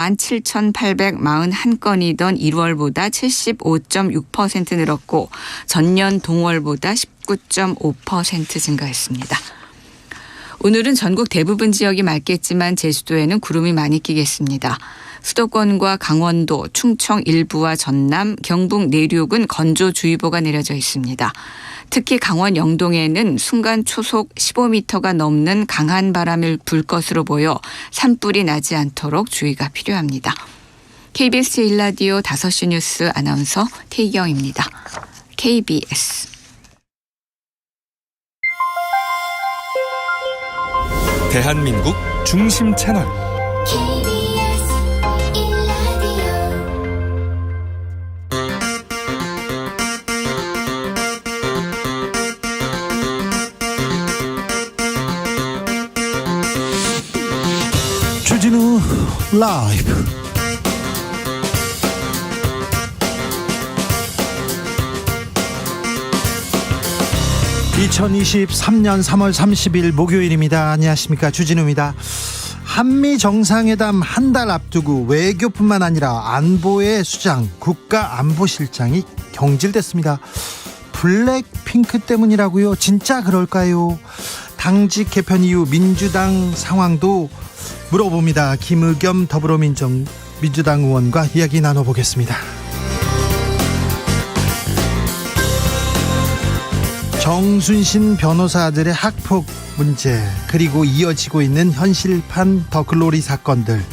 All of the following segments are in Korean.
17,841건이던 1월보다 75.6% 늘었고 전년 동월보다 19.5% 증가했습니다. 오늘은 전국 대부분 지역이 맑겠지만 제주도에는 구름이 많이 끼겠습니다. 수도권과 강원도, 충청 일부와 전남, 경북 내륙은 건조주의보가 내려져 있습니다. 특히 강원 영동에는 순간 초속 15m가 넘는 강한 바람을 불 것으로 보여 산불이 나지 않도록 주의가 필요합니다. KBS 1라디오 5시 뉴스 아나운서 태희경입니다. KBS 대한민국 중심 채널 주진우 라이브. (2023년 3월 30일) 목요일입니다. 안녕하십니까, 주진우입니다. 한미 정상회담 한 달 앞두고 외교뿐만 아니라 안보의 수장, 국가안보실장이 경질됐습니다. 블랙핑크 때문이라고요? 진짜 그럴까요? 당직 개편 이후 민주당 상황도 물어봅니다. 김의겸 더불어민주당 의원과 이야기 나눠보겠습니다. 정순신 변호사 아들의 학폭 문제, 그리고 이어지고 있는 현실판 더글로리 사건들,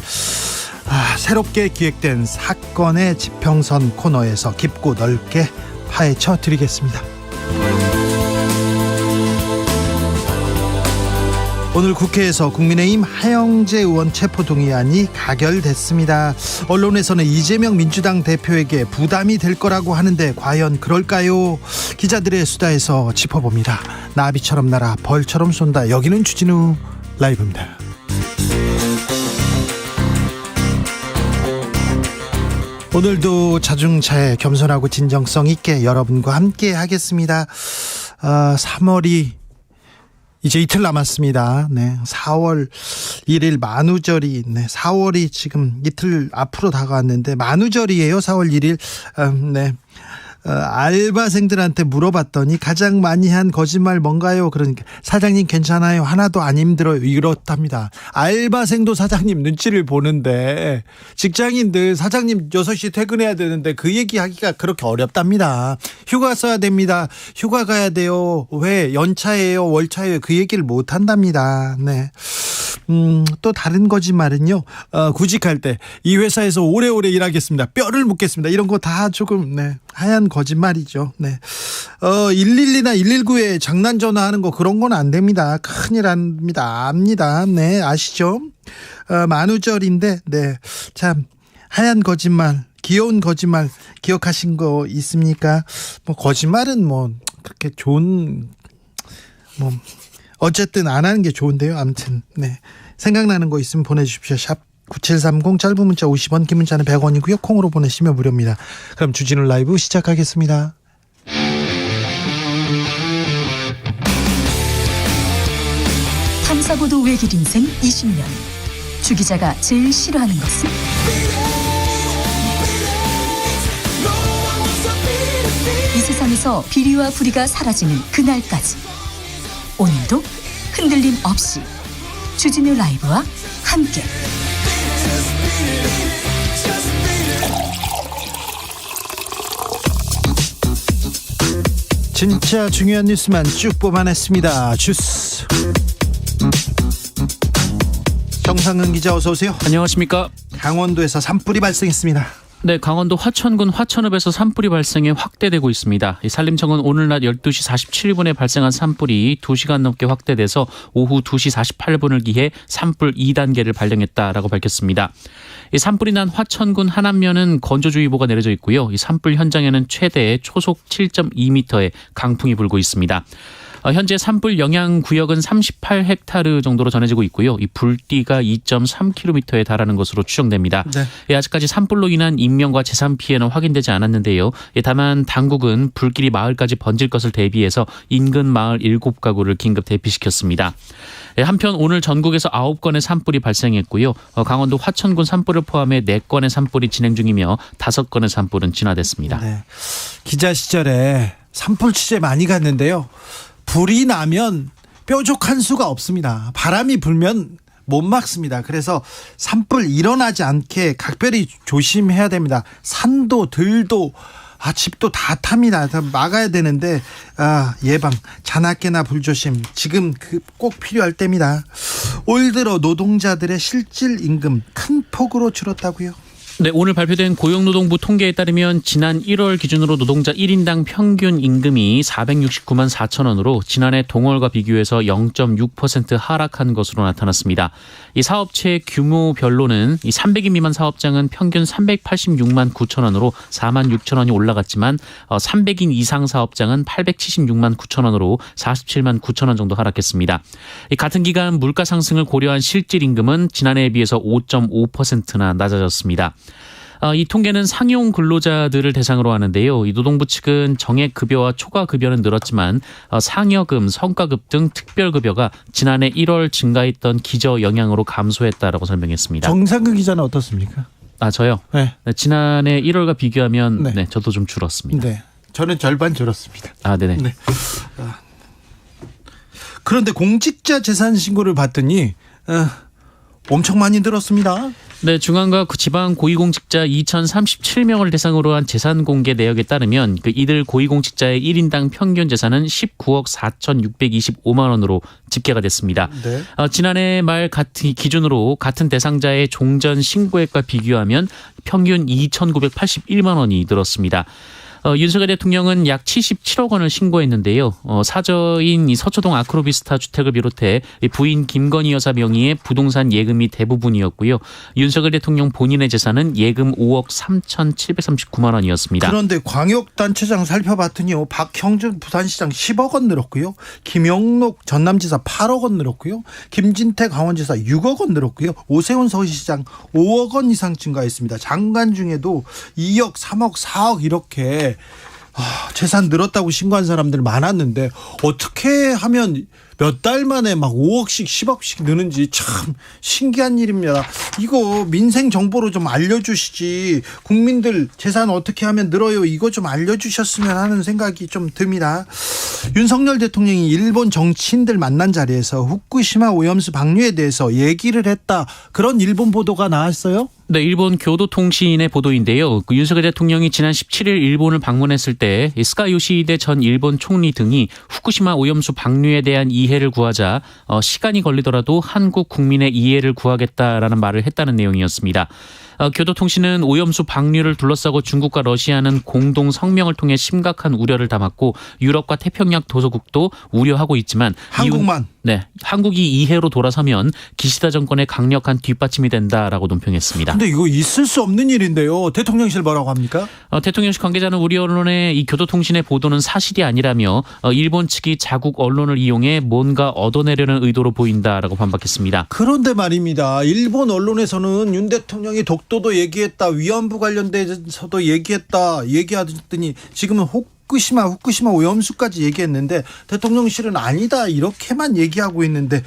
새롭게 기획된 사건의 지평선 코너에서 깊고 넓게 파헤쳐 드리겠습니다. 오늘 국회에서 국민의힘 하영재 의원 체포동의안이 가결됐습니다. 언론에서는 이재명 민주당 대표에게 부담이 될 거라고 하는데 과연 그럴까요? 기자들의 수다에서 짚어봅니다. 나비처럼 날아 벌처럼 쏜다. 여기는 주진우 라이브입니다. 오늘도 자중차에 겸손하고 진정성 있게 여러분과 함께 하겠습니다. 3월이 이제 이틀 남았습니다. 네, 4월 1일 만우절이, 4월이 지금 이틀 앞으로 다가왔는데 만우절이에요. 4월 1일. 알바생들한테 물어봤더니 가장 많이 한 거짓말 뭔가요? 그러니까 사장님 괜찮아요, 하나도 안 힘들어요, 이렇답니다. 알바생도 사장님 눈치를 보는데 직장인들 사장님 6시 퇴근해야 되는데 그 얘기하기가 그렇게 어렵답니다. 휴가 써야 됩니다, 휴가 가야 돼요, 왜 연차예요 월차예요, 그 얘기를 못 한답니다. 네. 또 다른 거짓말은요, 구직할 때 이 회사에서 오래오래 일하겠습니다, 뼈를 묻겠습니다, 이런 거 다 조금 하얀 거짓말이죠. 112나 119에 장난 전화하는 거, 그런 건 안 됩니다. 큰일 압니다. 네, 아시죠? 만우절인데, 참 하얀 거짓말, 귀여운 거짓말 기억하신 거 있습니까? 거짓말은 그렇게 좋은, 어쨌든 안 하는 게 좋은데요. 아무튼 생각나는 거 있으면 보내주십시오. 샵 9730, 짧은 문자 50원, 긴 문자는 100원이고요. 콩으로 보내시면 무료입니다. 그럼 주진우 라이브 시작하겠습니다. 탐사보도 외길 인생 20년. 주 기자가 제일 싫어하는 것은? 이 세상에서 비리와 부리가 사라지는 그날까지, 오늘도 흔들림 없이 주진우 라이브와 함께 진짜 중요한 뉴스만 쭉 뽑아냈습니다. 주스 정상근 기자, 어서 오세요. 안녕하십니까. 강원도에서 산불이 발생했습니다. 네, 강원도 화천군 화천읍에서 산불이 발생해 확대되고 있습니다. 이 산림청은 오늘 낮 12시 47분에 발생한 산불이 2시간 넘게 확대돼서 오후 2시 48분을 기해 산불 2단계를 발령했다라고 밝혔습니다. 이 산불이 난 화천군 하남면은 건조주의보가 내려져 있고요. 이 산불 현장에는 최대 초속 7.2m의 강풍이 불고 있습니다. 현재 산불 영향 구역은 38헥타르 정도로 전해지고 있고요. 이 불띠가 2.3km에 달하는 것으로 추정됩니다. 네. 아직까지 산불로 인한 인명과 재산 피해는 확인되지 않았는데요. 다만 당국은 불길이 마을까지 번질 것을 대비해서 인근 마을 7가구를 긴급 대피시켰습니다. 한편 오늘 전국에서 9건의 산불이 발생했고요. 강원도 화천군 산불을 포함해 4건의 산불이 진행 중이며 5건의 산불은 진화됐습니다. 네. 기자 시절에 산불 취재 많이 갔는데요. 불이 나면 뾰족한 수가 없습니다. 바람이 불면 못 막습니다. 그래서 산불 일어나지 않게 각별히 조심해야 됩니다. 산도 들도 집도 다 탑니다. 다 막아야 되는데 예방, 자나깨나 불조심 지금 꼭 필요할 때입니다. 올 들어 노동자들의 실질 임금 큰 폭으로 줄었다고요? 네, 오늘 발표된 고용노동부 통계에 따르면 지난 1월 기준으로 노동자 1인당 평균 임금이 469만 4천 원으로 지난해 동월과 비교해서 0.6% 하락한 것으로 나타났습니다. 이 사업체 규모별로는 이 300인 미만 사업장은 평균 386만 9천 원으로 4만 6천 원이 올라갔지만 300인 이상 사업장은 876만 9천 원으로 47만 9천 원 정도 하락했습니다. 이 같은 기간 물가 상승을 고려한 실질 임금은 지난해에 비해서 5.5%나 낮아졌습니다. 이 통계는 상용 근로자들을 대상으로 하는데요. 이 노동부 측은 정액급여와 초과급여는 늘었지만 상여금, 성과급 등 특별급여가 지난해 1월 증가했던 기저 영향으로 감소했다라고 설명했습니다. 정상근 기자는 어떻습니까? 저요? 네. 지난해 1월과 비교하면 네. 저도 좀 줄었습니다. 네. 저는 절반 줄었습니다. 네네. 네. 그런데 공직자 재산 신고를 봤더니 엄청 많이 늘었습니다. 네, 중앙과 지방 고위공직자 2,037명을 대상으로 한 재산 공개 내역에 따르면 이들 고위공직자의 1인당 평균 재산은 19억 4,625만 원으로 집계가 됐습니다. 네. 지난해 말 기준으로 같은 대상자의 종전 신고액과 비교하면 평균 2,981만 원이 늘었습니다. 윤석열 대통령은 약 77억 원을 신고했는데요. 사저인 이 서초동 아크로비스타 주택을 비롯해 부인 김건희 여사 명의의 부동산 예금이 대부분이었고요. 윤석열 대통령 본인의 재산은 예금 5억 3,739만 원이었습니다. 그런데 광역단체장 살펴봤더니요. 박형준 부산시장 10억 원 늘었고요. 김영록 전남지사 8억 원 늘었고요. 김진태 강원지사 6억 원 늘었고요. 오세훈 서울시장 5억 원 이상 증가했습니다. 장관 중에도 2억, 3억, 4억 이렇게 재산 늘었다고 신고한 사람들 많았는데 어떻게 하면 몇 달 만에 막 5억씩 10억씩 느는지 참 신기한 일입니다. 이거 민생 정보로 좀 알려주시지. 국민들 재산 어떻게 하면 늘어요, 이거 좀 알려주셨으면 하는 생각이 좀 듭니다. 윤석열 대통령이 일본 정치인들 만난 자리에서 후쿠시마 오염수 방류에 대해서 얘기를 했다, 그런 일본 보도가 나왔어요. 네, 일본 교도통신의 보도인데요. 윤석열 대통령이 지난 17일 일본을 방문했을 때 스가 요시히데 전 일본 총리 등이 후쿠시마 오염수 방류에 대한 이해를 구하자 시간이 걸리더라도 한국 국민의 이해를 구하겠다라는 말을 했다는 내용이었습니다. 교도통신은 오염수 방류를 둘러싸고 중국과 러시아는 공동 성명을 통해 심각한 우려를 담았고 유럽과 태평양 도서국도 우려하고 있지만 한국이 이해로 돌아서면 기시다 정권의 강력한 뒷받침이 된다라고 논평했습니다. 근데 이거 있을 수 없는 일인데요. 대통령실 뭐라고 합니까? 대통령실 관계자는 우리 언론의 이 교도통신의 보도는 사실이 아니라며 일본 측이 자국 언론을 이용해 뭔가 얻어내려는 의도로 보인다라고 반박했습니다. 그런데 말입니다. 일본 언론에서는 윤 대통령이 독도도 얘기했다, 위안부 관련돼서도 얘기하더니 지금은 후쿠시마 오염수까지 얘기했는데 대통령실은 아니다 이렇게만 얘기하고 있는데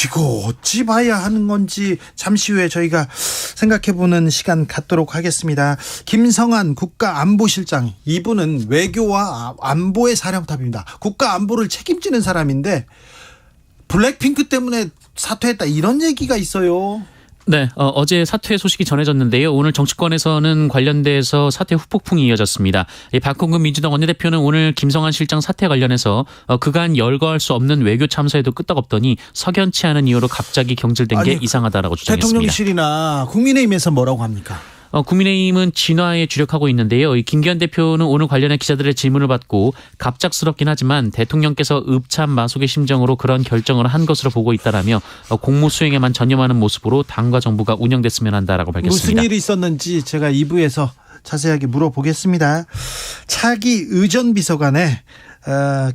이거 어찌 봐야 하는 건지 잠시 후에 저희가 생각해보는 시간 갖도록 하겠습니다. 김성한 국가안보실장, 이분은 외교와 안보의 사령탑입니다. 국가안보를 책임지는 사람인데 블랙핑크 때문에 사퇴했다, 이런 얘기가 있어요. 네, 어제 사퇴 소식이 전해졌는데요. 오늘 정치권에서는 관련돼서 사퇴 후폭풍이 이어졌습니다. 박홍근 민주당 원내대표는 오늘 김성한 실장 사퇴 관련해서 그간 열거할 수 없는 외교 참사에도 끄떡없더니 석연치 않은 이유로 갑자기 경질된 게 이상하다라고 주장했습니다. 대통령실이나 국민의힘에서 뭐라고 합니까? 국민의힘은 진화에 주력하고 있는데요. 김기현 대표는 오늘 관련해 기자들의 질문을 받고 갑작스럽긴 하지만 대통령께서 읍참마속의 심정으로 그런 결정을 한 것으로 보고 있다라며 공무 수행에만 전념하는 모습으로 당과 정부가 운영됐으면 한다라고 밝혔습니다. 무슨 일이 있었는지 제가 2부에서 자세하게 물어보겠습니다. 차기 의전비서관에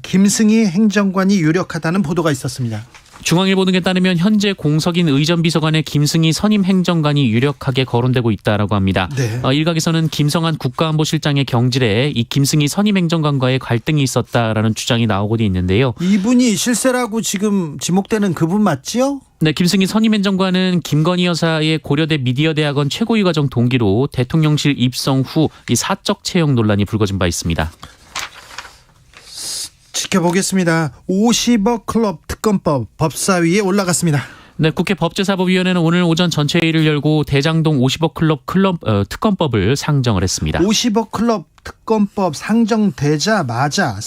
김승희 행정관이 유력하다는 보도가 있었습니다. 중앙일보 등에 따르면 현재 공석인 의전비서관의 김승희 선임 행정관이 유력하게 거론되고 있다라고 합니다. 네. 일각에서는 김성한 국가안보실장의 경질에 이 김승희 선임 행정관과의 갈등이 있었다라는 주장이 나오고도 있는데요. 이분이 실세라고 지금 지목되는 그분 맞지요? 네, 김승희 선임 행정관은 김건희 여사의 고려대 미디어대학원 최고위 과정 동기로 대통령실 입성 후 이 사적 채용 논란이 불거진 바 있습니다. 지켜보겠습니다. 50억 클럽 특검법 법사위에 올라갔습니다. 네, 국회 법제사법위원회는 오늘 오전 전체 회의를 열고 대장동 50억 클럽 특검법을 상정을 했습니다. 50억 클럽 특검법 상정되자마자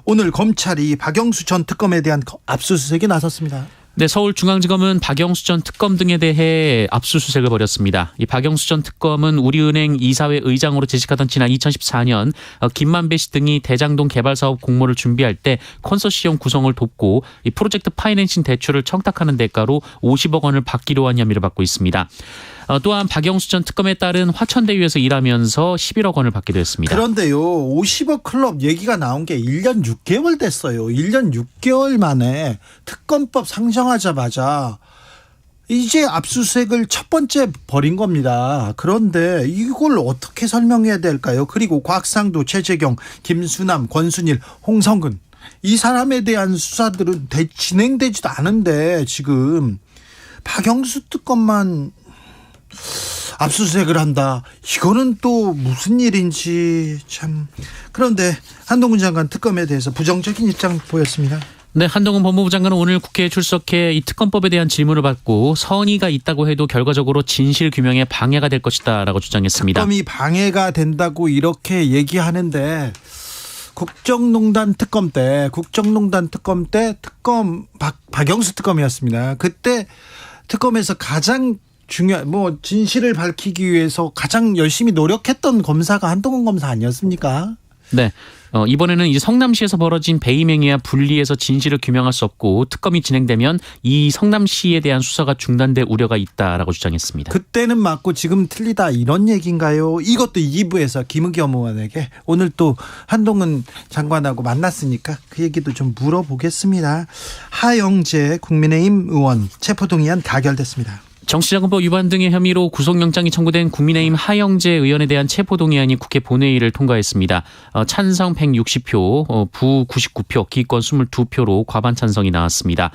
오늘 검찰이 박영수 전 특검에 대한 압수수색에 나섰습니다. 네, 서울중앙지검은 박영수 전 특검 등에 대해 압수수색을 벌였습니다. 이 박영수 전 특검은 우리은행 이사회 의장으로 재직하던 지난 2014년 김만배 씨 등이 대장동 개발사업 공모를 준비할 때 컨소시엄 구성을 돕고 이 프로젝트 파이낸싱 대출을 청탁하는 대가로 50억 원을 받기로 한 혐의를 받고 있습니다. 또한 박영수 전 특검에 따른 화천대유에서 일하면서 11억 원을 받기도 했습니다. 그런데요, 50억 클럽 얘기가 나온 게 1년 6개월 됐어요. 1년 6개월 만에 특검법 상정하자마자 이제 압수수색을 첫 번째 벌인 겁니다. 그런데 이걸 어떻게 설명해야 될까요? 그리고 곽상도, 최재경, 김수남, 권순일, 홍성근 이 사람에 대한 수사들은 진행되지도 않은데 지금 박영수 특검만 압수수색을 한다. 이거는 또 무슨 일인지 참. 그런데 한동훈 장관 특검에 대해서 부정적인 입장 보였습니다. 네, 한동훈 법무부 장관은 오늘 국회에 출석해 이 특검법에 대한 질문을 받고 선의가 있다고 해도 결과적으로 진실 규명에 방해가 될 것이다라고 주장했습니다. 특검이 방해가 된다고 이렇게 얘기하는데 국정농단 특검 때 박영수 특검이었습니다. 그때 특검에서 가장 진실을 밝히기 위해서 가장 열심히 노력했던 검사가 한동훈 검사 아니었습니까? 네. 이번에는 이제 성남시에서 벌어진 배임 행위와 분리해서 진실을 규명할 수 없고 특검이 진행되면 이 성남시에 대한 수사가 중단될 우려가 있다라고 주장했습니다. 그때는 맞고 지금 틀리다 이런 얘기인가요? 이것도 2부에서 김의겸 의원에게 오늘 또 한동훈 장관하고 만났으니까 그 얘기도 좀 물어보겠습니다. 하영재 국민의힘 의원 체포동의안 가결됐습니다. 정치자금법 위반 등의 혐의로 구속영장이 청구된 국민의힘 하영재 의원에 대한 체포동의안이 국회 본회의를 통과했습니다. 찬성 160표, 부 99표, 기권 22표로 과반 찬성이 나왔습니다.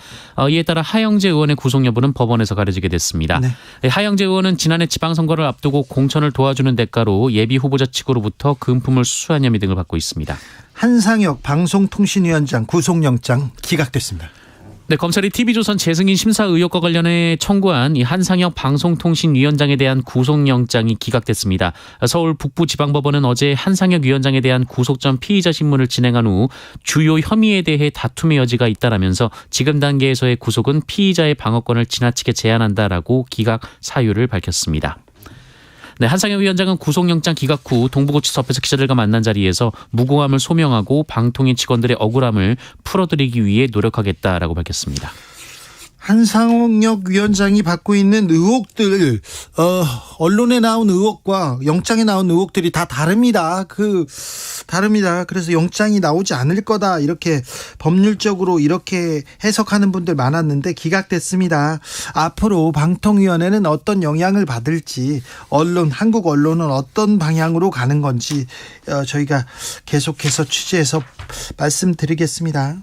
이에 따라 하영재 의원의 구속 여부는 법원에서 가려지게 됐습니다. 네. 하영재 의원은 지난해 지방선거를 앞두고 공천을 도와주는 대가로 예비 후보자 측으로부터 금품을 수수한 혐의 등을 받고 있습니다. 한상혁 방송통신위원장 구속영장 기각됐습니다. 네, 검찰이 TV조선 재승인 심사 의혹과 관련해 청구한 이 한상혁 방송통신위원장에 대한 구속영장이 기각됐습니다. 서울 북부지방법원은 어제 한상혁 위원장에 대한 구속 전 피의자 신문을 진행한 후 주요 혐의에 대해 다툼의 여지가 있다라면서 지금 단계에서의 구속은 피의자의 방어권을 지나치게 제한한다라고 기각 사유를 밝혔습니다. 네, 한상혁 위원장은 구속영장 기각 후 동부구치소 앞에서 기자들과 만난 자리에서 무고함을 소명하고 방통위 직원들의 억울함을 풀어드리기 위해 노력하겠다라고 밝혔습니다. 한상혁 위원장이 받고 있는 의혹들, 언론에 나온 의혹과 영장에 나온 의혹들이 다 다릅니다. 다릅니다. 그래서 영장이 나오지 않을 거다. 이렇게 법률적으로 이렇게 해석하는 분들 많았는데 기각됐습니다. 앞으로 방통위원회는 어떤 영향을 받을지, 한국 언론은 어떤 방향으로 가는 건지, 저희가 계속해서 취재해서 말씀드리겠습니다.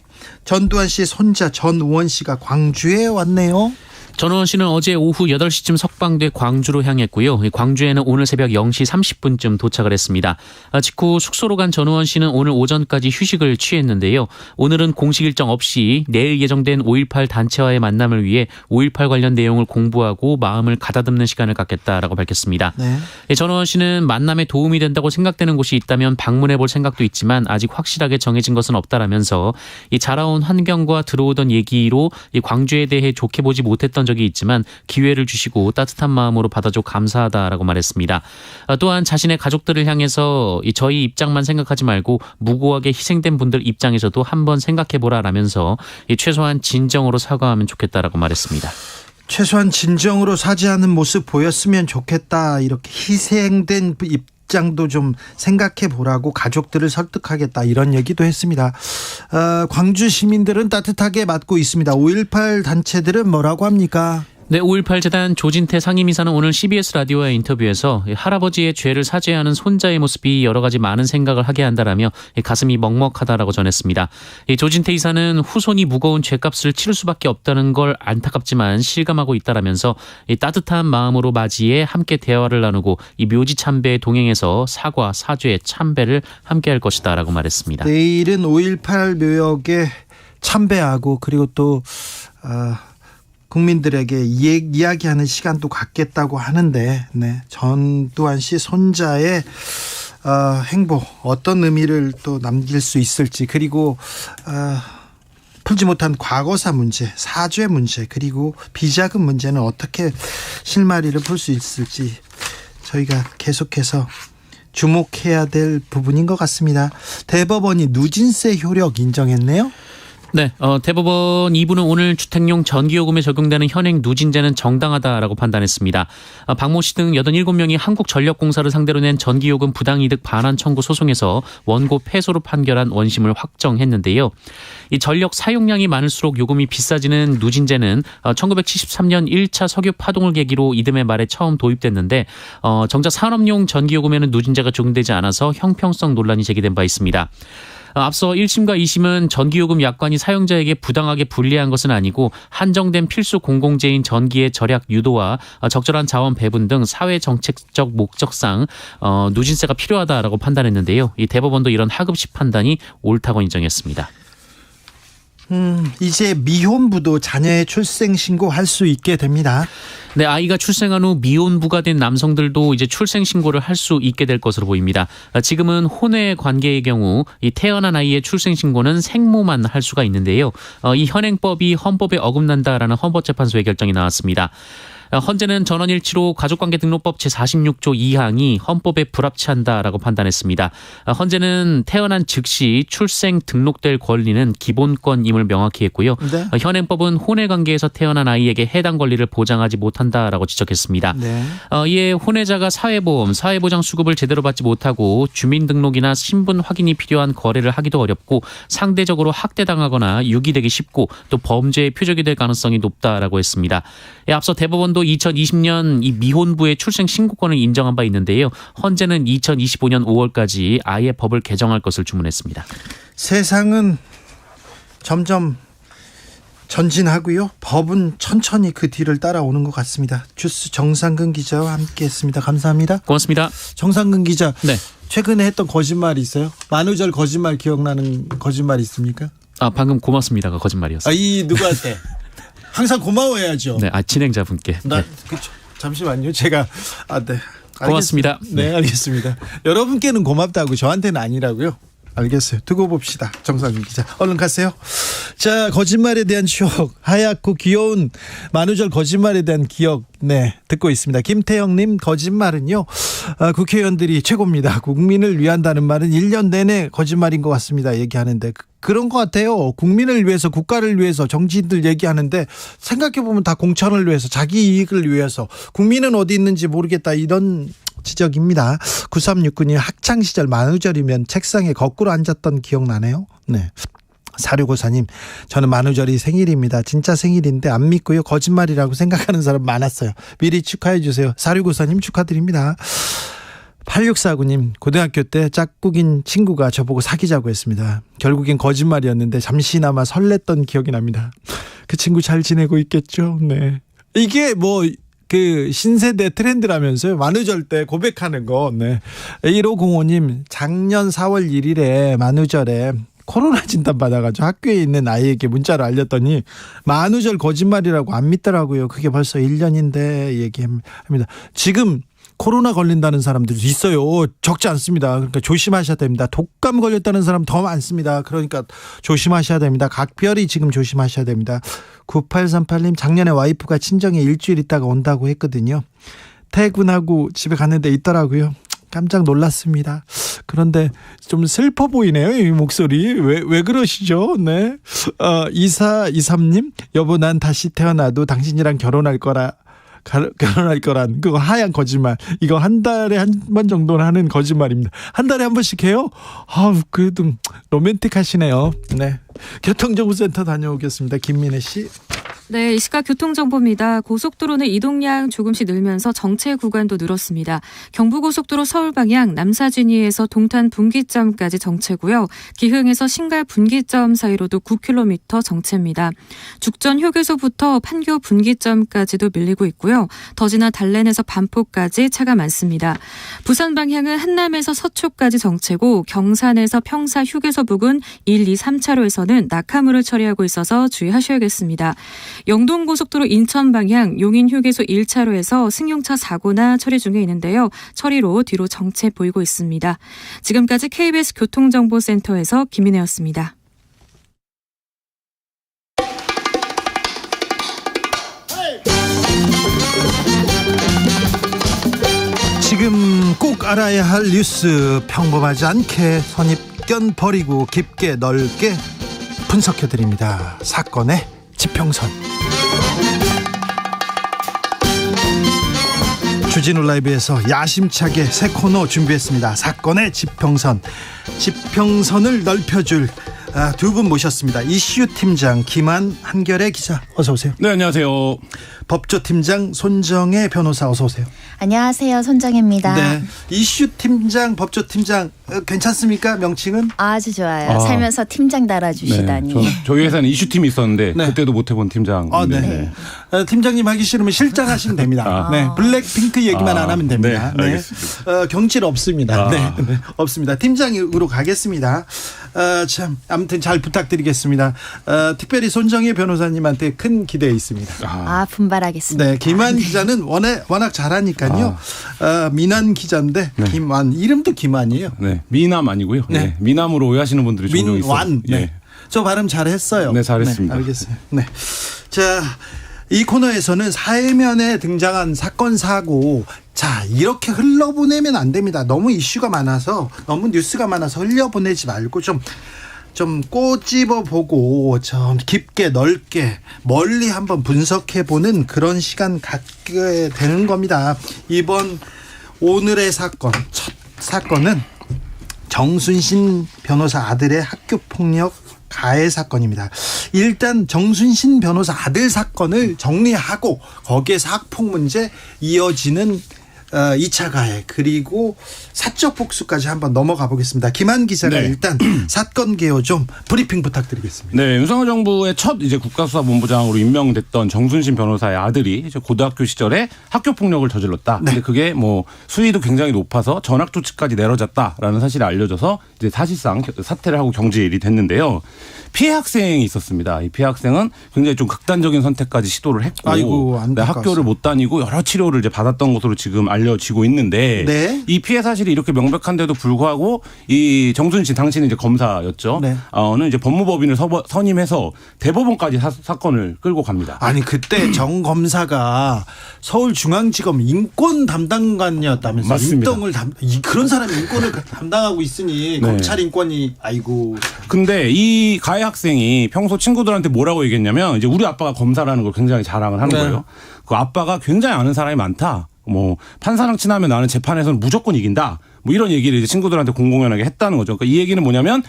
전두환 씨의 손자 전우원 씨가 광주에 왔네요. 전우원 씨는 어제 오후 8시쯤 석방돼 광주로 향했고요. 광주에는 오늘 새벽 0시 30분쯤 도착을 했습니다. 직후 숙소로 간 전우원 씨는 오늘 오전까지 휴식을 취했는데요. 오늘은 공식 일정 없이 내일 예정된 5.18 단체와의 만남을 위해 5.18 관련 내용을 공부하고 마음을 가다듬는 시간을 갖겠다라고 밝혔습니다. 네. 전우원 씨는 만남에 도움이 된다고 생각되는 곳이 있다면 방문해 볼 생각도 있지만 아직 확실하게 정해진 것은 없다라면서 이 자라온 환경과 들어오던 얘기로 이 광주에 대해 좋게 보지 못했던 적이 있지만 기회를 주시고 따뜻한 마음으로 받아줘 감사하다라고 말했습니다. 또한 자신의 가족들을 향해서 저희 입장만 생각하지 말고 무고하게 희생된 분들 입장에서도 한번 생각해보라라면서 최소한 진정으로 사과하면 좋겠다라고 말했습니다. 최소한 진정으로 사죄하는 모습 보였으면 좋겠다. 이렇게 희생된 입장도 좀 생각해 보라고 가족들을 설득하겠다 이런 얘기도 했습니다. 광주 시민들은 따뜻하게 맞고 있습니다. 5.18 단체들은 뭐라고 합니까? 네, 5.18 재단 조진태 상임이사는 오늘 CBS 라디오와의 인터뷰에서 할아버지의 죄를 사죄하는 손자의 모습이 여러 가지 많은 생각을 하게 한다라며 가슴이 먹먹하다라고 전했습니다. 조진태 이사는 후손이 무거운 죄값을 치를 수밖에 없다는 걸 안타깝지만 실감하고 있다라면서 따뜻한 마음으로 맞이해 함께 대화를 나누고 이 묘지 참배에 동행해서 사과, 사죄, 참배를 함께할 것이다라고 말했습니다. 내일은 5.18 묘역에 참배하고 그리고 또 국민들에게 이야기하는 시간도 갖겠다고 하는데, 네, 전두환 씨 손자의 행보 어떤 의미를 또 남길 수 있을지, 그리고 풀지 못한 과거사 문제, 사죄 문제, 그리고 비자금 문제는 어떻게 실마리를 풀 수 있을지 저희가 계속해서 주목해야 될 부분인 것 같습니다. 대법원이 누진세 효력 인정했네요. 네, 대법원 2부는 오늘 주택용 전기요금에 적용되는 현행 누진제는 정당하다라고 판단했습니다. 박모 씨 등 87명이 한국전력공사를 상대로 낸 전기요금 부당이득 반환 청구 소송에서 원고 패소로 판결한 원심을 확정했는데요. 이 전력 사용량이 많을수록 요금이 비싸지는 누진제는 1973년 1차 석유 파동을 계기로 이듬해 말에 처음 도입됐는데 정작 산업용 전기요금에는 누진제가 적용되지 않아서 형평성 논란이 제기된 바 있습니다. 앞서 1심과 2심은 전기요금 약관이 사용자에게 부당하게 불리한 것은 아니고 한정된 필수 공공재인 전기의 절약 유도와 적절한 자원 배분 등 사회정책적 목적상 누진세가 필요하다라고 판단했는데요. 이 대법원도 이런 하급식 판단이 옳다고 인정했습니다. 이제 미혼부도 자녀의 출생 신고할 수 있게 됩니다. 네, 아이가 출생한 후 미혼부가 된 남성들도 이제 출생 신고를 할 수 있게 될 것으로 보입니다. 지금은 혼외 관계의 경우 이 태어난 아이의 출생 신고는 생모만 할 수가 있는데요. 이 현행법이 헌법에 어긋난다라는 헌법재판소의 결정이 나왔습니다. 헌재는 전원일치로 가족관계등록법 제46조 2항이 헌법에 불합치한다라고 판단했습니다. 헌재는 태어난 즉시 출생 등록될 권리는 기본권임을 명확히 했고요. 네. 현행법은 혼외관계에서 태어난 아이에게 해당 권리를 보장하지 못한다라고 지적했습니다. 네. 이에 혼외자가 사회보험, 사회보장 수급을 제대로 받지 못하고 주민등록이나 신분 확인이 필요한 거래를 하기도 어렵고 상대적으로 학대당하거나 유기되기 쉽고 또 범죄의 표적이 될 가능성이 높다라고 했습니다. 앞서 대법원도 2020년 이 미혼부의 출생 신고권을 인정한 바 있는데요. 헌재는 2025년 5월까지 아예 법을 개정할 것을 주문했습니다. 세상은 점점 전진하고요. 법은 천천히 그 뒤를 따라오는 것 같습니다. 주스 정상근 기자와 함께했습니다. 감사합니다. 고맙습니다. 정상근 기자, 네. 최근에 했던 거짓말이 있어요? 만우절 거짓말 기억나는 거짓말 있습니까? 방금 고맙습니다가 거짓말이었어요. 이 누구한테? 항상 고마워해야죠. 네, 진행자분께. 네. 그렇죠. 잠시만요. 제가 네. 고맙습니다. 네, 알겠습니다. 여러분께는 고맙다고 저한테는 아니라고요. 알겠어요. 두고 봅시다. 정상근 기자. 얼른 가세요. 자, 거짓말에 대한 추억, 하얗고 귀여운 만우절 거짓말에 대한 기억, 네, 듣고 있습니다. 김태영님, 거짓말은요, 국회의원들이 최고입니다. 국민을 위한다는 말은 1년 내내 거짓말인 것 같습니다. 얘기하는데 그런 것 같아요. 국민을 위해서, 국가를 위해서 정치인들 얘기하는데 생각해보면 다 공천을 위해서, 자기 이익을 위해서, 국민은 어디 있는지 모르겠다, 이런 지적입니다. 9369님, 학창시절 만우절이면 책상에 거꾸로 앉았던 기억나네요. 네. 4654님, 저는 만우절이 생일입니다. 진짜 생일인데 안 믿고요, 거짓말이라고 생각하는 사람 많았어요. 미리 축하해 주세요. 4654님 축하드립니다. 8649님, 고등학교 때 짝꿍인 친구가 저보고 사귀자고 했습니다. 결국엔 거짓말이었는데 잠시나마 설렜던 기억이 납니다. 그 친구 잘 지내고 있겠죠? 네. 이게 그 신세대 트렌드라면서요. 만우절 때 고백하는 거. 네. 1505님, 작년 4월 1일에 만우절에 코로나 진단 받아가지고 학교에 있는 아이에게 문자로 알렸더니 만우절 거짓말이라고 안 믿더라고요. 그게 벌써 1년인데 얘기합니다. 지금 코로나 걸린다는 사람들도 있어요. 적지 않습니다. 그러니까 조심하셔야 됩니다. 독감 걸렸다는 사람 더 많습니다. 그러니까 조심하셔야 됩니다. 각별히 지금 조심하셔야 됩니다. 9838님, 작년에 와이프가 친정에 일주일 있다가 온다고 했거든요. 퇴근하고 집에 갔는데 있더라고요. 깜짝 놀랐습니다. 그런데 좀 슬퍼 보이네요, 이 목소리. 왜 그러시죠? 네. 2423님, 여보, 난 다시 태어나도 당신이랑 결혼할 거라 결혼할 거란 그거 하얀 거짓말. 이거 한 달에 한 번 정도는 하는 거짓말입니다. 한 달에 한 번씩 해요? 그래도 로맨틱하시네요. 네. 교통정보센터 다녀오겠습니다. 김민혜 씨. 네, 이 시각 교통정보입니다. 고속도로는 이동량 조금씩 늘면서 정체 구간도 늘었습니다. 경부고속도로 서울 방향 남사진이에서 동탄 분기점까지 정체고요. 기흥에서 신갈 분기점 사이로도 9km 정체입니다. 죽전 휴게소부터 판교 분기점까지도 밀리고 있고요. 더 지나 달랜에서 반포까지 차가 많습니다. 부산 방향은 한남에서 서초까지 정체고 경산에서 평사 휴게소 부근 1, 2, 3차로에서는 낙하물을 처리하고 있어서 주의하셔야겠습니다. 영동고속도로 인천 방향 용인휴게소 1차로에서 승용차 사고나 처리 중에 있는데요. 처리로 뒤로 정체 보이고 있습니다. 지금까지 KBS 교통정보센터에서 김민혜였습니다. 지금 꼭 알아야 할 뉴스 평범하지 않게 선입견 버리고 깊게 넓게 분석해드립니다. 사건의 지평선. 주진우 라이브에서 야심차게 새 코너 준비했습니다. 사건의 지평선. 지평선을 넓혀줄 두 분 모셨습니다. 이슈 팀장 김한 한결의 기자 어서 오세요. 네, 안녕하세요. 법조팀장 손정혜 변호사 어서 오세요. 안녕하세요. 손정혜입니다. 네, 이슈 팀장 법조팀장 괜찮습니까? 명칭은? 아주 좋아요. 살면서 팀장 달아주시다니. 네, 저희 회사는 이슈팀이 있었는데 네. 그때도 못 해본 팀장. 네. 팀장님 하기 싫으면 실장 하시면 됩니다. 네, 블랙핑크 얘기만 안 하면 됩니다. 네, 알겠습니다. 경질 없습니다. 네, 없습니다. 팀장으로 가겠습니다. 참 아무튼 잘 부탁드리겠습니다. 특별히 손정혜 변호사님한테 큰 기대 있습니다. 분발하겠습니다. 네, 김한 기자는 워낙 잘하니까요. 민한 기자인데 네. 김한 이름도 김한이에요. 네, 미남 아니고요. 네. 네. 미남으로 오해하시는 분들이 종종 있어요. 민완. 네. 네. 저 발음 잘했어요. 네, 잘했습니다. 네, 알겠어요. 네. 자, 이 코너에서는 사회면에 등장한 사건 사고 이렇게 흘러보내면 안 됩니다. 너무 이슈가 많아서 너무 뉴스가 많아서 흘려보내지 말고 좀 꼬집어 보고 좀 깊게 넓게 멀리 한번 분석해 보는 그런 시간 갖게 되는 겁니다. 오늘의 사건 첫 사건은 정순신 변호사 아들의 학교 폭력 가해 사건입니다. 일단 정순신 변호사 아들 사건을 정리하고 거기에서 학폭 문제 이어지는 2차 가해 그리고 사적 복수까지 한번 넘어가 보겠습니다. 김한 기자가 네. 일단 사건 개요 좀 브리핑 부탁드리겠습니다. 네, 윤석열 정부의 첫 국가수사본부장으로 임명됐던 정순신 변호사의 아들이 이제 고등학교 시절에 학교 폭력을 저질렀다. 네. 근데 그게 수위도 굉장히 높아서 전학 조치까지 내려졌다라는 사실이 알려져서 이제 사실상 사퇴를 하고 경질이 됐는데요. 피해 학생이 있었습니다. 이 피해 학생은 굉장히 좀 극단적인 선택까지 시도를 했고, 아이고, 학교를 못 다니고 여러 치료를 이제 받았던 것으로 지금 알려지고 있는데, 네. 이 피해 사실이 이렇게 명백한데도 불구하고 이 정순신 당신은 이제 검사였죠. 네. 는 이제 법무법인을 선임해서 대법원까지 사건을 끌고 갑니다. 아니 그때 정 검사가 서울중앙지검 인권 담당관이었다면서 맞습니다. 그런 사람이 인권을 담당하고 있으니 네. 검찰 인권이 근데 이 가해 학생이 평소 친구들한테 뭐라고 얘기했냐면 이제 우리 아빠가 검사라는 걸 굉장히 자랑을 하는 네. 거예요. 그 아빠가 굉장히 아는 사람이 많다. 판사랑 친하면 나는 재판에서는 무조건 이긴다. 이런 얘기를 이제 친구들한테 공공연하게 했다는 거죠. 그러니까 이 얘기는 뭐냐면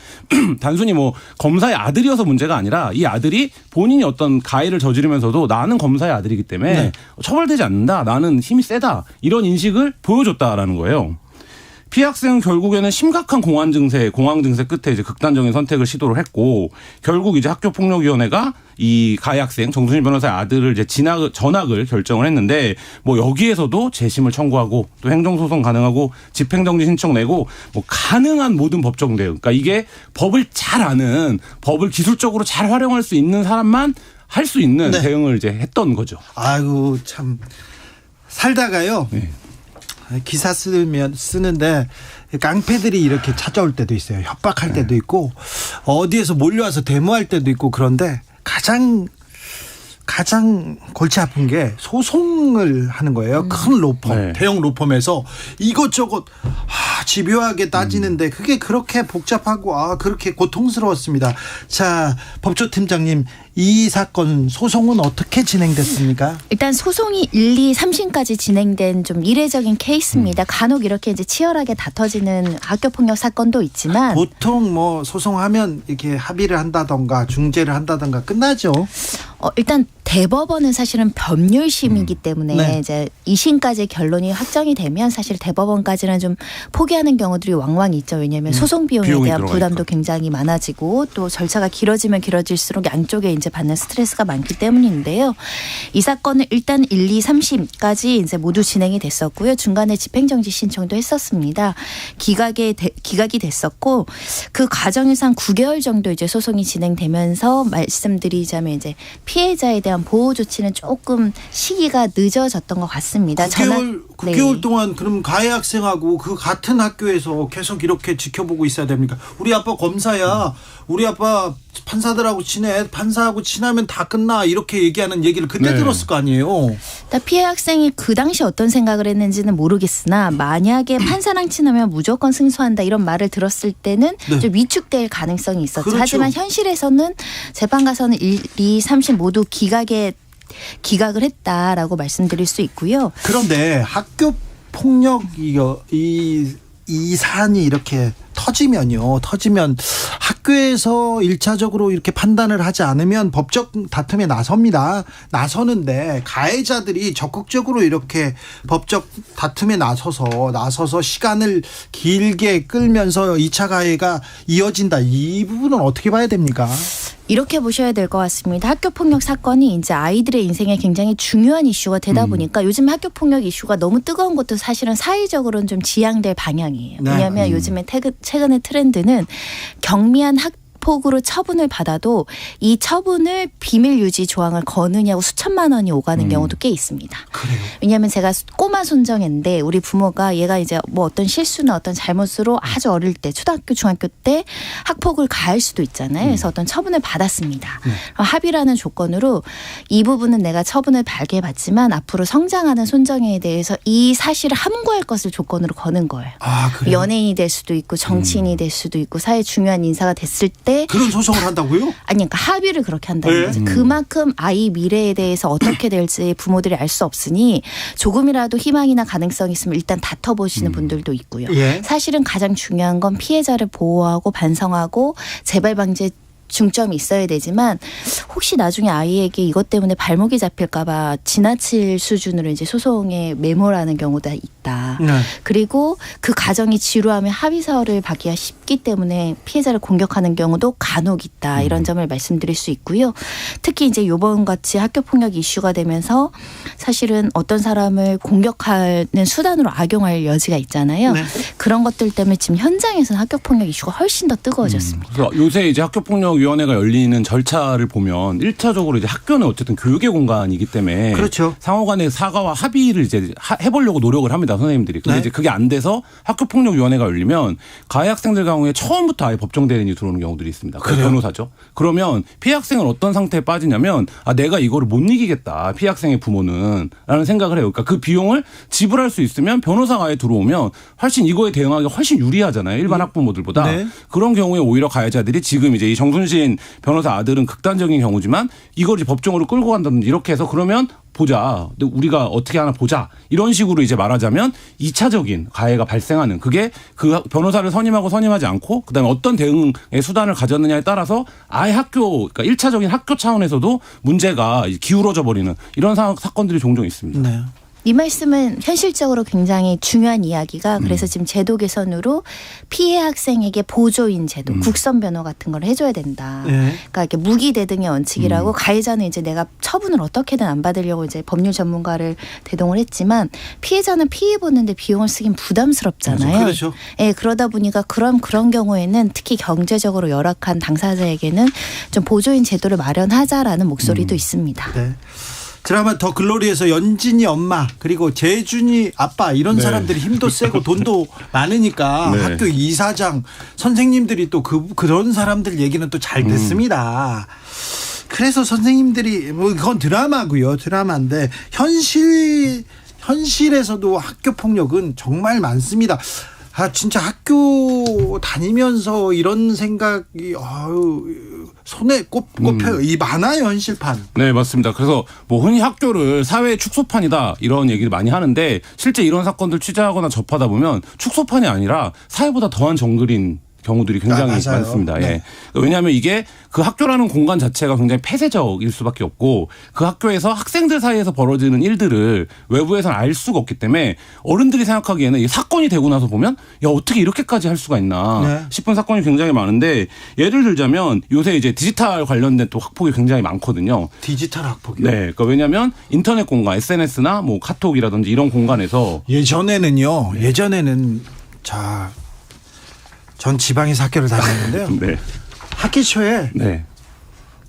단순히 검사의 아들이어서 문제가 아니라 이 아들이 본인이 어떤 가해를 저지르면서도 나는 검사의 아들이기 때문에 네. 처벌되지 않는다. 나는 힘이 세다. 이런 인식을 보여줬다라는 거예요. 피해 학생은 결국에는 심각한 공황 증세 끝에 이제 극단적인 선택을 시도를 했고 결국 이제 학교폭력위원회가 이 가해 학생 정순신 변호사의 아들을 이제 전학을 결정을 했는데 여기에서도 재심을 청구하고 또 행정소송 가능하고 집행정지 신청 내고 가능한 모든 법정 대응. 그러니까 이게 법을 잘 아는 법을 기술적으로 잘 활용할 수 있는 사람만 할 수 있는 네. 대응을 이제 했던 거죠. 아이고 참 살다가요. 네. 기사 쓰는데 깡패들이 이렇게 찾아올 때도 있어요. 협박할 때도 있고 어디에서 몰려와서 데모할 때도 있고 그런데 가장 골치 아픈 게 소송을 하는 거예요. 큰 로펌, 네. 대형 로펌에서 이것저것 집요하게 따지는데 그게 그렇게 복잡하고 그렇게 고통스러웠습니다. 자, 법조팀장님 이 사건 소송은 어떻게 진행됐습니까? 일단 소송이 1, 2, 3심까지 진행된 좀 이례적인 케이스입니다. 간혹 이렇게 이제 치열하게 다퉈지는 학교폭력 사건도 있지만 보통 뭐 소송하면 이렇게 합의를 한다던가 중재를 한다던가 끝나죠. 일단 대법원은 사실은 법률심이기 때문에 네. 이제 2심까지 결론이 확정이 되면 사실 대법원까지는 좀 포기하는 경우들이 왕왕 있죠. 왜냐하면 소송 비용에 비용이 대한 들어가니까. 부담도 굉장히 많아지고 또 절차가 길어지면 길어질수록 양쪽에 이제 받는 스트레스가 많기 때문인데요. 이 사건은 일단 1, 2, 3심까지 이제 모두 진행이 됐었고요. 중간에 집행정지 신청도 했었습니다. 기각이 됐었고 그 과정에서 한 9개월 정도 이제 소송이 진행되면서 말씀드리자면 이제 피해자에 대한 보호 조치는 조금 시기가 늦어졌던 것 같습니다. 9개월 네. 동안 그럼 가해 학생하고 그 같은 학교에서 계속 이렇게 지켜보고 있어야 됩니까? 우리 아빠 검사야. 우리 아빠 판사들하고 친해. 판사하고 친하면 다 끝나. 이렇게 얘기하는 얘기를 그때 네. 들었을 거 아니에요. 피해 학생이 그 당시 어떤 생각을 했는지는 모르겠으나 만약에 판사랑 친하면 무조건 승소한다 이런 말을 들었을 때는 네. 좀 위축될 가능성이 있었죠. 그렇죠. 하지만 현실에서는 재판 가서는 1, 2, 3심 모두 기각을 했다라고 말씀드릴 수 있고요. 그런데 학교 폭력 이 사안이 이렇게 터지면 학교에서 1차적으로 이렇게 판단을 하지 않으면 법적 다툼에 나서는데 가해자들이 적극적으로 이렇게 법적 다툼에 나서서 시간을 길게 끌면서 2차 가해가 이어진다. 이 부분은 어떻게 봐야 됩니까? 이렇게 보셔야 될 것 같습니다. 학교폭력 사건이 이제 아이들의 인생에 굉장히 중요한 이슈가 되다 보니까 요즘 학교폭력 이슈가 너무 뜨거운 것도 사실은 사회적으로는 좀 지양될 방향이에요. 네. 왜냐하면 요즘에 최근의 트렌드는 경미한 학폭으로 처분을 받아도 이 처분을 비밀 유지 조항을 거느냐고 수천만 원이 오가는 경우도 꽤 있습니다. 그래요. 왜냐하면 제가 꼬마 손정인데 우리 부모가 얘가 이제 뭐 어떤 실수나 어떤 잘못으로 아주 어릴 때 초등학교 중학교 때 학폭을 가할 수도 있잖아요. 그래서 어떤 처분을 받았습니다. 합의라는 조건으로 이 부분은 내가 처분을 받게 받지만 앞으로 성장하는 손정이에 대해서 이 사실을 함구할 것을 조건으로 거는 거예요. 아, 그래요? 연예인이 될 수도 있고 정치인이 될 수도 있고 사회 중요한 인사가 됐을 때 그런 소송을 한다고요? 아니 그러니까 합의를 그렇게 한다는 네. 거죠. 그만큼 아이 미래에 대해서 어떻게 될지 부모들이 알 수 없으니 조금이라도 희망이나 가능성이 있으면 일단 다퉈보시는 분들도 있고요. 예. 사실은 가장 중요한 건 피해자를 보호하고 반성하고 재발 방지에 중점이 있어야 되지만 혹시 나중에 아이에게 이것 때문에 발목이 잡힐까 봐 지나칠 수준으로 이제 소송에 매몰하는 경우도 있다. 네. 그리고 그 가정이 지루하면 합의서를 받기가 쉽기 때문에 피해자를 공격하는 경우도 간혹 있다. 이런 점을 말씀드릴 수 있고요. 특히 이제 이번 같이 학교폭력 이슈가 되면서 사실은 어떤 사람을 공격하는 수단으로 악용할 여지가 있잖아요. 네. 그런 것들 때문에 지금 현장에서는 학교폭력 이슈가 훨씬 더 뜨거워졌습니다. 그래서 요새 이제 학교폭력위원회가 열리는 절차를 보면 1차적으로 이제 학교는 어쨌든 교육의 공간이기 때문에 그렇죠. 상호간의 사과와 합의를 이제 해보려고 노력을 합니다, 선생님들이. 근데 네. 이제 그게 안 돼서 학교폭력위원회가 열리면 가해 학생들 경우에 처음부터 아예 법정 대리인이 들어오는 경우들이 있습니다. 그 변호사죠. 그러면 피해 학생은 어떤 상태에 빠지냐면 내가 이거를 못 이기겠다. 피해 학생의 부모는 라는 생각을 해요. 그러니까 그 비용을 지불할 수 있으면 변호사가 아예 들어오면 훨씬 이거에 대응하기 훨씬 유리하잖아요. 일반 학부모들보다. 네. 그런 경우에 오히려 가해자들이 지금 이제 이 정순신 변호사 아들은 극단적인 경우지만 이걸 이제 법정으로 끌고 간다든지 이렇게 해서 그러면 보자. 우리가 어떻게 하나 보자. 이런 식으로 이제 말하자면 2차적인 가해가 발생하는 그게 그 변호사를 선임하고 선임하지 않고 그다음에 어떤 대응의 수단을 가졌느냐에 따라서 아예 그러니까 1차적인 학교 차원에서도 문제가 기울어져 버리는 이런 사건들이 종종 있습니다. 네. 이 말씀은 현실적으로 굉장히 중요한 이야기가 그래서 지금 제도 개선으로 피해 학생에게 보조인 제도, 국선 변호 같은 걸 해줘야 된다. 네. 그러니까 이렇게 무기 대등의 원칙이라고 가해자는 이제 내가 처분을 어떻게든 안 받으려고 이제 법률 전문가를 대동을 했지만 피해자는 피해 보는데 비용을 쓰긴 부담스럽잖아요. 그렇죠. 예, 그러다 보니까 그런 경우에는 특히 경제적으로 열악한 당사자에게는 좀 보조인 제도를 마련하자라는 목소리도 있습니다. 네. 드라마 더 글로리에서 연진이 엄마 그리고 재준이 아빠 이런 네. 사람들이 힘도 세고 돈도 많으니까 네. 학교 이사장 선생님들이 또 그런 사람들 얘기는 또 잘 듣습니다. 그래서 선생님들이 뭐 그건 드라마고요. 드라마인데 현실에서도 학교 폭력은 정말 많습니다. 진짜 학교 다니면서 이런 생각이 손에 꼽혀요. 이 많아요, 현실판. 네, 맞습니다. 그래서 뭐 흔히 학교를 사회의 축소판이다 이런 얘기를 많이 하는데 실제 이런 사건들 취재하거나 접하다 보면 축소판이 아니라 사회보다 더한 정글인 경우들이 굉장히 많습니다. 네. 예. 왜냐하면 이게 그 학교라는 공간 자체가 굉장히 폐쇄적일 수밖에 없고 그 학교에서 학생들 사이에서 벌어지는 일들을 외부에서는 알 수가 없기 때문에 어른들이 생각하기에는 이 사건이 되고 나서 보면 야 어떻게 이렇게까지 할 수가 있나 싶은 사건이 굉장히 많은데 예를 들자면 요새 이제 디지털 관련된 또 학폭이 굉장히 많거든요. 디지털 학폭이요? 네. 그러니까 왜냐하면 인터넷 공간, SNS나 뭐 카톡이라든지 이런 공간에서 예전에는 전 지방에서 학교를 다녔는데요. 네. 학기 초에 네.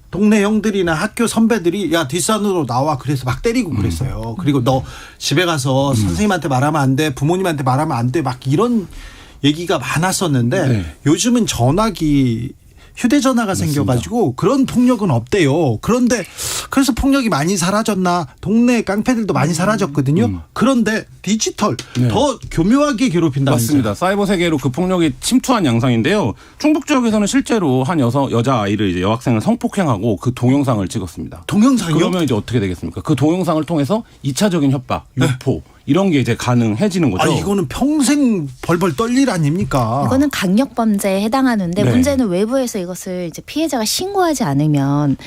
동네 형들이나 학교 선배들이 야 뒷산으로 나와 그래서 막 때리고 그랬어요. 그리고 너 집에 가서 선생님한테 말하면 안 돼, 부모님한테 말하면 안 돼, 막 이런 얘기가 많았었는데 네. 요즘은 전화기 휴대전화가 생겨가지고 그런 폭력은 없대요. 그런데 그래서 폭력이 많이 사라졌나? 동네 깡패들도 많이 사라졌거든요. 그런데 디지털 더 교묘하게 괴롭힌다면서요. 맞습니다. 사이버 세계로 그 폭력이 침투한 양상인데요. 충북 지역에서는 실제로 한 여자 아이를 이제 여학생을 성폭행하고 그 동영상을 찍었습니다. 동영상이요? 그러면 이제 어떻게 되겠습니까? 그 동영상을 통해서 2차적인 협박, 유포 이런 게 이제 가능해지는 거죠. 이거는 평생 벌벌 떨 일 아닙니까? 이거는 강력범죄에 해당하는데 네. 문제는 외부에서 이것을 이제 피해자가 신고하지 않으면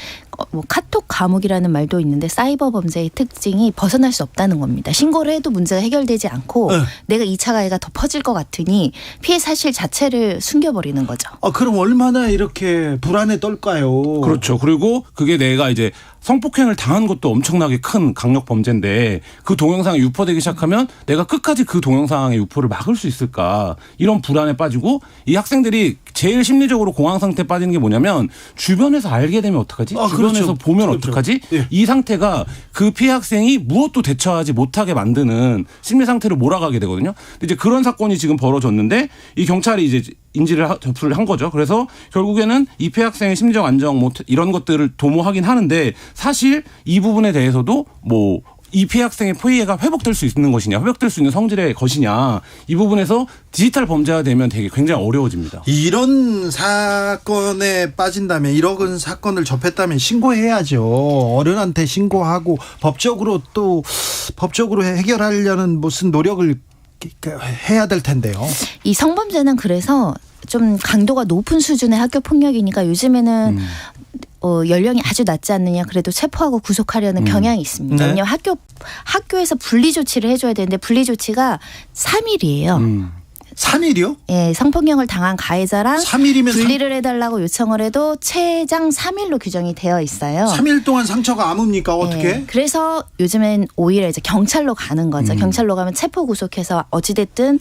뭐 카톡 감옥이라는 말도 있는데 사이버 범죄의 특징이 벗어날 수 없다는 겁니다. 신고를 해도 문제가 해결되지 않고 내가 2차 가해가 더 퍼질 것 같으니 피해 사실 자체를 숨겨버리는 거죠. 그럼 얼마나 이렇게 불안에 떨까요? 그렇죠. 그리고 그게 내가 이제 성폭행을 당한 것도 엄청나게 큰 강력 범죄인데 그 동영상이 유포되기 시작하면 내가 끝까지 그 동영상의 유포를 막을 수 있을까 이런 불안에 빠지고 이 학생들이 제일 심리적으로 공황 상태에 빠지는 게 뭐냐면 주변에서 알게 되면 어떡하지? 주변에서 그렇죠. 보면 그렇죠. 어떡하지? 예. 이 상태가 그 피해 학생이 무엇도 대처하지 못하게 만드는 심리 상태로 몰아가게 되거든요. 근데 이제 그런 사건이 지금 벌어졌는데 이 경찰이 이제 접수를 한 거죠. 그래서 결국에는 이 피해 학생의 심리적 안정 뭐 이런 것들을 도모하긴 하는데 사실 이 부분에 대해서도 뭐 이 피해 학생의 피해가 회복될 수 있는 것이냐, 회복될 수 있는 성질의 것이냐 이 부분에서 디지털 범죄가 되면 되게 굉장히 어려워집니다. 이런 사건에 빠진다면 이런 사건을 접했다면 신고해야죠. 어른한테 신고하고 법적으로 해결하려는 무슨 노력을 해야 될 텐데요. 이 성범죄는 그래서 좀 강도가 높은 수준의 학교 폭력이니까 요즘에는 연령이 아주 낮지 않느냐 그래도 체포하고 구속하려는 경향이 있습니다. 네. 왜냐하면 학교에서 분리 조치를 해줘야 되는데 분리 조치가 3일이에요. 3일이요? 예, 성폭력을 당한 가해자랑 3일이면 분리를 해달라고 요청을 해도 최장 3일로 규정이 되어 있어요. 3일 동안 상처가 아뭅니까? 어떻게? 예, 그래서 요즘엔 오히려 이제 경찰로 가는 거죠. 경찰로 가면 체포 구속해서 어찌됐든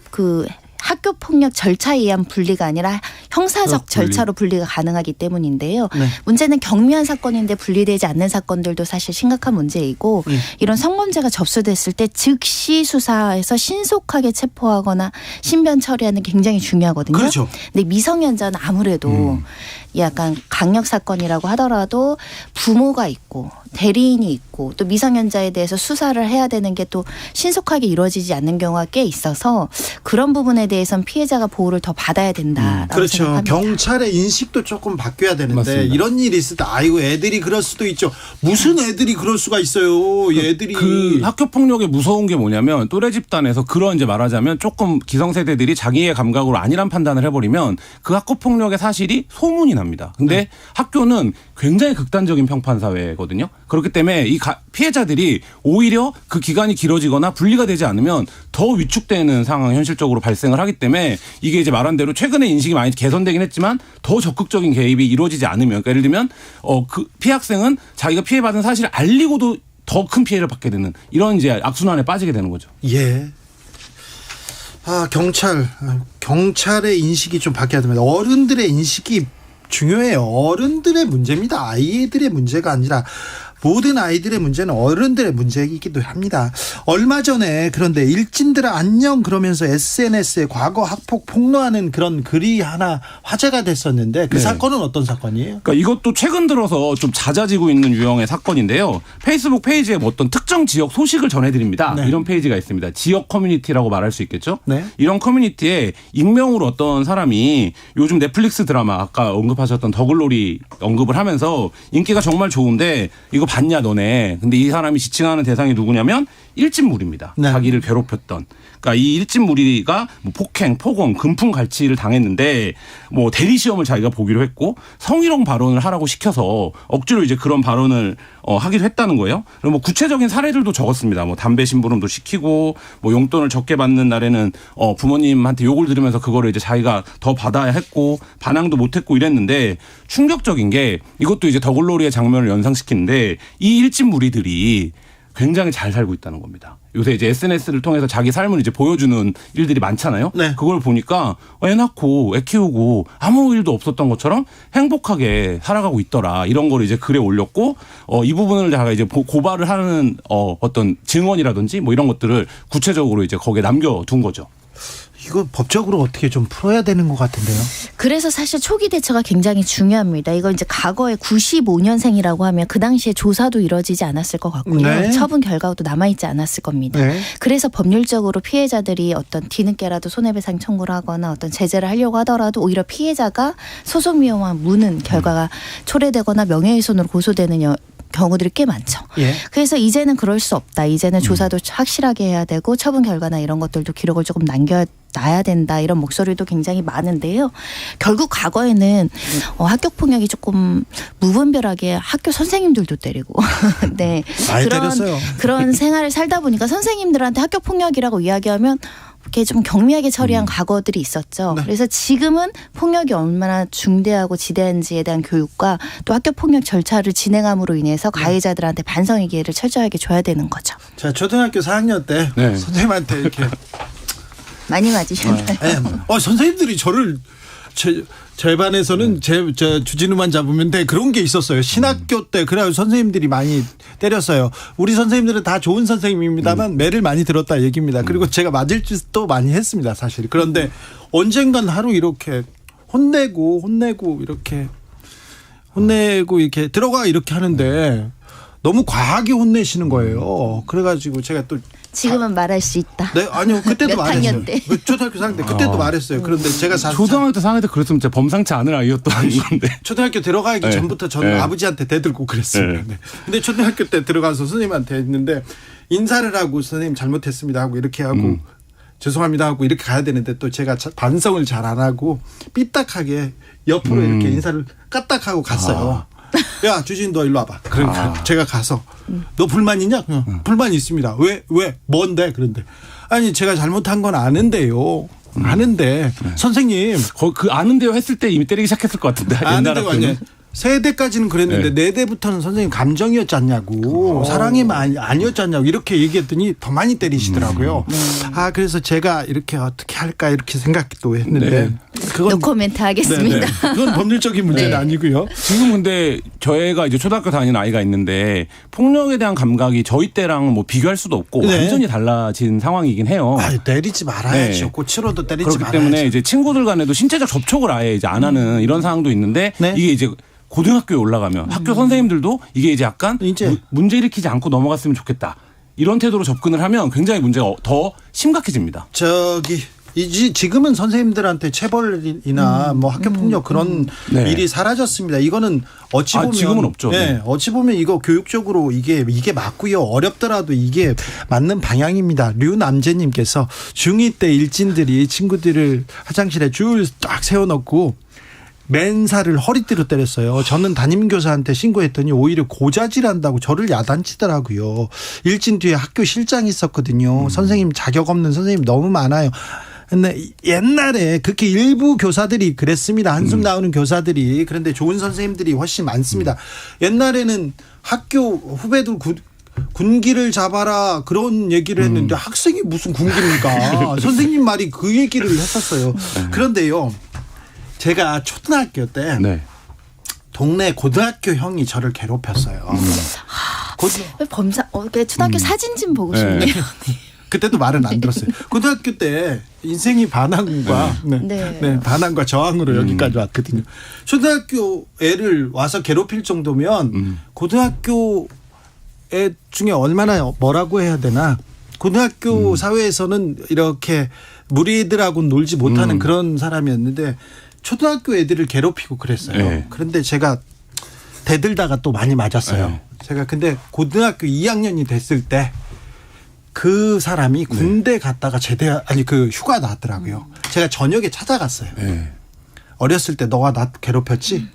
그 학교 폭력 절차에 의한 분리가 아니라 형사적 절차로 분리가 가능하기 때문인데요. 네. 문제는 경미한 사건인데 분리되지 않는 사건들도 사실 심각한 문제이고 이런 성범죄가 접수됐을 때 즉시 수사해서 신속하게 체포하거나 신변 처리하는 게 굉장히 중요하거든요. 그렇죠. 근데 미성년자는 아무래도 약간 강력 사건이라고 하더라도 부모가 있고 대리인이 있고 또 미성년자에 대해서 수사를 해야 되는 게 또 신속하게 이루어지지 않는 경우가 꽤 있어서 그런 부분에 대해서는 피해자가 보호를 더 받아야 된다라고 그렇죠. 생각합니다. 경찰의 인식도 조금 바뀌어야 되는데 맞습니다. 이런 일이 있을 때 아이고 애들이 그럴 수도 있죠. 무슨 애들이 그럴 수가 있어요. 애들이 그 학교 폭력의 무서운 게 뭐냐면 또래 집단에서 그런 이제 말하자면 조금 기성세대들이 자기의 감각으로 아니란 판단을 해버리면 그 학교 폭력의 사실이 소문이 납니다. 근데 학교는 굉장히 극단적인 평판 사회거든요. 그렇기 때문에 이 피해자들이 오히려 그 기간이 길어지거나 분리가 되지 않으면 더 위축되는 상황이 현실적으로 발생을 하기 때문에 이게 이제 말한 대로 최근에 인식이 많이 개선되긴 했지만 더 적극적인 개입이 이루어지지 않으면 그러니까 예를 들면 그 피해 학생은 자기가 피해받은 사실을 알리고도 더 큰 피해를 받게 되는 이런 이제 악순환에 빠지게 되는 거죠. 예. 경찰의 인식이 좀 바뀌어야 됩니다. 어른들의 인식이 중요해요. 어른들의 문제입니다. 아이들의 문제가 아니라 모든 아이들의 문제는 어른들의 문제이기도 합니다. 얼마 전에 그런데 일진들아 안녕 그러면서 SNS에 과거 학폭 폭로하는 그런 글이 하나 화제가 됐었는데 그 네. 사건은 어떤 사건이에요? 그러니까 이것도 최근 들어서 좀 잦아지고 있는 유형의 사건인데요. 페이스북 페이지에 뭐 어떤 특정 지역 소식을 전해드립니다. 네. 이런 페이지가 있습니다. 지역 커뮤니티라고 말할 수 있겠죠. 네. 이런 커뮤니티에 익명으로 어떤 사람이 요즘 넷플릭스 드라마 아까 언급하셨던 더글로리 언급을 하면서 인기가 정말 좋은데 이거 봤냐 너네. 근데 이 사람이 지칭하는 대상이 누구냐면 일진무리입니다. 네. 자기를 괴롭혔던. 그러니까 이 일진무리가 뭐 폭행, 폭언, 금품갈취를 당했는데 뭐 대리 시험을 자기가 보기로 했고 성희롱 발언을 하라고 시켜서 억지로 이제 그런 발언을 하기로 했다는 거예요. 그리고 뭐 구체적인 사례들도 적었습니다. 뭐 담배 심부름도 시키고 뭐 용돈을 적게 받는 날에는 부모님한테 욕을 들으면서 그거를 이제 자기가 더 받아야 했고 반항도 못했고 이랬는데 충격적인 게 이것도 이제 더글로리의 장면을 연상시키는데 이 일진무리들이 굉장히 잘 살고 있다는 겁니다. 요새 이제 SNS를 통해서 자기 삶을 이제 보여주는 일들이 많잖아요. 네. 그걸 보니까 애 낳고 애 키우고 아무 일도 없었던 것처럼 행복하게 살아가고 있더라. 이런 걸 이제 글에 올렸고 이 부분을 제가 이제 고발을 하는 어떤 증언이라든지 뭐 이런 것들을 구체적으로 이제 거기에 남겨둔 거죠. 이거 법적으로 어떻게 좀 풀어야 되는 것 같은데요. 그래서 사실 초기 대처가 굉장히 중요합니다. 이거 이제 과거에 95년생이라고 하면 그 당시에 조사도 이루어지지 않았을 것 같고요. 네. 처분 결과도 남아있지 않았을 겁니다. 네. 그래서 법률적으로 피해자들이 어떤 뒤늦게라도 손해배상 청구를 하거나 어떤 제재를 하려고 하더라도 오히려 피해자가 소송위원회 무는 결과가 초래되거나 명예훼손으로 고소되는 경우들이 꽤 많죠. 예. 그래서 이제는 그럴 수 없다. 이제는 조사도 확실하게 해야 되고 처분 결과나 이런 것들도 기록을 조금 남겨놔야 된다. 이런 목소리도 굉장히 많은데요. 결국 과거에는 학교 폭력이 조금 무분별하게 학교 선생님들도 때리고 네. 많이 때렸어요. 그런 생활을 살다 보니까 선생님들한테 학교 폭력이라고 이야기하면 이렇게 좀 경미하게 처리한 과거들이 있었죠. 네. 그래서 지금은 폭력이 얼마나 중대하고 지대한지에 대한 교육과 또 학교 폭력 절차를 진행함으로 인해서 가해자들한테 반성의 기회를 철저하게 줘야 되는 거죠. 자, 초등학교 4학년 때 네. 선생님한테 이렇게 많이 맞으셨나요? 선생님들이 저를 제 반에서는 제 주진우만 잡으면 돼 그런 게 있었어요. 신학교 때 그래가지고 선생님들이 많이 때렸어요. 우리 선생님들은 다 좋은 선생님입니다만 매를 많이 들었다 얘기입니다. 그리고 제가 맞을 짓도 많이 했습니다, 사실. 그런데 언젠간 하루 이렇게 혼내고 이렇게 들어가 이렇게 하는데 너무 과하게 혼내시는 거예요. 그래가지고 제가 또 지금은 말할 수 있다. 네, 아니요. 그때도 몇 말했어요. 학년 때? 초등학교 4학년 때 그때도 말했어요. 그런데 제가 초등학교 때 상황 때 그랬으면 진짜 범상치 않은 아이였던 건데. 초등학교 들어가기 네. 전부터 저는 네. 아버지한테 대들고 그랬습니다. 네. 근데 초등학교 때 들어가서 선생님한테 했는데 인사를 하고 선생님 잘못했습니다 하고 이렇게 하고 죄송합니다 하고 이렇게 가야 되는데 또 제가 반성을 잘 안 하고 삐딱하게 옆으로 이렇게 인사를 까딱하고 갔어요. 야, 주진 너 일로 와봐. 그러니까 제가 가서 너 불만 있냐? 불만 있습니다. 왜? 뭔데? 그런데 아니 제가 잘못한 건 아는데요. 아는데 선생님 그 아는데요 했을 때 이미 때리기 시작했을 것 같은데. 옛날 아는데요. 아니 학교는. 세대까지는 그랬는데 네 대부터는 선생님 감정이었지 않냐고 사랑이 아니었지 않냐고 이렇게 얘기했더니 더 많이 때리시더라고요. 그래서 제가 이렇게 어떻게 할까 이렇게 생각도 했는데 네. 그건 노코멘트 하겠습니다. 네네. 그건 법률적인 문제는 네. 아니고요. 지금 근데 저희가 이제 초등학교 다니는 아이가 있는데 폭력에 대한 감각이 저희 때랑 뭐 비교할 수도 없고 네. 완전히 달라진 상황이긴 해요. 때리지 말아야죠. 네. 고치로도 때리지 그렇기 말아야죠. 때문에 이제 친구들 간에도 신체적 접촉을 아예 이제 안 하는 이런 상황도 있는데 네. 이게 이제 고등학교에 올라가면 학교 선생님들도 이게 이제 약간 이제 문제 일으키지 않고 넘어갔으면 좋겠다. 이런 태도로 접근을 하면 굉장히 문제가 더 심각해집니다. 지금은 선생님들한테 체벌이나 뭐 학교 폭력 그런 네. 일이 사라졌습니다. 이거는 어찌 보면 지금은 없죠. 네, 어찌 보면 이거 교육적으로 이게 맞고요. 어렵더라도 이게 맞는 방향입니다. 류남재님께서 중2 때 일진들이 친구들을 화장실에 줄 딱 세워놓고 맨살을 허리띠로 때렸어요. 저는 담임교사한테 신고했더니 오히려 고자질한다고 저를 야단치더라고요. 일진 뒤에 학교 실장이 있었거든요. 선생님 자격 없는 선생님 너무 많아요. 근데 옛날에 그렇게 일부 교사들이 그랬습니다. 한숨 나오는 교사들이. 그런데 좋은 선생님들이 훨씬 많습니다. 옛날에는 학교 후배들 군기를 잡아라 그런 얘기를 했는데 학생이 무슨 군기입니까? 선생님 말이 그 얘기를 했었어요. 그런데요. 제가 초등학교 때 네. 동네 고등학교 형이 저를 괴롭혔어요. 범사 초등학교 사진 좀 보고 싶네요. 그때도 말은 안 들었어요. 고등학교 때 인생이 반항과 반항과 저항으로 여기까지 왔거든요. 초등학교 애를 와서 괴롭힐 정도면 고등학교 애 중에 얼마나 뭐라고 해야 되나. 고등학교 사회에서는 이렇게 무리들하고 놀지 못하는 그런 사람이었는데 초등학교 애들을 괴롭히고 그랬어요. 네. 그런데 제가 대들다가 또 많이 맞았어요. 네. 제가 근데 고등학교 2학년이 됐을 때 그 사람이 군대 갔다가 휴가 나왔더라고요. 제가 저녁에 찾아갔어요. 네. 어렸을 때 너가 나 괴롭혔지?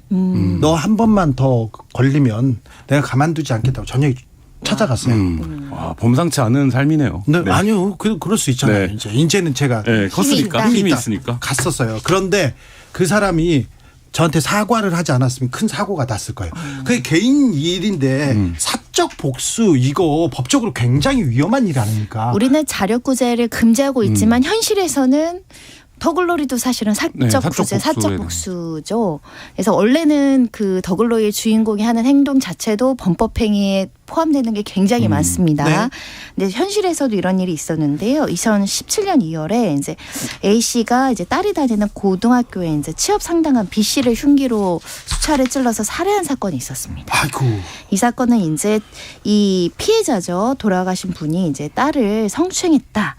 너 한 번만 더 걸리면 내가 가만두지 않겠다고 저녁에 찾아갔어요. 와, 범상치 않은 삶이네요. 네. 아니요. 그럴 수 있잖아요. 네. 이제는 제가 컸으니까 힘이 있으니까 갔었어요. 그런데 그 사람이 저한테 사과를 하지 않았으면 큰 사고가 났을 거예요. 그게 개인 일인데 사적 복수 이거 법적으로 굉장히 위험한 일 아닙니까? 우리는 자력구제를 금지하고 있지만 현실에서는 더글로리도 사실은 사적 복수죠. 그래서 원래는 그 더글로리의 주인공이 하는 행동 자체도 범법행위에 포함되는 게 굉장히 많습니다. 네. 근데 현실에서도 이런 일이 있었는데요. 2017년 2월에 이제 A 씨가 이제 딸이 다니는 고등학교에 이제 취업 상당한 B 씨를 흉기로 수차례 찔러서 살해한 사건이 있었습니다. 아이고. 이 사건은 이제 이 피해자죠. 돌아가신 분이 이제 딸을 성추행했다.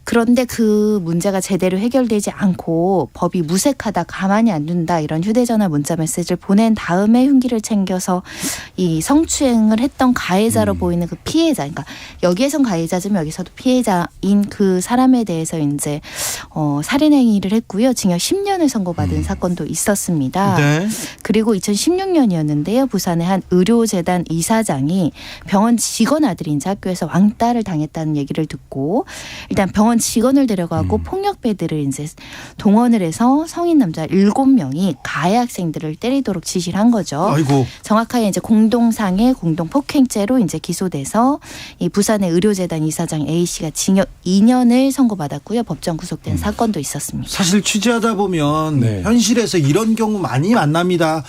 그런데 그 문제가 제대로 해결되지 않고 법이 무색하다, 가만히 안 둔다 이런 휴대전화 문자 메시지를 보낸 다음에 흉기를 챙겨서 이 성추행을 했던 가해자로 보이는 그 피해자, 그러니까 여기에선 가해자지만 여기서도 피해자인 그 사람에 대해서 이제 살인 행위를 했고요. 징역 10년을 선고받은 사건도 있었습니다. 네. 그리고 2016년이었는데요. 부산의 한 의료재단 이사장이 병원 직원 아들이 이제 학교에서 왕따를 당했다는 얘기를 듣고 일단 병원 직원을 데려가고 폭력배들을 이제 동원을 해서 성인 남자 7명이 가해 학생들을 때리도록 지시를 한 거죠. 아이고. 정확하게 이제 공동상해, 공동폭행죄로 이제 기소돼서 이 부산의 의료재단 이사장 A 씨가 징역 2년을 선고받았고요. 법정 구속된 사건도 있었습니다. 사실 취재하다 보면 현실에서 이런 경우 많이 만납니다.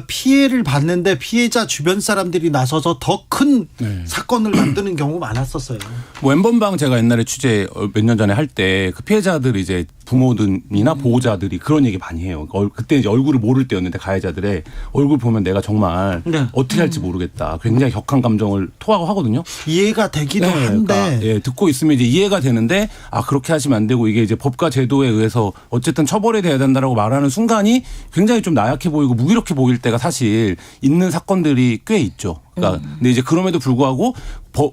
피해를 받는데 피해자 주변 사람들이 나서서 더 큰 사건을 만드는 경우 많았었어요. 뭐 엠번방 제가 옛날에 취재 몇 년 전에 할 때 그 피해자들 이제 부모들이나 보호자들이 그런 얘기 많이 해요. 그때 이제 얼굴을 모를 때였는데 가해자들의 얼굴 보면 내가 정말 어떻게 할지 모르겠다. 굉장히 격한 감정을 토하고 하거든요. 이해가 되기도 한데 그러니까 듣고 있으면 이제 이해가 되는데 그렇게 하시면 안 되고 이게 이제 법과 제도에 의해서 어쨌든 처벌이 돼야 된다라고 말하는 순간이 굉장히 좀 나약해 보이고 무기력해 보일 때가 사실 있는 사건들이 꽤 있죠. 그러니까 근데 이제 그럼에도 불구하고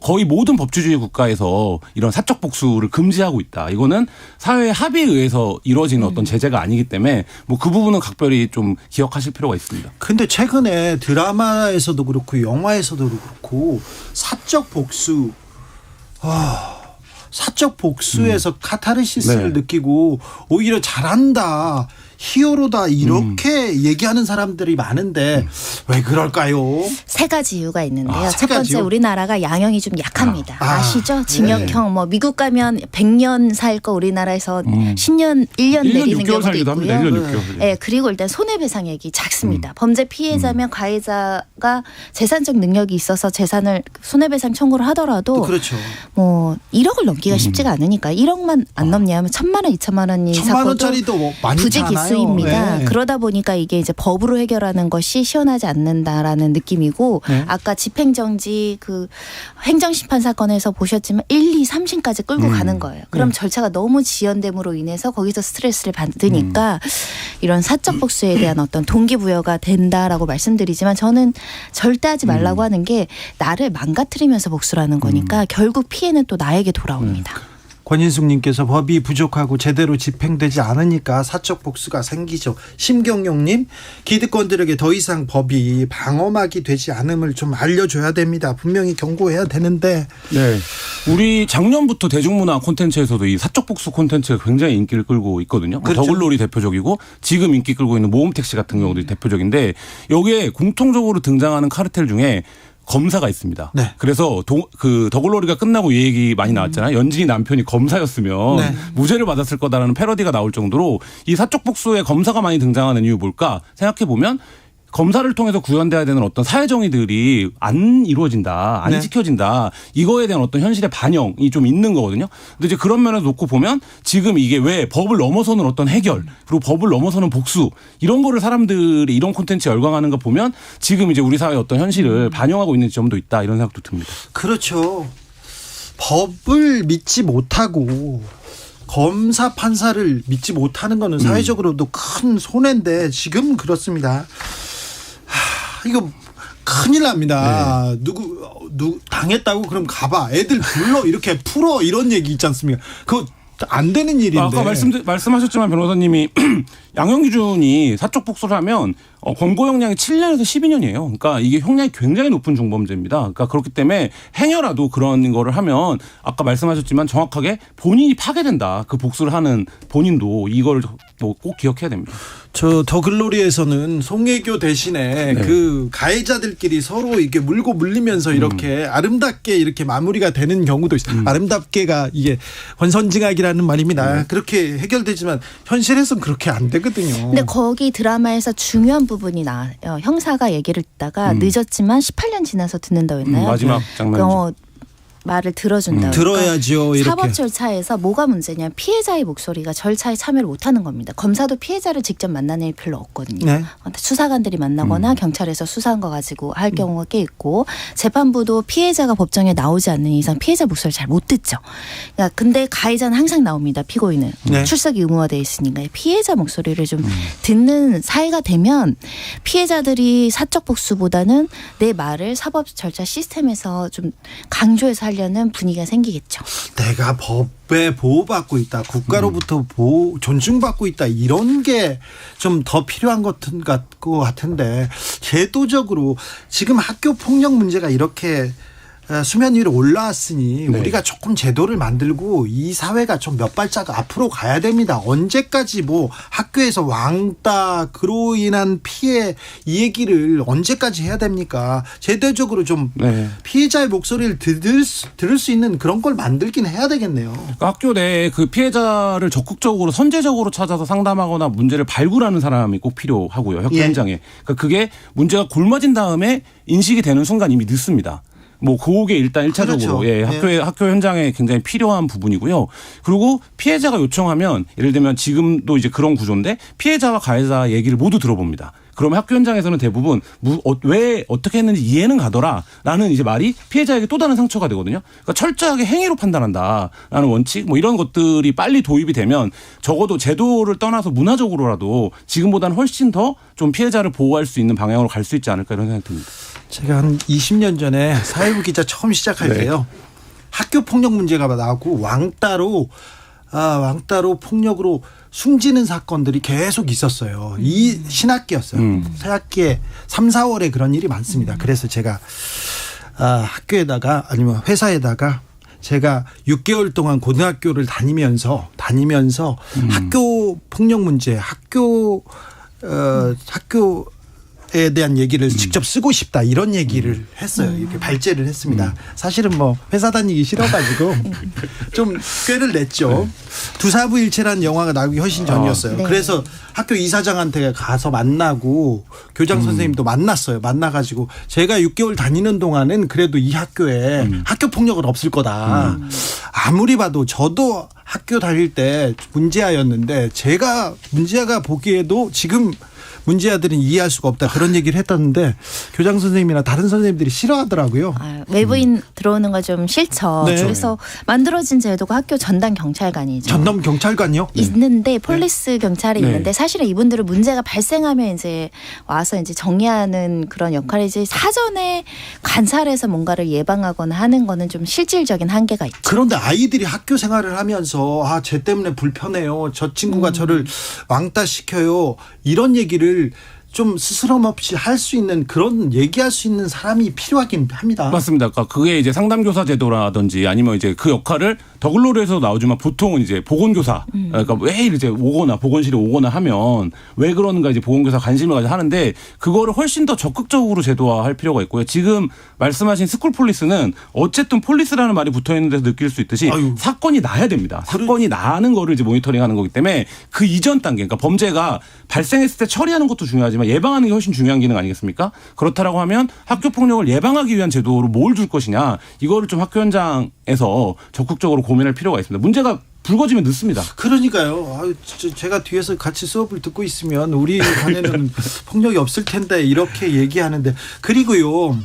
거의 모든 법치주의 국가에서 이런 사적 복수를 금지하고 있다. 이거는 사회의 합의에 의해서 이루어지는 어떤 제재가 아니기 때문에 뭐 그 부분은 각별히 좀 기억하실 필요가 있습니다. 근데 최근에 드라마에서도 그렇고 영화에서도 그렇고 사적 복수에서 카타르시스를 느끼고 오히려 잘한다. 히어로다 이렇게 얘기하는 사람들이 많은데 왜 그럴까요? 세 가지 이유가 있는데요. 첫 번째 우리나라가 양형이 좀 약합니다. 아시죠? 징역형 뭐 미국 가면 100년 살 거 우리나라에서 10년 1년 내리는 경우도 있고요. 1년 6개월. 네, 그리고 일단 손해배상액이 작습니다. 범죄 피해자면 가해자가 재산적 능력이 있어서 재산을 손해배상 청구를 하더라도 그렇죠. 뭐 1억을 넘기가 쉽지가 않으니까 1억만 안 넘냐면 1,000만 원, 2,000만 원이 1,000만 원짜리도 뭐 많지 부지기수 입니다. 네. 그러다 보니까 이게 이제 법으로 해결하는 것이 시원하지 않는다라는 느낌이고 아까 집행정지 그 행정심판 사건에서 보셨지만 1, 2, 3심까지 끌고 가는 거예요. 그럼 절차가 너무 지연됨으로 인해서 거기서 스트레스를 받으니까 이런 사적 복수에 대한 어떤 동기부여가 된다라고 말씀드리지만 저는 절대 하지 말라고 하는 게 나를 망가뜨리면서 복수라는 거니까 결국 피해는 또 나에게 돌아옵니다. 권인숙님께서 법이 부족하고 제대로 집행되지 않으니까 사적 복수가 생기죠. 심경용님, 기득권들에게 더 이상 법이 방어막이 되지 않음을 좀 알려줘야 됩니다. 분명히 경고해야 되는데. 네, 우리 작년부터 대중문화 콘텐츠에서도 이 사적 복수 콘텐츠가 굉장히 인기를 끌고 있거든요. 그렇죠. 더글로리 대표적이고 지금 인기 끌고 있는 모험택시 같은 경우도 대표적인데 여기에 공통적으로 등장하는 카르텔 중에 검사가 있습니다. 네. 그래서 그 더글로리가 끝나고 이 얘기 많이 나왔잖아요. 연진이 남편이 검사였으면 무죄를 받았을 거다라는 패러디가 나올 정도로 이 사적 복수에 검사가 많이 등장하는 이유 뭘까 생각해 보면 검사를 통해서 구현돼야 되는 어떤 사회 정의들이 안 이루어진다, 안 네. 지켜진다. 이거에 대한 어떤 현실의 반영이 좀 있는 거거든요. 근데 이제 그런 면에서 놓고 보면 지금 이게 왜 법을 넘어서는 어떤 해결 그리고 법을 넘어서는 복수 이런 거를 사람들이 이런 콘텐츠에 열광하는 거 보면 지금 이제 우리 사회의 어떤 현실을 반영하고 있는 점도 있다 이런 생각도 듭니다. 그렇죠. 법을 믿지 못하고 검사 판사를 믿지 못하는 거는 사회적으로도 큰 손해인데 지금 그렇습니다. 이거 큰일 납니다. 누구 당했다고 그럼 가봐. 애들 불러 이렇게 풀어 이런 얘기 있지 않습니까? 그거 안 되는 일인데. 아까 말씀하셨지만 변호사님이 양형 기준이 사적 복수를 하면 권고 형량이 7년에서 12년이에요. 그러니까 이게 형량이 굉장히 높은 중범죄입니다. 그러니까 그렇기 때문에 행여라도 그런 거를 하면 아까 말씀하셨지만 정확하게 본인이 파괴된다. 그 복수를 하는 본인도 이걸 뭐 꼭 기억해야 됩니다. 저 더글로리에서는 송혜교 대신에 네. 그 가해자들끼리 서로 이렇게 물고 물리면서 이렇게 아름답게 이렇게 마무리가 되는 경우도 있어요. 아름답게가 이게 권선징악이라는 말입니다. 그렇게 해결되지만 현실에서는 그렇게 안 되거든요. 근데 거기 드라마에서 중요한 부분이 나와요. 형사가 얘기를 듣다가 늦었지만 18년 지나서 듣는다고 했나요? 마지막 장면이죠. 말을 들어준다. 들어야죠. 이렇게. 사법 절차에서 뭐가 문제냐? 피해자의 목소리가 절차에 참여를 못하는 겁니다. 검사도 피해자를 직접 만나는 일이 별로 없거든요. 네. 수사관들이 만나거나 경찰에서 수사한 거 가지고 할 경우가 꽤 있고 재판부도 피해자가 법정에 나오지 않는 이상 피해자 목소리를 잘 못 듣죠. 그러니까 근데 가해자는 항상 나옵니다. 피고인은 네. 출석이 의무화되어 있으니까 피해자 목소리를 좀 듣는 사회가 되면 피해자들이 사적 복수보다는 내 말을 사법 절차 시스템에서 좀 강조해서 하려는 분위기가 생기겠죠. 내가 법에 보호받고 있다. 국가로부터 존중받고 있다. 이런 게 좀 더 필요한 것 같은데 제도적으로 지금 학교 폭력 문제가 이렇게 수면 위로 올라왔으니 네. 우리가 조금 제도를 만들고 이 사회가 좀 몇 발짝 앞으로 가야 됩니다. 언제까지 뭐 학교에서 왕따 그로 인한 피해 이 얘기를 언제까지 해야 됩니까? 제도적으로 좀 네. 피해자의 목소리를 들을 수 있는 그런 걸 만들긴 해야 되겠네요. 그러니까 학교 내에 그 피해자를 적극적으로 선제적으로 찾아서 상담하거나 문제를 발굴하는 사람이 꼭 필요하고요. 학교 예. 현장에. 그러니까 그게 문제가 곪어진 다음에 인식이 되는 순간 이미 늦습니다. 뭐 그게 일단 1차적으로 그렇죠. 예, 학교 현장에 굉장히 필요한 부분이고요. 그리고 피해자가 요청하면 예를 들면 지금도 이제 그런 구조인데 피해자와 가해자 얘기를 모두 들어봅니다. 그러면 학교 현장에서는 대부분 왜 어떻게 했는지 이해는 가더라라는 이제 말이 피해자에게 또 다른 상처가 되거든요. 그러니까 철저하게 행위로 판단한다라는 원칙 뭐 이런 것들이 빨리 도입이 되면 적어도 제도를 떠나서 문화적으로라도 지금보다는 훨씬 더 좀 피해자를 보호할 수 있는 방향으로 갈 수 있지 않을까 이런 생각이 듭니다. 제가 한 20년 전에 사회부 기자 처음 시작할 때요. 학교 폭력 문제가 나오고 왕따로 폭력으로 숨지는 사건들이 계속 있었어요. 이 신학기였어요. 새학기에 3, 4월에 그런 일이 많습니다. 그래서 제가 학교에다가 아니면 회사에다가 제가 6개월 동안 고등학교를 다니면서 학교 폭력 문제, 학교에 대한 얘기를 직접 쓰고 싶다 이런 얘기를 했어요. 이렇게 발제를 했습니다. 사실은 뭐 회사 다니기 싫어가지고 좀 꾀를 냈죠. 두사부일체라는 영화가 나오기 훨씬 전이었어요. 네. 그래서 학교 이사장한테 가서 만나고 교장 선생님도 만났어요. 만나가지고 제가 6개월 다니는 동안은 그래도 이 학교에 학교 폭력은 없을 거다. 아무리 봐도 저도 학교 다닐 때 문제아였는데 제가 문제아가 보기에도 지금 문제아들은 이해할 수가 없다 그런 얘기를 했다는데 교장 선생님이나 다른 선생님들이 싫어하더라고요. 외부인 들어오는 거 좀 싫죠. 네. 그래서 만들어진 제도가 학교 전담 경찰관이죠. 전담 경찰관이요? 있는데 폴리스 경찰이 네. 있는데 사실은 이분들은 문제가 발생하면 이제 와서 이제 정리하는 그런 역할이지 사전에 관찰해서 뭔가를 예방하거나 하는 거는 좀 실질적인 한계가 있죠. 그런데 아이들이 학교 생활을 하면서 쟤 때문에 불편해요. 저 친구가 저를 왕따 시켜요. 이런 얘기를 좀 스스럼 없이 할 수 있는 그런 얘기할 수 있는 사람이 필요하긴 합니다. 맞습니다. 그러니까 그게 이제 상담교사 제도라든지 아니면 이제 그 역할을 더글로리에서 나오지만 보통은 이제 보건교사 그러니까 왜 이제 오거나 보건실에 오거나 하면 왜 그러는가 이제 보건교사 관심을 가지고 하는데 그거를 훨씬 더 적극적으로 제도화할 필요가 있고요. 지금 말씀하신 스쿨 폴리스는 어쨌든 폴리스라는 말이 붙어 있는 데서 느낄 수 있듯이 사건이 나야 됩니다. 사건이 나는 거를 이제 모니터링하는 거기 때문에 그 이전 단계 그러니까 범죄가 발생했을 때 처리하는 것도 중요하지만 중요하지만 예방하는 게 훨씬 중요한 기능 아니겠습니까? 그렇다라고 하면 학교 폭력을 예방하기 위한 제도로 뭘 줄 것이냐 이거를 좀 학교 현장에서 적극적으로 고민할 필요가 있습니다. 문제가 불거지면 늦습니다. 그러니까요. 제가 뒤에서 같이 수업을 듣고 있으면 우리 반에는 폭력이 없을 텐데 이렇게 얘기하는데 그리고요.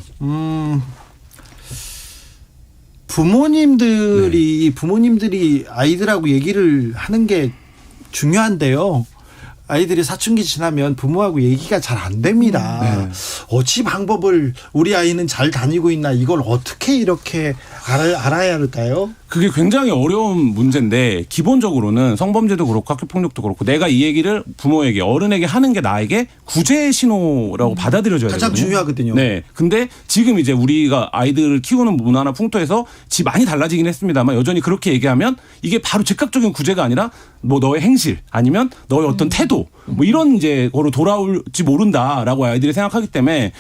부모님들이 아이들하고 얘기를 하는 게 중요한데요. 아이들이 사춘기 지나면 부모하고 얘기가 잘 안 됩니다. 네. 어찌 방법을 우리 아이는 잘 다니고 있나 이걸 어떻게 이렇게 알아야 할까요? 그게 굉장히 어려운 문제인데 기본적으로는 성범죄도 그렇고 학교폭력도 그렇고 내가 이 얘기를 부모에게 어른에게 하는 게 나에게 구제의 신호라고 받아들여져야 되거든요. 가장 중요하거든요. 네. 근데 지금 이제 우리가 아이들을 키우는 문화나 풍토에서 많이 달라지긴 했습니다만 여전히 그렇게 얘기하면 이게 바로 즉각적인 구제가 아니라 뭐 너의 행실 아니면 너의 어떤 태도 뭐 이런 이제 거로 돌아올지 모른다라고 아이들이 생각하기 때문에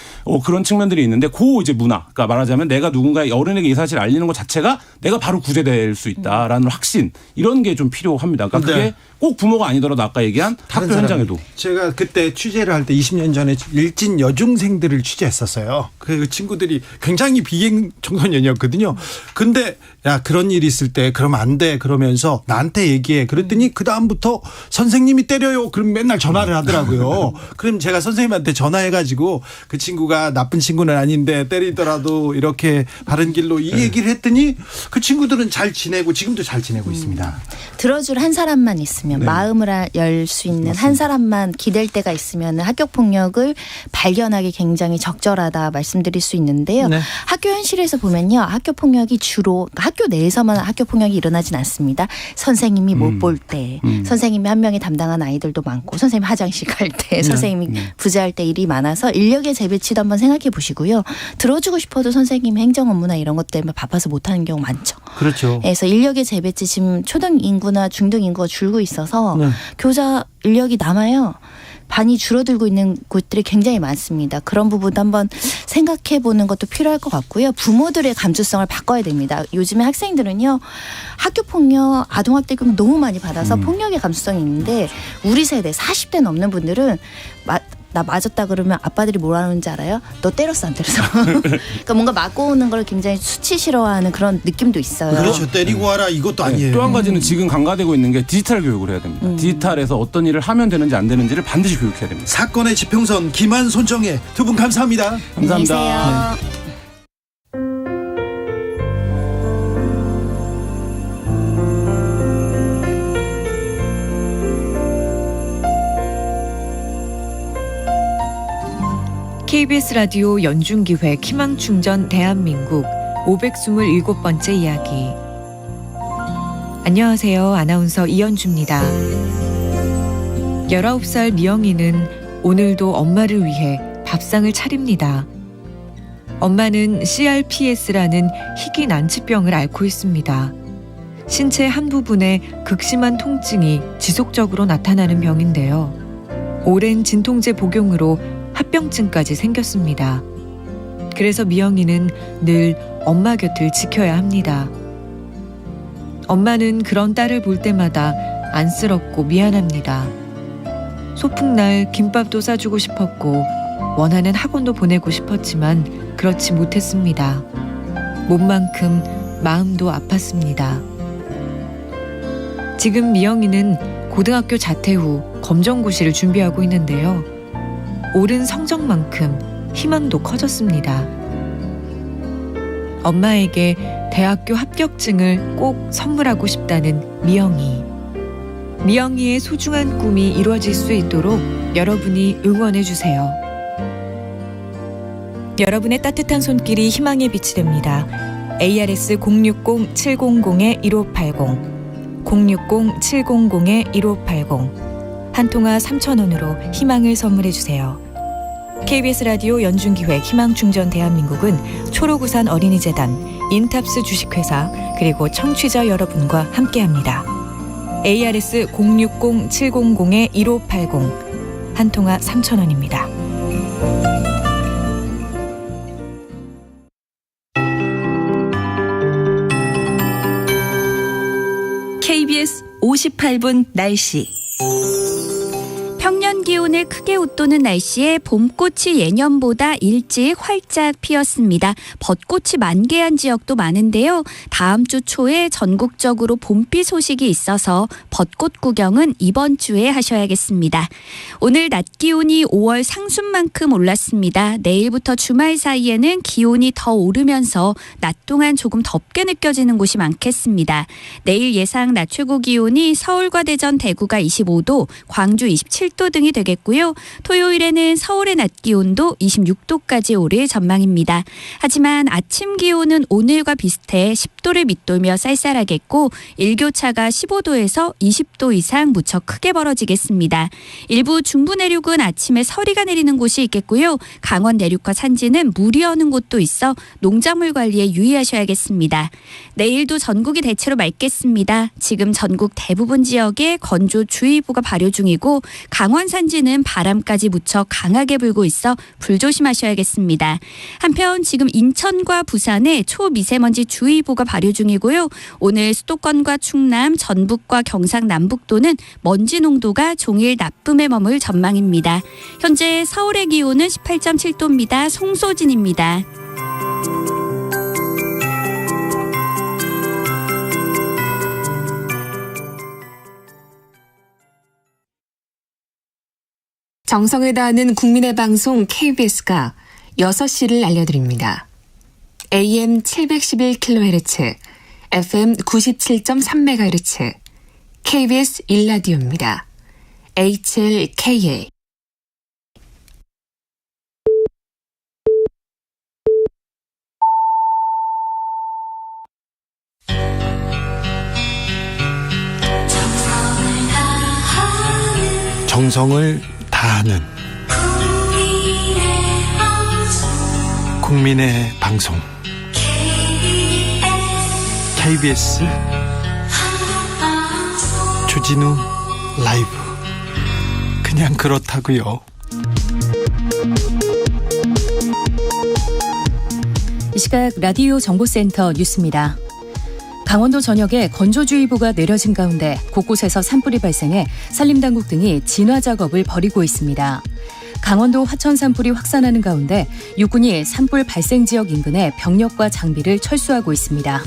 그런 측면들이 있는데 이제 문화, 그러니까 말하자면 내가 누군가의 어른에게 이 사실을 알리는 것 자체가 내가 바로 구제될 수 있다라는 확신 이런 게 좀 필요합니다. 그러니까 그게 꼭 부모가 아니더라도 아까 얘기한 학교 현장에도. 제가 그때 취재를 할 때 20년 전에 일진 여중생들을 취재했었어요. 그 친구들이 굉장히 비행 청소년이었거든요. 근데 야 그런 일이 있을 때 그러면 안 돼 그러면서 나한테 얘기해. 그랬더니 그 다음부터 선생님이 때려요. 그럼 맨날 전화를 하더라고요. 그럼 제가 선생님한테 전화해가지고 그 친구가 나쁜 친구는 아닌데 때리더라도 이렇게 바른 길로 이 얘기를 했더니 그 친구들은 잘 지내고 지금도 잘 지내고 있습니다. 들어줄 한 사람만 있으면 네. 마음을 열 수 있는 한 사람만 기댈 때가 있으면 학교 폭력을 발견하기 굉장히 적절하다 말씀드릴 수 있는데요. 네. 학교 현실에서 보면요. 학교 폭력이 주로 학교 내에서만 학교 폭력이 일어나진 않습니다. 선생님이 못 볼 때, 선생님이 한 명이 담당한 아이들도 많고 선생님이 화장실 갈 때, 선생님이 부재할 때 일이 많아서 인력의 재배치도 한번 생각해 보시고요. 들어주고 싶어도 선생님 행정 업무나 이런 것 때문에 바빠서 못하는 경우 많죠. 그렇죠. 그래서 인력의 재배치 지금 초등 인구나 중등 인구가 줄고 있어서 네. 교사 인력이 남아요. 반이 줄어들고 있는 곳들이 굉장히 많습니다. 그런 부분도 한번 생각해 보는 것도 필요할 것 같고요. 부모들의 감수성을 바꿔야 됩니다. 요즘에 학생들은요. 학교폭력, 아동학대금 너무 많이 받아서 폭력의 감수성이 있는데 우리 세대 40대 넘는 분들은 나 맞았다 그러면 아빠들이 뭐라 하는지 알아요? 너 때렸어 안 때렸어? 그러니까 뭔가 맞고 오는 걸 굉장히 수치스러워하는 그런 느낌도 있어요. 그렇죠. 때리고 와라 이것도 아니에요. 또 한 가지는 지금 강화되고 있는 게 디지털 교육을 해야 됩니다. 디지털에서 어떤 일을 하면 되는지 안 되는지를 반드시 교육해야 됩니다. 사건의 지평선 김한 손정혜 두 분 감사합니다. 감사합니다. 안녕히 계세요. KBS 라디오 연중기획 희망충전 대한민국 527번째 이야기. 안녕하세요. 아나운서 이연주입니다. 19살 미영이는 오늘도 엄마를 위해 밥상을 차립니다. 엄마는 CRPS라는 희귀 난치병을 앓고 있습니다. 신체 한 부분에 극심한 통증이 지속적으로 나타나는 병인데요. 오랜 진통제 복용으로 합병증까지 생겼습니다. 그래서 미영이는 늘 엄마 곁을 지켜야 합니다. 엄마는 그런 딸을 볼 때마다 안쓰럽고 미안합니다. 소풍날 김밥도 싸주고 싶었고 원하는 학원도 보내고 싶었지만 그렇지 못했습니다. 몸만큼 마음도 아팠습니다. 지금 미영이는 고등학교 자퇴 후 검정고시를 준비하고 있는데요. 옳은 성적만큼 희망도 커졌습니다. 엄마에게 대학교 합격증을 꼭 선물하고 싶다는 미영이. 미영이의 소중한 꿈이 이루어질 수 있도록 여러분이 응원해주세요. 여러분의 따뜻한 손길이 희망의 빛이 됩니다. ARS 060-700-1580 060-700-1580 한 통화 3,000원으로 희망을 선물해주세요. KBS 라디오 연중기획 희망충전 대한민국은 초록우산 어린이재단, 인탑스 주식회사 그리고 청취자 여러분과 함께합니다. ARS 060-700-1580 한 통화 3,000원입니다. KBS 58분 날씨. 평년 기온을 크게 웃도는 날씨에 봄꽃이 예년보다 일찍 활짝 피었습니다. 벚꽃이 만개한 지역도 많은데요. 다음 주 초에 전국적으로 봄비 소식이 있어서 벚꽃 구경은 이번 주에 하셔야겠습니다. 오늘 낮 기온이 5월 상순만큼 올랐습니다. 내일부터 주말 사이에는 기온이 더 오르면서 낮 동안 조금 덥게 느껴지는 곳이 많겠습니다. 내일 예상 낮 최고 기온이 서울과 대전, 대구가 25도, 광주 27도 등이 되겠고요. 토요일에는 서울의 낮 기온도 26도까지 오를 전망입니다. 하지만 아침 기온은 오늘과 비슷해 10도를 밑돌며 쌀쌀하겠고 일교차가 15도에서 20도 이상 무척 크게 벌어지겠습니다. 일부 중부 내륙은 아침에 서리가 내리는 곳이 있겠고요. 강원 내륙과 산지는 물이 어는 곳도 있어 농작물 관리에 유의하셔야겠습니다. 내일도 전국이 대체로 맑겠습니다. 지금 전국 대부분 지역에 건조주의보가 발효 중이고 강원 산지는 바람까지 무척 강하게 불고 있어 불조심하셔야겠습니다. 한편 지금 인천과 부산에 초미세먼지 주의보가 발효 중이고요. 오늘 수도권과 충남, 전북과 경상 남북도는 먼지 농도가 종일 나쁨에 머물 전망입니다. 현재 서울의 기온은 18.7도입니다. 송소진입니다. 정성을 다하는 국민의 방송 KBS가 6시를 알려드립니다. AM 711kHz, FM 97.3MHz, KBS 1라디오입니다. HLKA. 정성을 다하는 국민의 방송 KBS 주진우 라이브. 그냥 그렇다고요. 이 시각 라디오 정보센터 뉴스입니다. 강원도 전역에 건조주의보가 내려진 가운데 곳곳에서 산불이 발생해 산림당국 등이 진화 작업을 벌이고 있습니다. 강원도 화천 산불이 확산하는 가운데 육군이 산불 발생 지역 인근에 병력과 장비를 철수하고 있습니다.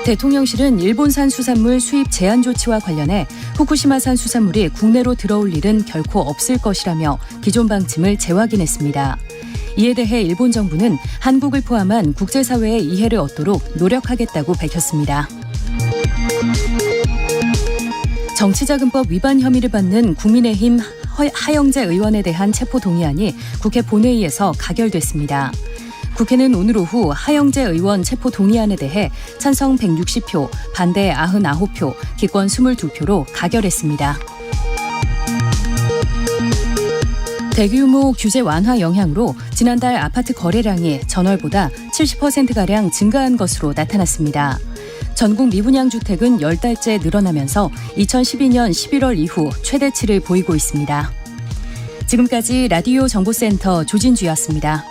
대통령실은 일본산 수산물 수입 제한 조치와 관련해 후쿠시마산 수산물이 국내로 들어올 일은 결코 없을 것이라며 기존 방침을 재확인했습니다. 이에 대해 일본 정부는 한국을 포함한 국제사회의 이해를 얻도록 노력하겠다고 밝혔습니다. 정치자금법 위반 혐의를 받는 국민의힘 하영재 의원에 대한 체포동의안이 국회 본회의에서 가결됐습니다. 국회는 오늘 오후 하영재 의원 체포동의안에 대해 찬성 160표, 반대 99표, 기권 22표로 가결했습니다. 대규모 규제 완화 영향으로 지난달 아파트 거래량이 전월보다 70%가량 증가한 것으로 나타났습니다. 전국 미분양 주택은 10달째 늘어나면서 2012년 11월 이후 최대치를 보이고 있습니다. 지금까지 라디오 정보센터 조진주였습니다.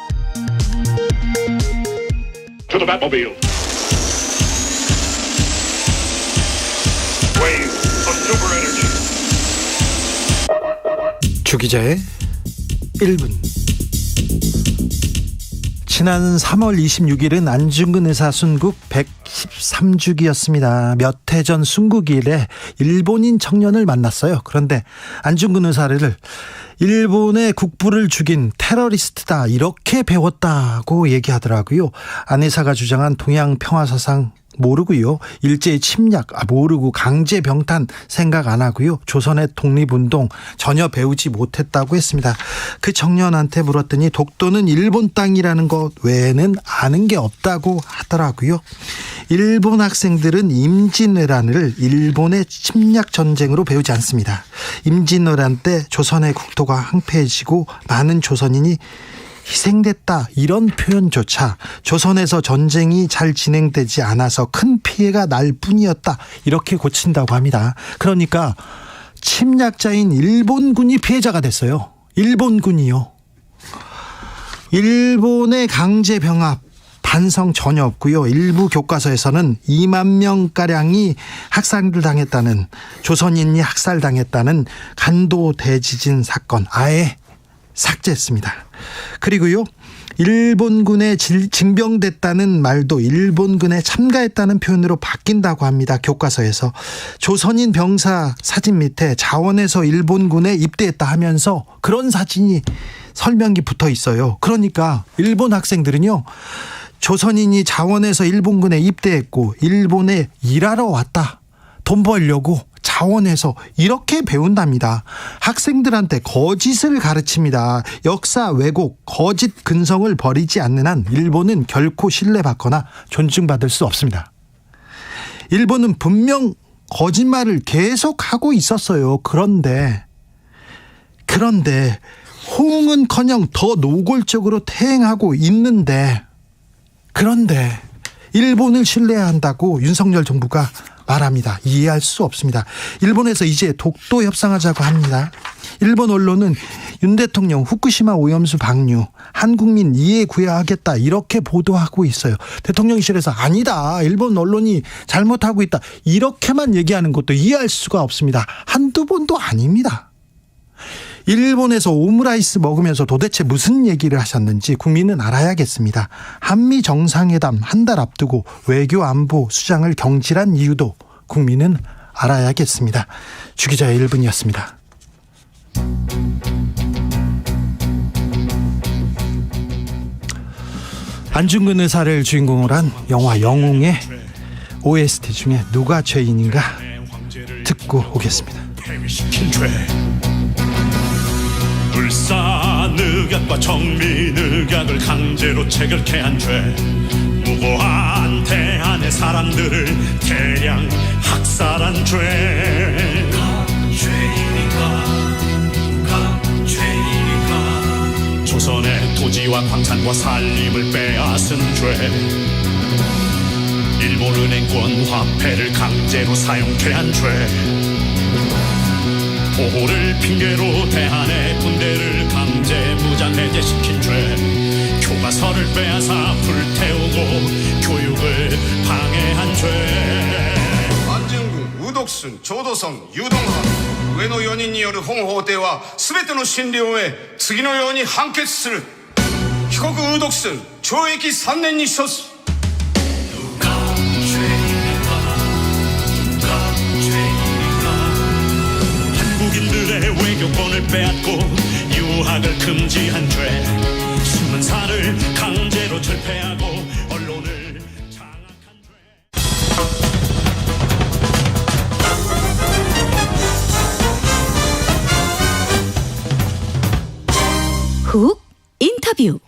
주 기자의 1분. 지난 3월 26일은 안중근 의사 순국 113주기였습니다. 몇 해 전 순국일에 일본인 청년을 만났어요. 그런데 안중근 의사를 일본의 국부를 죽인 테러리스트다 이렇게 배웠다고 얘기하더라고요. 안 의사가 주장한 동양 평화사상 모르고요. 일제의 침략 모르고 강제 병탄 생각 안 하고요. 조선의 독립운동 전혀 배우지 못했다고 했습니다. 그 청년한테 물었더니 독도는 일본 땅이라는 것 외에는 아는 게 없다고 하더라고요. 일본 학생들은 임진왜란을 일본의 침략 전쟁으로 배우지 않습니다. 임진왜란 때 조선의 국토가 황폐해지고 많은 조선인이 희생됐다 이런 표현조차 조선에서 전쟁이 잘 진행되지 않아서 큰 피해가 날 뿐이었다 이렇게 고친다고 합니다. 그러니까 침략자인 일본군이 피해자가 됐어요. 일본군이요. 일본의 강제병합 반성 전혀 없고요. 일부 교과서에서는 2만 명가량이 학살을 당했다는, 조선인이 학살당했다는 간도 대지진 사건 아예 삭제했습니다. 그리고요, 일본군에 징병됐다는 말도 일본군에 참가했다는 표현으로 바뀐다고 합니다. 교과서에서. 조선인 병사 사진 밑에 자원에서 일본군에 입대했다 하면서 그런 사진이 설명이 붙어 있어요. 그러니까 일본 학생들은요, 조선인이 자원에서 일본군에 입대했고 일본에 일하러 왔다, 돈 벌려고 자원에서, 이렇게 배운답니다. 학생들한테 거짓을 가르칩니다. 역사 왜곡, 거짓 근성을 버리지 않는 한 일본은 결코 신뢰받거나 존중받을 수 없습니다. 일본은 분명 거짓말을 계속하고 있었어요. 그런데 호응은커녕 더 노골적으로 퇴행하고 있는데, 그런데 일본을 신뢰해야 한다고 윤석열 정부가 말합니다. 이해할 수 없습니다. 일본에서 이제 독도 협상하자고 합니다. 일본 언론은 윤 대통령 후쿠시마 오염수 방류, 한국민 이해 구해야 하겠다, 이렇게 보도하고 있어요. 대통령실에서 아니다, 일본 언론이 잘못하고 있다, 이렇게만 얘기하는 것도 이해할 수가 없습니다. 한두 번도 아닙니다. 일본에서 오므라이스 먹으면서 도대체 무슨 얘기를 하셨는지 국민은 알아야겠습니다. 한미 정상회담 한 달 앞두고 외교 안보 수장을 경질한 이유도 국민은 알아야겠습니다. 주 기자의 1분이었습니다. 안중근 의사를 주인공으로 한 영화 영웅의 OST 중에 누가 죄인인가 듣고 오겠습니다. 불사늑약과 정민의학을 강제로 체결케 한 죄, 무고한 대한의 사람들을 대량 학살한 죄. 조선의 토지와 광산과 산림을 빼앗은 죄, 일본은행권 화폐를 강제로 사용케 한 죄, 보호를 핑계로 대한의 군대를 강제 무장 해제시킨 죄, 교과서를 빼앗아 불태우고 교육을 방해한 죄. 안중근, 우독순, 조도성, 유동하, 우에노 연인による本法廷は全ての審理を終え次のように判決する。被告ウドクスン懲役3年に処す。 한국인들의 외교권을 빼앗고 유학을 금지한 죄, 신문사를 강제로 철폐하고 언론을 장악한 죄. 훅 인터뷰.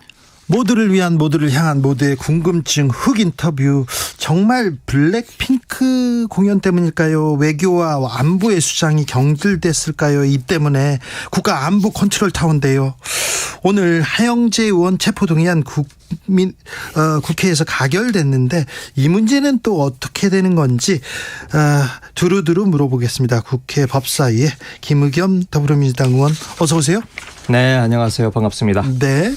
모두를 위한, 모두를 향한, 모두의 궁금증 훅 인터뷰. 정말 블랙핑크 공연 때문일까요? 외교와 안보의 수장이 경질됐을까요? 이 때문에 국가 안보 컨트롤 타워인데요. 오늘 하영재 의원 체포동의안 국회에서 가결됐는데 이 문제는 또 어떻게 되는 건지 두루두루 물어보겠습니다. 국회 법사위의 김의겸 더불어민주당 의원, 어서 오세요. 네, 안녕하세요. 반갑습니다. 네.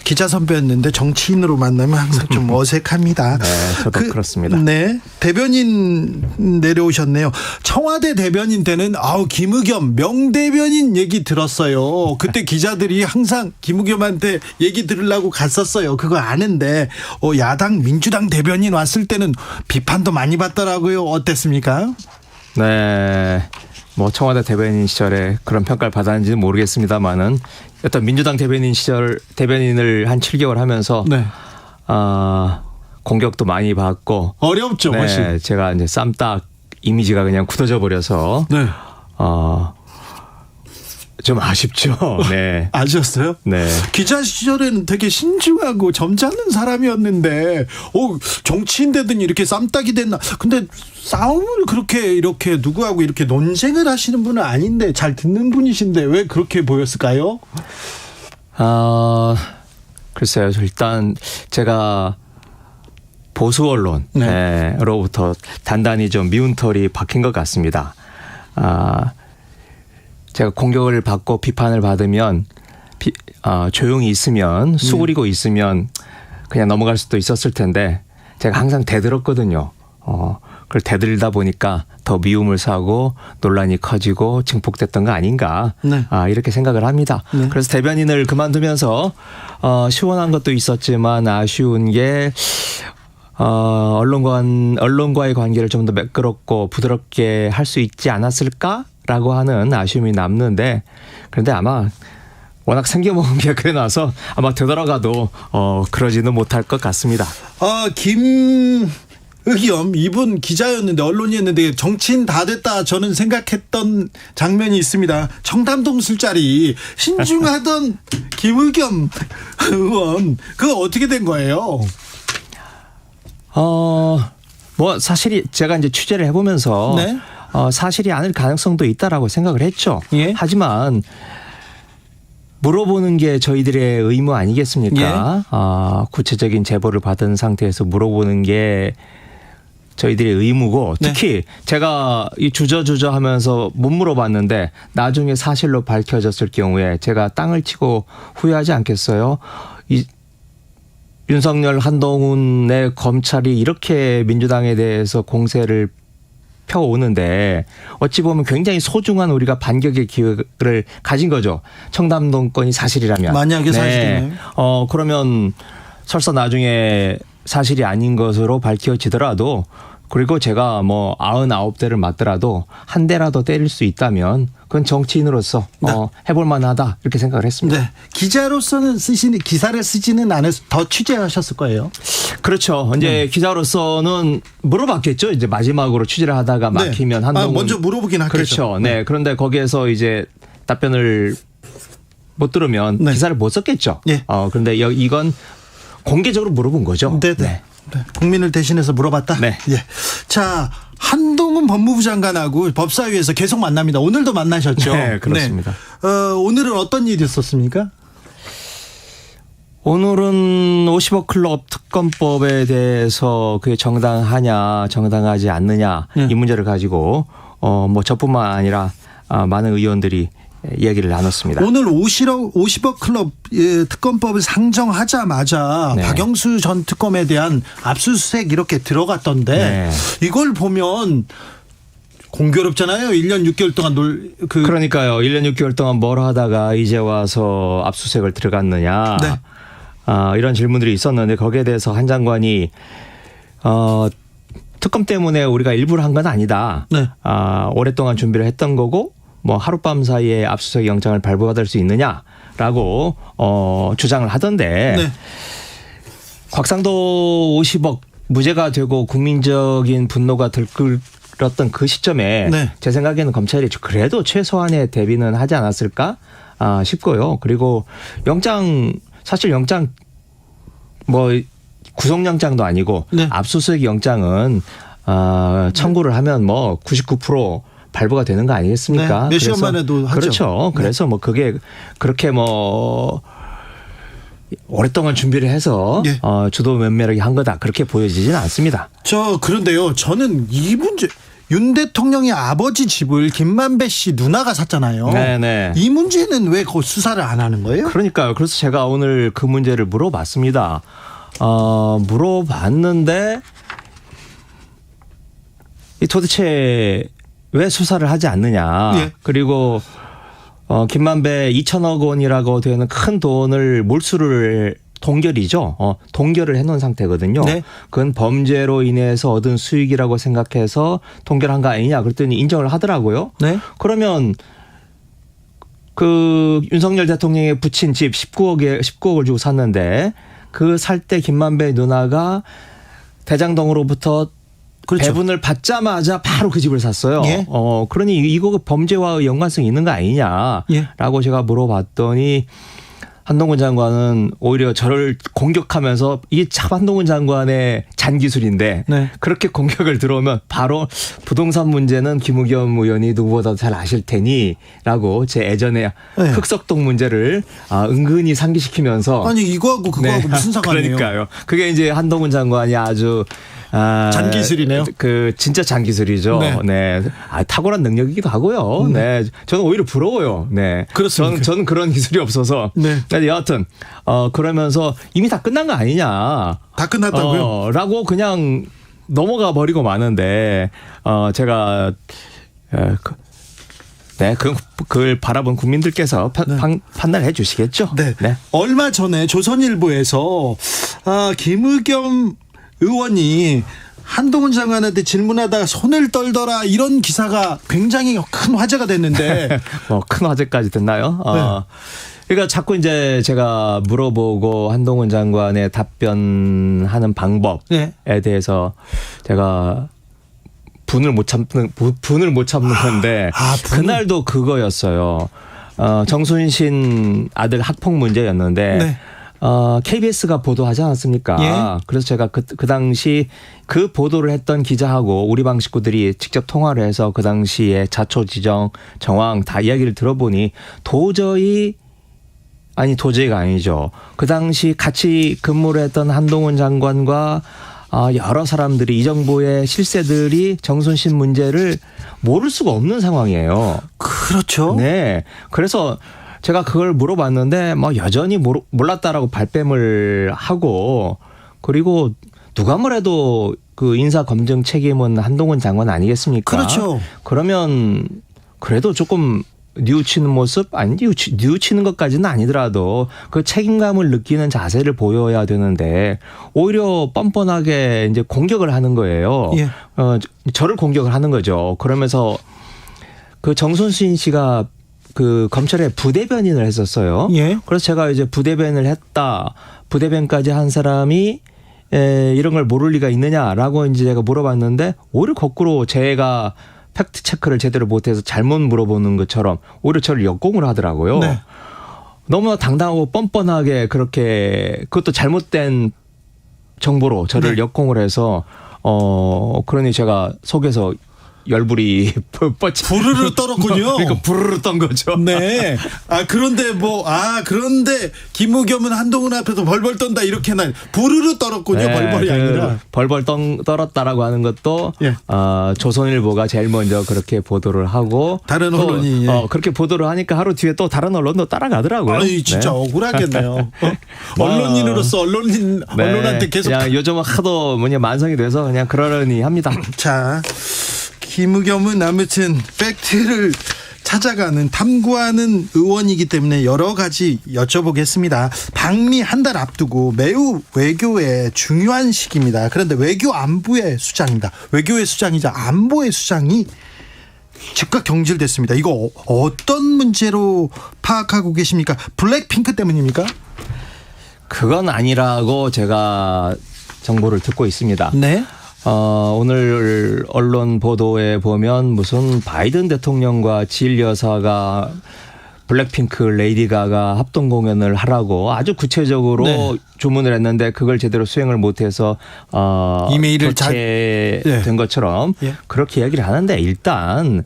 기자 선배였는데 정치인으로 만나면 항상 좀 어색합니다. 네, 저도 그렇습니다. 네, 대변인 내려오셨네요. 청와대 대변인 때는 김의겸 명대변인 얘기 들었어요. 그때 기자들이 항상 김의겸한테 얘기 들으려고 갔었어요. 그거 아는데 야당 민주당 대변인 왔을 때는 비판도 많이 받더라고요. 어땠습니까? 네, 청와대 대변인 시절에 그런 평가를 받았는지는 모르겠습니다만은 어떤 민주당 대변인 시절 대변인을 한 7개월 하면서 네. 공격도 많이 받고 어렵죠. 네, 훨씬. 제가 이제 쌈딱 이미지가 그냥 굳어져 버려서 네. 좀 아쉽죠. 네. 아셨어요? 네. 기자 시절에는 되게 신중하고 점잖은 사람이었는데, 정치인 되더니 이렇게 쌈딱이 됐나. 근데 싸움을 그렇게 이렇게 누구하고 이렇게 논쟁을 하시는 분은 아닌데 잘 듣는 분이신데 왜 그렇게 보였을까요? 글쎄요. 일단 제가 보수 언론으로부터 단단히 좀 미운 털이 박힌 것 같습니다. 제가 공격을 받고 비판을 받으면 조용히 있으면 수그리고 있으면 그냥 넘어갈 수도 있었을 텐데 제가 항상 대들었거든요. 그걸 대들다 보니까 더 미움을 사고 논란이 커지고 증폭됐던 거 아닌가 네. 이렇게 생각을 합니다. 네. 그래서 대변인을 그만두면서 시원한 것도 있었지만 아쉬운 게 언론과의 관계를 좀 더 매끄럽고 부드럽게 할 수 있지 않았을까라고 하는 아쉬움이 남는데 그런데 아마 워낙 생겨먹은 게 그래 나서 아마 되돌아가도 그러지는 못할 것 같습니다. 김의겸 이분 기자였는데 언론이었는데 정치인 다 됐다 저는 생각했던 장면이 있습니다. 청담동 술자리 신중하던 김의겸 의원 그거 어떻게 된 거예요? 뭐 사실이 제가 이제 취재를 해보면서 네? 사실이 아닐 가능성도 있다라고 생각을 했죠. 예? 하지만 물어보는 게 저희들의 의무 아니겠습니까? 예? 구체적인 제보를 받은 상태에서 물어보는 게 저희들의 의무고 특히 네. 제가 이 주저주저 하면서 못 물어봤는데 나중에 사실로 밝혀졌을 경우에 제가 땅을 치고 후회하지 않겠어요? 윤석열 한동훈의 검찰이 이렇게 민주당에 대해서 공세를 펴오는데 어찌 보면 굉장히 소중한 우리가 반격의 기회를 가진 거죠. 청담동 건이 사실이라면. 만약에 사실이네요. 그러면 설사 나중에 사실이 아닌 것으로 밝혀지더라도 그리고 제가 뭐 99대를 맞더라도 한 대라도 때릴 수 있다면 그건 정치인으로서 네. 해볼 만하다 이렇게 생각을 했습니다. 네. 기자로서는 기사를 쓰지는 않아서 더 취재하셨을 거예요. 그렇죠. 이제 기자로서는 물어봤겠죠. 이제 마지막으로 취재를 하다가 막히면 한동훈 먼저 물어보긴 하겠죠. 그렇죠. 네. 그런데 거기에서 이제 답변을 못 들으면 기사를 못 썼겠죠. 네. 그런데 이건 공개적으로 물어본 거죠. 네. 국민을 대신해서 물어봤다. 네. 예. 자, 한동훈 법무부 장관하고 법사위에서 계속 만납니다. 오늘도 만나셨죠? 네, 그렇습니다. 네. 오늘은 어떤 일이 있었습니까? 오늘은 50억 클럽 특검법에 대해서 그게 정당하냐, 정당하지 않느냐 이 문제를 가지고 뭐 저뿐만 아니라 많은 의원들이 이야기를 나눴습니다. 오늘 50억 클럽 특검법을 상정하자마자 박영수 전 특검에 대한 압수수색 이렇게 들어갔던데 이걸 보면 공교롭잖아요. 1년 6개월 동안 그러니까요. 1년 6개월 동안 뭘 하다가 이제 와서 압수수색을 들어갔느냐. 네. 이런 질문들이 있었는데 거기에 대해서 한 장관이 특검 때문에 우리가 일부러 한 건 아니다. 네. 오랫동안 준비를 했던 거고 뭐 하룻밤 사이에 압수수색 영장을 발부받을 수 있느냐라고 주장을 하던데 곽상도 50억 무죄가 되고 국민적인 분노가 들끓었던 그 시점에 제 생각에는 검찰이 그래도 최소한의 대비는 하지 않았을까 싶고요. 그리고 사실 영장 뭐 구속영장도 아니고 압수수색 영장은 청구를 하면 뭐 99% 발부가 되는 거 아니겠습니까? 몇 시간 만에도 하죠. 그렇죠. 그래서 뭐 그게 그렇게 뭐 오랫동안 준비를 해서 주도 면밀하게 한 거다 그렇게 보여지지는 않습니다. 그런데요. 저는 이 문제 윤 대통령의 아버지 집을 김만배 씨 누나가 샀잖아요. 네네. 이 문제는 왜 수사를 안 하는 거예요? 그러니까요. 그래서 제가 오늘 그 문제를 물어봤습니다. 물어봤는데 도대체 왜 수사를 하지 않느냐. 그리고 김만배 2천억 원이라고 되는 큰 돈을 몰수를 동결이죠. 동결을 해놓은 상태거든요. 그건 범죄로 인해서 얻은 수익이라고 생각해서 동결한 거 아니냐. 그랬더니 인정을 하더라고요. 그러면 그 윤석열 대통령의 부친 집 19억을 주고 샀는데 그 살 때 김만배 누나가 대장동으로부터 배분을 받자마자 바로 그 집을 샀어요. 그러니 이거 범죄와 연관성이 있는 거 아니냐라고 제가 물어봤더니 한동훈 장관은 오히려 저를 공격하면서 이게 참 한동훈 장관의 잔기술인데 그렇게 공격을 들어오면 바로 부동산 문제는 김의겸 의원이 누구보다 잘 아실 테니 라고 제 예전에 흑석동 문제를 은근히 상기시키면서 아니 이거하고 그거하고 무슨 상관이에요? 그러니까요. 그게 이제 한동훈 장관이 아주 잔기술이네요. 그 진짜 잔기술이죠. 네. 네. 탁월한 능력이기도 하고요. 네. 저는 오히려 부러워요. 네. 그렇습니까? 저는 그런 기술이 없어서. 네. 근데 여하튼 그러면서 이미 다 끝난 거 아니냐. 다 끝났다고요? 라고 그냥 넘어가 버리고 마는데 제가 그걸 바라본 국민들께서 판단해 주시겠죠. 네. 네. 얼마 전에 조선일보에서 김의겸 의원이 한동훈 장관한테 질문하다가 손을 떨더라 이런 기사가 굉장히 큰 화제가 됐는데 큰 화제까지 됐나요? 네. 그러니까 자꾸 이제 제가 물어보고 한동훈 장관의 답변하는 방법에 대해서 제가 분을 못 참는 건데 그날도 그거였어요. 정순신 아들 학폭 문제였는데 네. KBS가 보도하지 않았습니까? 예. 그래서 제가 그 당시 그 보도를 했던 기자하고 우리 방 식구들이 직접 통화를 해서 그 당시에 자초지정 정황 다 이야기를 들어보니 도저히가 아니죠. 그 당시 같이 근무를 했던 한동훈 장관과 여러 사람들이 이 정부의 실세들이 정순신 문제를 모를 수가 없는 상황이에요. 그렇죠. 네. 그래서 제가 그걸 물어봤는데 여전히 몰랐다라고 발뺌을 하고 그리고 누가 뭐래도 그 인사 검증 책임은 한동훈 장관 아니겠습니까? 그렇죠. 그러면 그래도 조금 뉘우치는 모습 뉘우치는 것까지는 아니더라도 그 책임감을 느끼는 자세를 보여야 되는데 오히려 뻔뻔하게 이제 공격을 하는 거예요. 예. 저를 공격을 하는 거죠. 그러면서 그 정순신 씨가 그 검찰에 부대변인을 했었어요. 예. 그래서 제가 이제 부대변을 했다. 부대변까지 한 사람이 이런 걸 모를 리가 있느냐라고 이제 제가 물어봤는데 오히려 거꾸로 제가 팩트 체크를 제대로 못해서 잘못 물어보는 것처럼 오히려 저를 역공을 하더라고요. 네. 너무나 당당하고 뻔뻔하게 그렇게 그것도 잘못된 정보로 저를 역공을 해서 그러니 제가 속에서 열불이 부르르 떨었군요. 그러니까 부르르 떤 거죠. 네. 그런데 김의겸은 한동훈 앞에서 벌벌 떤다 이렇게는 부르르 떨었군요. 네, 벌벌이 아니라. 벌벌 떨었다라고 하는 것도 예. 조선일보가 제일 먼저 그렇게 보도를 하고 다른 언론이 그렇게 보도를 하니까 하루 뒤에 또 다른 언론도 따라가더라고요. 아니 진짜 네. 억울하겠네요. 언론인으로서 언론한테 계속 그냥 요즘은 하도 만성이 돼서 그냥 그러려니 합니다. 자. 김의겸은 아무튼 팩트를 찾아가는 탐구하는 의원이기 때문에 여러 가지 여쭤보겠습니다. 방미 한 달 앞두고 매우 외교의 중요한 시기입니다. 그런데 외교 안보의 수장입니다. 외교의 수장이자 안보의 수장이 즉각 경질됐습니다. 이거 어떤 문제로 파악하고 계십니까? 블랙핑크 때문입니까? 그건 아니라고 제가 정보를 듣고 있습니다. 네. 오늘 언론 보도에 보면 무슨 바이든 대통령과 질 여사가 블랙핑크 레이디 가가 합동 공연을 하라고 아주 구체적으로 주문을 했는데 그걸 제대로 수행을 못해서 이메일을 교체된 것처럼 그렇게 이야기를 하는데 일단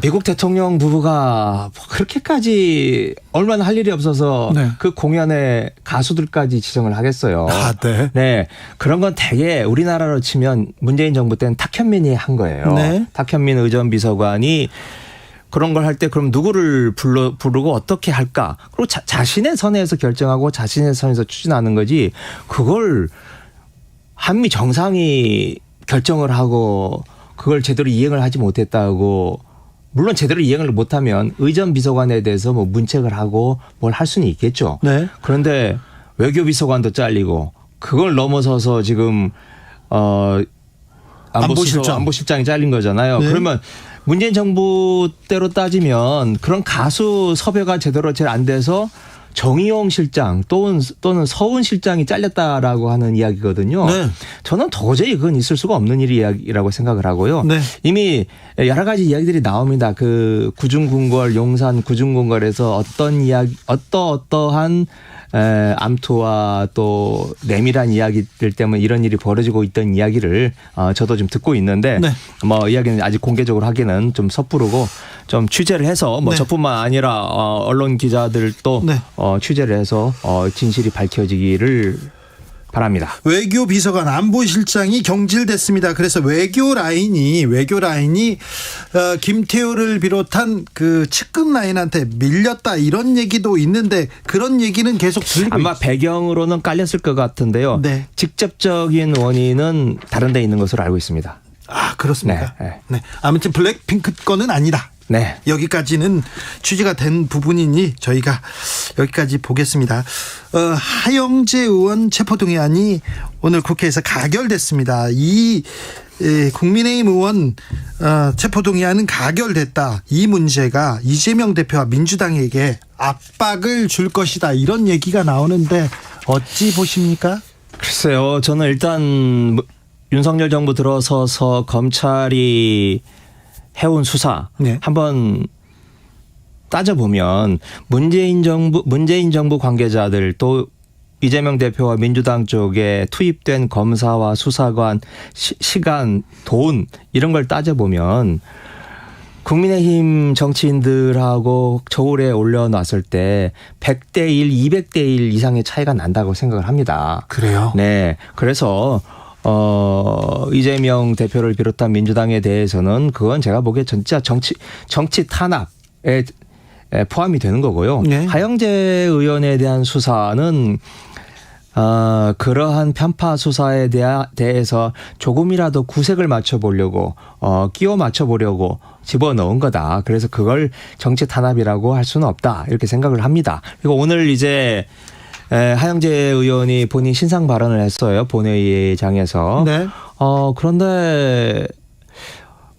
미국 대통령 부부가 그렇게까지 얼마나 할 일이 없어서 그 공연에 가수들까지 지정을 하겠어요. 네. 그런 건 되게 우리나라로 치면 문재인 정부 때는 탁현민이 한 거예요. 네. 탁현민 의전비서관이 그런 걸 할 때 그럼 누구를 부르고 어떻게 할까? 그리고 자신의 선에서 결정하고 자신의 선에서 추진하는 거지 그걸 한미 정상이 결정을 하고 그걸 제대로 이행을 하지 못했다고 물론 제대로 이행을 못하면 의전비서관에 대해서 문책을 하고 뭘 할 수는 있겠죠. 네. 그런데 외교비서관도 잘리고 그걸 넘어서서 지금 안보실장이 잘린 거잖아요. 네. 그러면 문재인 정부 때로 따지면 그런 가수 섭외가 제대로 잘 안 돼서 정의용 실장 또는 서훈 실장이 잘렸다라고 하는 이야기거든요. 네. 저는 도저히 그건 있을 수가 없는 일이라고 생각을 하고요. 네. 이미 여러 가지 이야기들이 나옵니다. 그 구중궁궐 용산 구중궁궐에서 어떠한 암투와 또 내밀한 이야기들 때문에 이런 일이 벌어지고 있던 이야기를 저도 좀 듣고 있는데 이야기는 아직 공개적으로 하기는 좀 섣부르고 좀 취재를 해서 저뿐만 아니라 언론 기자들도 취재를 해서 진실이 밝혀지기를 바랍니다. 외교 비서관 안보실장이 경질됐습니다. 그래서 외교 라인이 김태호를 비롯한 그 측근 라인한테 밀렸다 이런 얘기도 있는데 그런 얘기는 계속 들리고 아마 배경으로는 깔렸을 것 같은데요. 네. 직접적인 원인은 다른 데 있는 것으로 알고 있습니다. 아, 그렇습니까? 네. 네. 아무튼 블랙핑크 건은 아니다. 네. 여기까지는 취재가 된 부분이니 저희가 여기까지 보겠습니다. 하영재 의원 체포동의안이 오늘 국회에서 가결됐습니다. 이 국민의힘 의원 체포동의안은 가결됐다. 이 문제가 이재명 대표와 민주당에게 압박을 줄 것이다. 이런 얘기가 나오는데 어찌 보십니까? 글쎄요. 저는 일단 윤석열 정부 들어서서 검찰이 해온 수사 한번 따져보면 문재인 정부 관계자들 또 이재명 대표와 민주당 쪽에 투입된 검사와 수사관 시간, 돈 이런 걸 따져보면 국민의힘 정치인들하고 저울에 올려놨을 때 100대 1, 200대 1 이상의 차이가 난다고 생각을 합니다. 그래요? 네. 그래서 이재명 대표를 비롯한 민주당에 대해서는 그건 제가 보기에 진짜 정치 탄압에 포함이 되는 거고요. 네. 하영재 의원에 대한 수사는 그러한 편파 수사에 대해서 조금이라도 구색을 맞춰보려고 끼워 맞춰보려고 집어넣은 거다. 그래서 그걸 정치 탄압이라고 할 수는 없다. 이렇게 생각을 합니다. 그리고 오늘 이제 하영재 의원이 본인 신상 발언을 했어요. 본회의장에서. 네. 그런데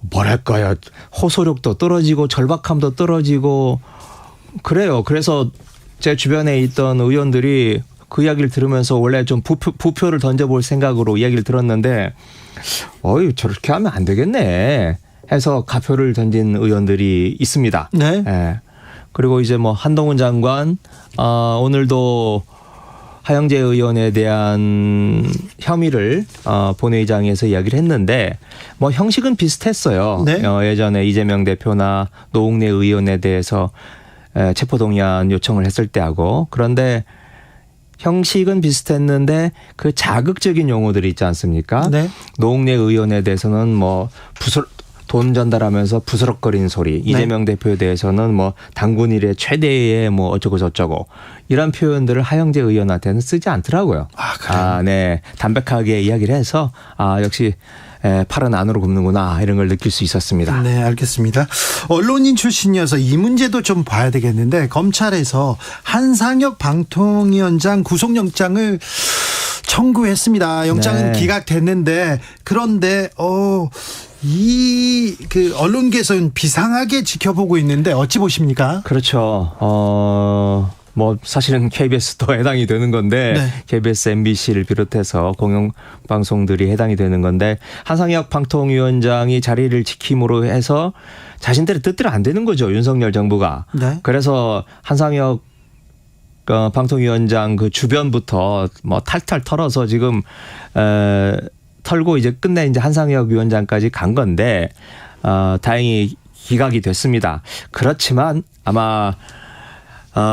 뭐랄까요. 호소력도 떨어지고 절박함도 떨어지고 그래요. 그래서 제 주변에 있던 의원들이 그 이야기를 들으면서 원래 좀 부표를 던져볼 생각으로 이야기를 들었는데 저렇게 하면 안 되겠네 해서 가표를 던진 의원들이 있습니다. 네. 예. 그리고 이제 뭐 한동훈 장관 오늘도 하영재 의원에 대한 혐의를 본회의장에서 이야기를 했는데 뭐 형식은 비슷했어요. 네. 예전에 이재명 대표나 노웅래 의원에 대해서 체포동의안 요청을 했을 때하고 그런데 형식은 비슷했는데 그 자극적인 용어들이 있지 않습니까? 네. 노웅래 의원에 대해서는 뭐 돈 전달하면서 부스럭거리는 소리. 이재명 대표에 대해서는 뭐 당군 이래 최대의 뭐 어쩌고 저쩌고 이런 표현들을 하영재 의원한테는 쓰지 않더라고요. 아, 그래요? 네. 담백하게 이야기를 해서 역시 팔은 안으로 굽는구나 이런 걸 느낄 수 있었습니다. 네, 알겠습니다. 언론인 출신이어서 이 문제도 좀 봐야 되겠는데 검찰에서 한상혁 방통위원장 구속영장을 청구했습니다. 영장은 네. 기각됐는데 그런데 그 언론계에서는 비상하게 지켜보고 있는데 어찌 보십니까? 그렇죠. 뭐 사실은 KBS도 해당이 되는 건데 네. KBS, MBC를 비롯해서 공영방송들이 해당이 되는 건데 한상혁 방통위원장이 자리를 지킴으로 해서 자신들의 뜻대로 안 되는 거죠. 윤석열 정부가. 네. 그래서 한상혁 방통위원장 그 주변부터 뭐 탈탈 털어서 지금 털고 이제 끝내 이제 한상혁 위원장까지 간 건데 다행히 기각이 됐습니다. 그렇지만 아마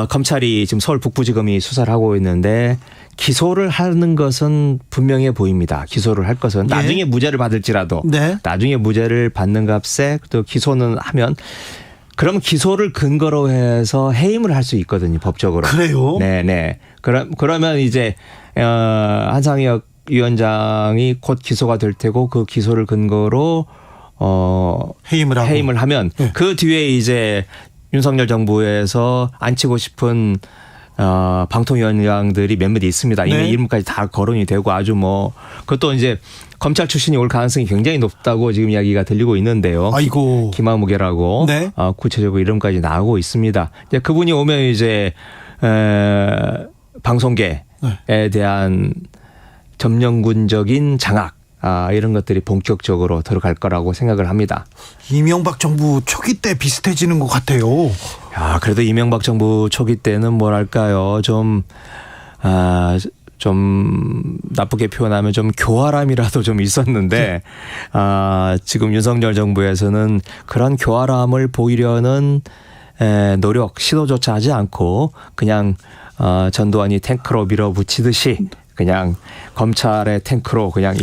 검찰이 지금 서울 북부지검이 수사를 하고 있는데 기소를 하는 것은 분명해 보입니다. 기소를 할 것은 나중에 무죄를 받을지라도 나중에 무죄를 받는 값에 또 기소는 하면 그럼 기소를 근거로 해서 해임을 할 수 있거든요. 법적으로. 그래요? 네네. 그러면 이제 한상혁 위원장이 곧 기소가 될 테고 그 기소를 근거로 해임을 하면 그 뒤에 이제 윤석열 정부에서 앉히고 싶은 방통위원장들이 몇몇 있습니다. 이미 네. 이름까지 다 거론이 되고 아주 뭐 그것도 이제 검찰 출신이 올 가능성이 굉장히 높다고 지금 이야기가 들리고 있는데요. 아이고. 김하무계라고 네. 구체적으로 이름까지 나오고 있습니다. 이제 그분이 오면 이제 방송계에 대한 점령군적인 장악 이런 것들이 본격적으로 들어갈 거라고 생각을 합니다. 이명박 정부 초기 때 비슷해지는 것 같아요. 그래도 이명박 정부 초기 때는 뭐랄까요. 좀 나쁘게 표현하면 좀 교활함이라도 좀 있었는데 지금 윤석열 정부에서는 그런 교활함을 보이려는 노력, 시도조차 하지 않고 그냥 전두환이 탱크로 밀어붙이듯이 그냥 검찰의 탱크로 그냥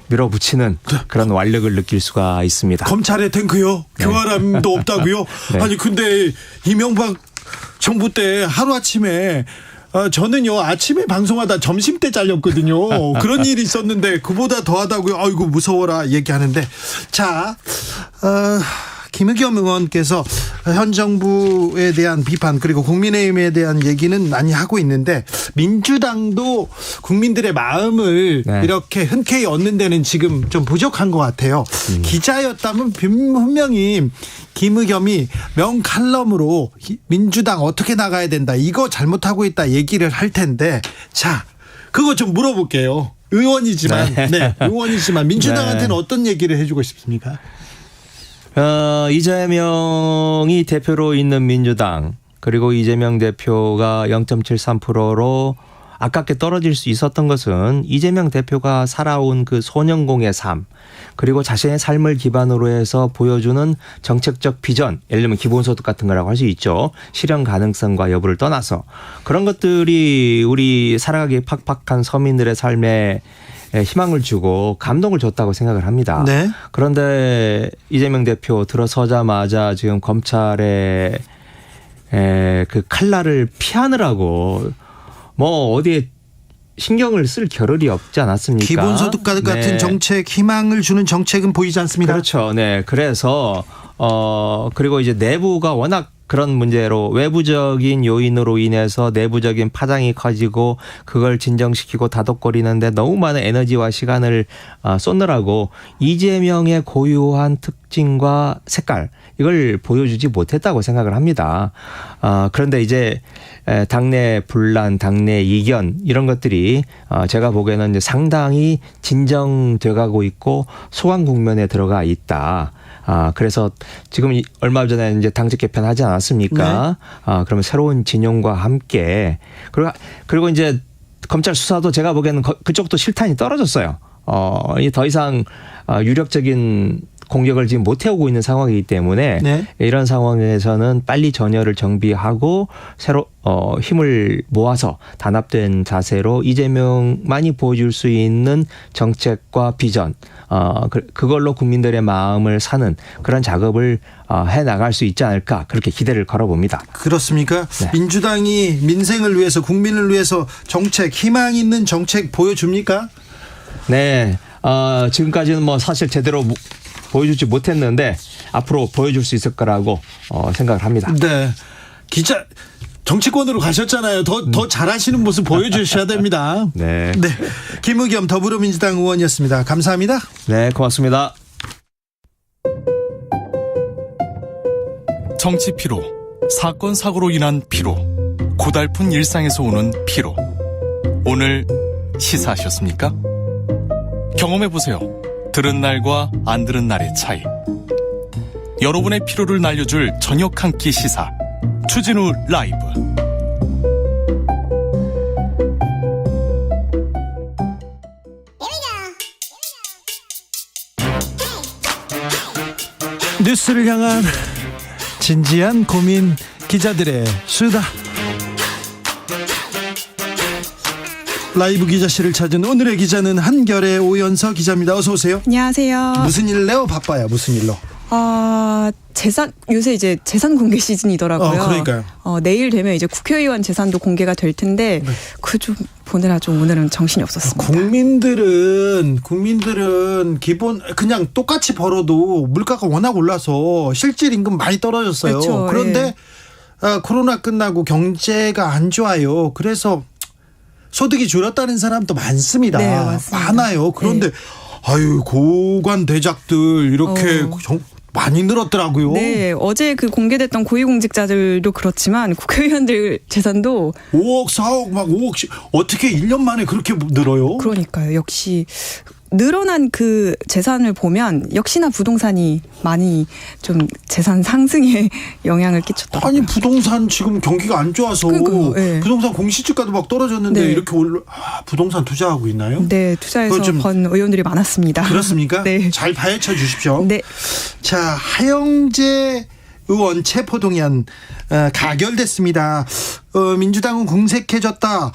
밀어붙이는 그런 완력을 느낄 수가 있습니다. 검찰의 탱크요? 교활함도 없다고요? 네. 아니 근데 이명박 정부 때 하루아침에 저는요 아침에 방송하다 점심 때 잘렸거든요. 그런 일이 있었는데 그보다 더하다고요. 아이고 무서워라 얘기하는데 자 김의겸 의원께서 현 정부에 대한 비판 그리고 국민의힘에 대한 얘기는 많이 하고 있는데 민주당도 국민들의 마음을 이렇게 흔쾌히 얻는 데는 지금 좀 부족한 것 같아요. 기자였다면 분명히 김의겸이 명칼럼으로 민주당 어떻게 나가야 된다 이거 잘못하고 있다 얘기를 할 텐데 자 그거 좀 물어볼게요. 의원이지만 의원이지만 민주당한테는 어떤 얘기를 해주고 싶습니까? 이재명이 대표로 있는 민주당 그리고 이재명 대표가 0.73%로 아깝게 떨어질 수 있었던 것은 이재명 대표가 살아온 그 소년공의 삶 그리고 자신의 삶을 기반으로 해서 보여주는 정책적 비전 예를 들면 기본소득 같은 거라고 할 수 있죠. 실현 가능성과 여부를 떠나서 그런 것들이 우리 살아가기 팍팍한 서민들의 삶에 희망을 주고 감동을 줬다고 생각을 합니다. 네. 그런데 이재명 대표 들어서자마자 지금 검찰의 그 칼날을 피하느라고 뭐 어디에 신경을 쓸 겨를이 없지 않았습니까? 기본소득 같은 정책, 희망을 주는 정책은 보이지 않습니다. 그렇죠. 네. 그래서 그리고 이제 내부가 워낙 그런 문제로 외부적인 요인으로 인해서 내부적인 파장이 커지고 그걸 진정시키고 다독거리는데 너무 많은 에너지와 시간을 쏟느라고 이재명의 고유한 특징과 색깔 이걸 보여주지 못했다고 생각을 합니다. 그런데 이제 당내 분란, 당내 이견 이런 것들이 제가 보기에는 이제 상당히 진정돼가고 있고 소강 국면에 들어가 있다. 그래서 지금 얼마 전에 이제 당직 개편하지 않았습니까? 네. 그러면 새로운 진영과 함께 그리고 이제 검찰 수사도 제가 보기에는 그쪽도 실탄이 떨어졌어요. 더 이상 유력적인 공격을 지금 못 해오고 있는 상황이기 때문에 이런 상황에서는 빨리 전열을 정비하고 새로 힘을 모아서 단합된 자세로 이재명만이 보여줄 수 있는 정책과 비전 그걸로 국민들의 마음을 사는 그런 작업을 해나갈 수 있지 않을까 그렇게 기대를 걸어봅니다. 그렇습니까? 네. 민주당이 민생을 위해서 국민을 위해서 정책 희망 있는 정책 보여줍니까? 네. 지금까지는 뭐 사실 제대로 보여주지 못했는데 앞으로 보여줄 수 있을 거라고 생각을 합니다. 네. 기자 정치권으로 가셨잖아요. 더 잘하시는 모습 보여주셔야 됩니다. 네. 네. 김의겸 더불어민주당 의원이었습니다. 감사합니다. 네, 고맙습니다. 정치 피로, 사건 사고로 인한 피로, 고달픈 일상에서 오는 피로. 오늘 시사하셨습니까? 경험해보세요. 들은 날과 안 들은 날의 차이. 여러분의 피로를 날려줄 저녁 한 끼 시사 추진우 라이브. 뉴스를 향한 진지한 고민 기자들의 수다. 라이브 기자실을 찾은 오늘의 기자는 한결의 오연서 기자입니다. 어서 오세요. 안녕하세요. 무슨 일로 바빠요? 무슨 일로? 요새 이제 재산 공개 시즌이더라고요. 그러니까요. 내일 되면 이제 국회의원 재산도 공개가 될 텐데 그 좀 보느라 좀 오늘은 정신이 없었습니다. 국민들은 기본 그냥 똑같이 벌어도 물가가 워낙 올라서 실질 임금 많이 떨어졌어요. 그렇죠. 그런데 코로나 끝나고 경제가 안 좋아요. 그래서 소득이 줄었다는 사람도 많습니다. 네, 맞습니다. 많아요. 그런데 고관 대작들 이렇게 많이 늘었더라고요. 네, 어제 그 공개됐던 고위공직자들도 그렇지만 국회의원들 재산도 5억, 4억, 막 5억씩 어떻게 1년 만에 그렇게 늘어요? 그러니까요. 역시 늘어난 그 재산을 보면 역시나 부동산이 많이 좀 재산 상승에 영향을 끼쳤다. 아니 부동산 지금 경기가 안 좋아서 부동산 공시지가도 막 떨어졌는데 이렇게 부동산 투자하고 있나요? 네, 투자해서 번 의원들이 많았습니다. 그렇습니까? 네. 잘 파헤쳐 주십시오. 네. 자, 하영재 의원 체포동의안 가결됐습니다. 민주당은 공색해졌다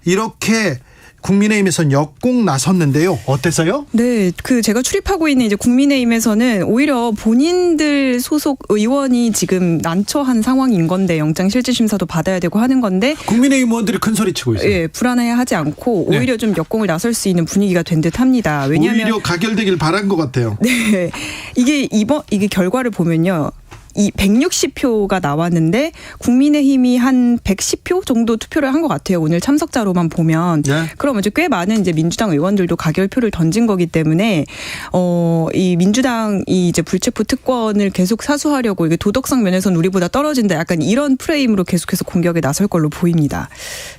이렇게 국민의힘에선 역공 나섰는데요. 어땠어요? 네, 제가 출입하고 있는 이제 국민의힘에서는 오히려 본인들 소속 의원이 지금 난처한 상황인 건데 영장 실질심사도 받아야 되고 하는 건데 국민의힘 의원들이 큰 소리 치고 있어요. 예, 불안해하지 않고 오히려 좀 역공을 나설 수 있는 분위기가 된 듯합니다. 왜냐하면 오히려 가결되길 바란 것 같아요. 네, 이게 결과를 보면요. 이 160표가 나왔는데 국민의힘이 한 110표 정도 투표를 한 것 같아요. 오늘 참석자로만 보면. 네. 그럼 이제 꽤 많은 이제 민주당 의원들도 가결표를 던진 거기 때문에 이 민주당이 이제 불체포 특권을 계속 사수하려고 이게 도덕성 면에서는 우리보다 떨어진다. 약간 이런 프레임으로 계속해서 공격에 나설 걸로 보입니다.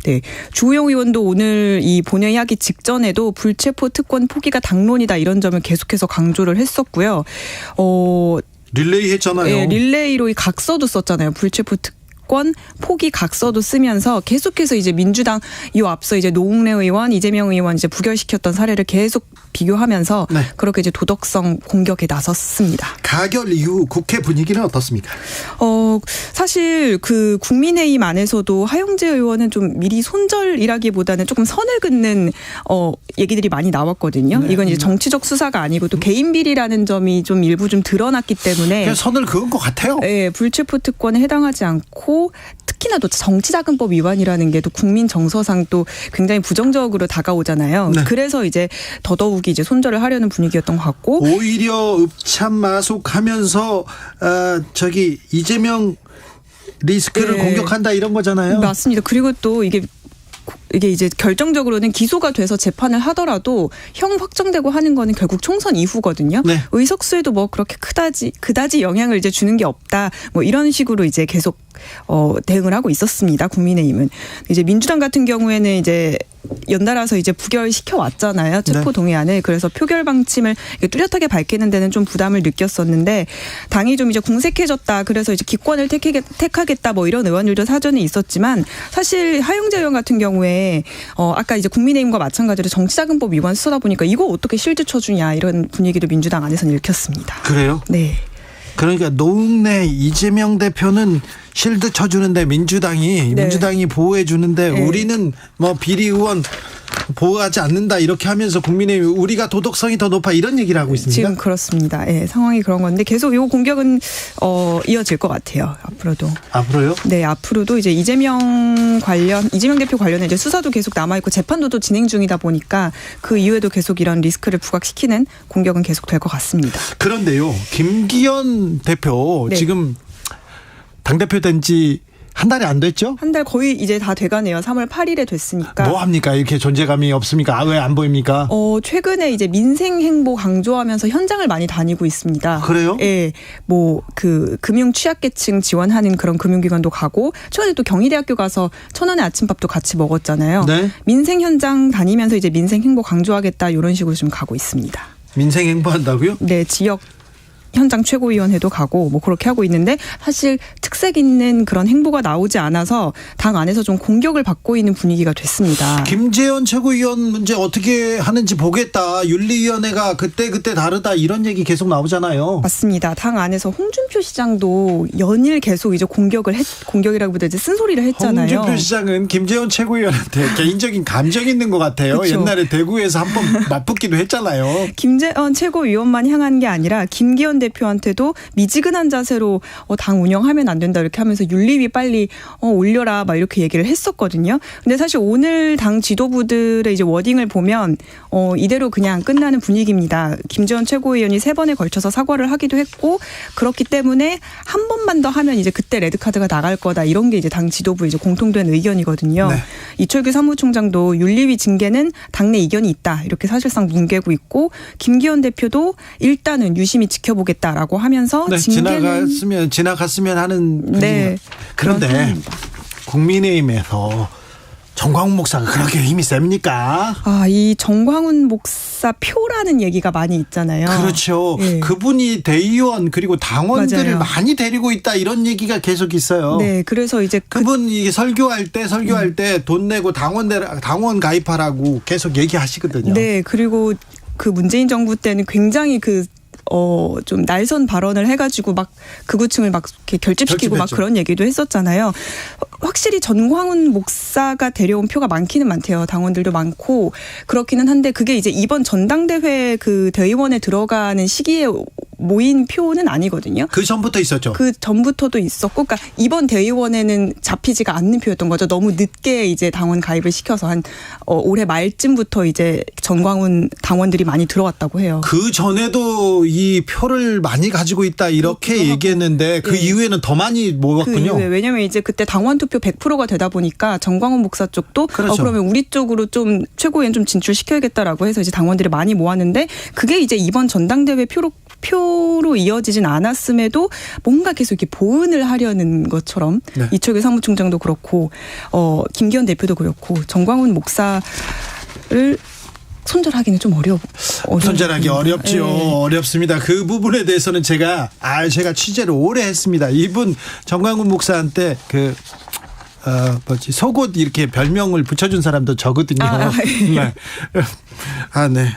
네. 주호영 의원도 오늘 이 본회의 하기 직전에도 불체포 특권 포기가 당론이다 이런 점을 계속해서 강조를 했었고요. 릴레이 했잖아요. 네, 릴레이로 이 각서도 썼잖아요. 불체포 특권 포기 각서도 쓰면서 계속해서 이제 민주당 이 앞서 이제 노웅래 의원, 이재명 의원 이제 부결시켰던 사례를 계속 비교하면서 네. 그렇게 이제 도덕성 공격에 나섰습니다. 가결 이후 국회 분위기는 어떻습니까? 사실 국민의힘 안에서도 하용재 의원은 좀 미리 손절이라기보다는 조금 선을 긋는 얘기들이 많이 나왔거든요. 네. 이건 이제 정치적 수사가 아니고 또 개인 비리라는 점이 좀 일부 좀 드러났기 때문에 선을 그은 것 같아요. 네, 불체포 특권에 해당하지 않고 특히나 또 정치자금법 위반이라는 게 또 국민 정서상 또 굉장히 부정적으로 다가오잖아요. 네. 그래서 이제 더더욱 이제 손절을 하려는 분위기였던 것 같고 오히려 읍참마속하면서 이재명 리스크를 네. 공격한다 이런 거잖아요. 맞습니다. 그리고 또 이게 이제 결정적으로는 기소가 돼서 재판을 하더라도 형 확정되고 하는 거는 결국 총선 이후거든요. 네. 의석수에도 뭐 그렇게 그다지 영향을 이제 주는 게 없다. 뭐 이런 식으로 이제 계속 대응을 하고 있었습니다. 국민의힘은 이제 민주당 같은 경우에는 이제 연달아서 이제 부결시켜 왔잖아요. 체포 동의안을. 그래서 표결 방침을 뚜렷하게 밝히는 데는 좀 부담을 느꼈었는데 당이 좀 이제 궁색해졌다. 그래서 이제 기권을 택하겠다. 뭐 이런 의원들도 사전에 있었지만 사실 하용재 의원 같은 경우에 아까 이제 국민의힘과 마찬가지로 정치자금법 위반 수사다 보니까 이거 어떻게 실드 쳐주냐 이런 분위기도 민주당 안에서는 읽혔습니다. 그래요? 네. 그러니까 노웅래 이재명 대표는 실드 쳐주는데 민주당이 보호해 주는데 우리는 뭐 비리 의원 보호하지 않는다 이렇게 하면서 국민의힘 우리가 도덕성이 더 높아 이런 얘기를 하고 있습니다. 지금 그렇습니다. 예, 상황이 그런 건데 계속 이 공격은 이어질 것 같아요. 앞으로도. 앞으로요? 네, 앞으로도 이제 이재명 대표 관련해 이제 수사도 계속 남아 있고 재판도 또 진행 중이다 보니까 그 이후에도 계속 이런 리스크를 부각시키는 공격은 계속 될 것 같습니다. 그런데요, 김기현 대표 지금 당 대표 된 지 한 달이 안 됐죠? 한 달 거의 이제 다 돼가네요. 3월 8일에 됐으니까. 뭐 합니까? 이렇게 존재감이 없습니까? 왜 안 보입니까? 최근에 이제 민생 행보 강조하면서 현장을 많이 다니고 있습니다. 그래요? 예. 금융 취약계층 지원하는 그런 금융기관도 가고, 최근에 또 경희대학교 가서 천원의 아침밥도 같이 먹었잖아요. 네. 민생 현장 다니면서 이제 민생 행보 강조하겠다 이런 식으로 좀 가고 있습니다. 민생 행보한다고요? 네, 지역 현장 최고위원회도 가고 뭐 그렇게 하고 있는데 사실 특색 있는 그런 행보가 나오지 않아서 당 안에서 좀 공격을 받고 있는 분위기가 됐습니다. 김재현 최고위원 문제 어떻게 하는지 보겠다. 윤리위원회가 그때 다르다 이런 얘기 계속 나오잖아요. 맞습니다. 당 안에서 홍준표 시장도 연일 계속 이제 공격이라기보다 이제 쓴소리를 했잖아요. 홍준표 시장은 김재현 최고위원한테 개인적인 감정이 있는 것 같아요. 그쵸. 옛날에 대구에서 한번 맞붙기도 했잖아요. 김재현 최고위원만 향한 게 아니라 김기현 대표한테도 미지근한 자세로 당 운영하면 안 된다 이렇게 하면서 윤리위 빨리 올려라 막 이렇게 얘기를 했었거든요. 근데 사실 오늘 당 지도부들의 이제 워딩을 보면 이대로 그냥 끝나는 분위기입니다. 김재원 최고위원이 3번에 걸쳐서 사과를 하기도 했고 그렇기 때문에 한 번만 더 하면 이제 그때 레드카드가 나갈 거다 이런 게 이제 당 지도부 이제 공통된 의견이거든요. 네. 이철규 사무총장도 윤리위 징계는 당내 이견이 있다 이렇게 사실상 뭉개고 있고 김기현 대표도 일단은 유심히 지켜보겠다라고 하면서 징계는 지나갔으면 하는 분위기입니다. 그런데 국민의힘에서 정광훈 목사가 그렇게 힘이 셉니까? 이 정광훈 목사 표라는 얘기가 많이 있잖아요. 그렇죠. 네. 그분이 대의원 그리고 당원들을 맞아요. 많이 데리고 있다 이런 얘기가 계속 있어요. 네, 그래서 이제 그분 이게 설교할 때 돈 내고 당원 가입하라고 계속 얘기하시거든요. 네, 그리고 그 문재인 정부 때는 굉장히 좀 날선 발언을 해가지고 막 극우층을 막 이렇게 결집시키고 막 그런 얘기도 했었잖아요. 확실히 전광훈 목사가 데려온 표가 많기는 많대요. 당원들도 많고 그렇기는 한데 그게 이제 이번 전당대회 그 대의원에 들어가는 시기에 모인 표는 아니거든요. 그 전부터 있었죠. 그 전부터도 있었고, 그러니까 이번 대의원에는 잡히지가 않는 표였던 거죠. 너무 늦게 이제 당원 가입을 시켜서 한 올해 말쯤부터 이제 전광훈 당원들이 많이 들어왔다고 해요. 그 전에도 이 표를 많이 가지고 있다 이렇게 얘기했는데 그 이후에는 더 많이 모았군요. 그 이후에 왜냐하면 이제 그때 당원 투표 100%가 되다 보니까 전광훈 목사 쪽도 그렇죠. 그러면 우리 쪽으로 좀 최고위원 좀 진출시켜야겠다라고 해서 이제 당원들이 많이 모았는데 그게 이제 이번 전당대회 표로 이어지진 않았음에도 뭔가 계속 이렇게 보은을 하려는 것처럼 네. 이철규 사무총장도 그렇고 김기현 대표도 그렇고 전광훈 목사를 손절하기는 좀 손절하기 어렵죠. 네. 어렵습니다. 그 부분에 대해서는 제가 취재를 오래 했습니다. 이분 전광훈 목사한테 속옷 이렇게 별명을 붙여준 사람도 저거든요. 네.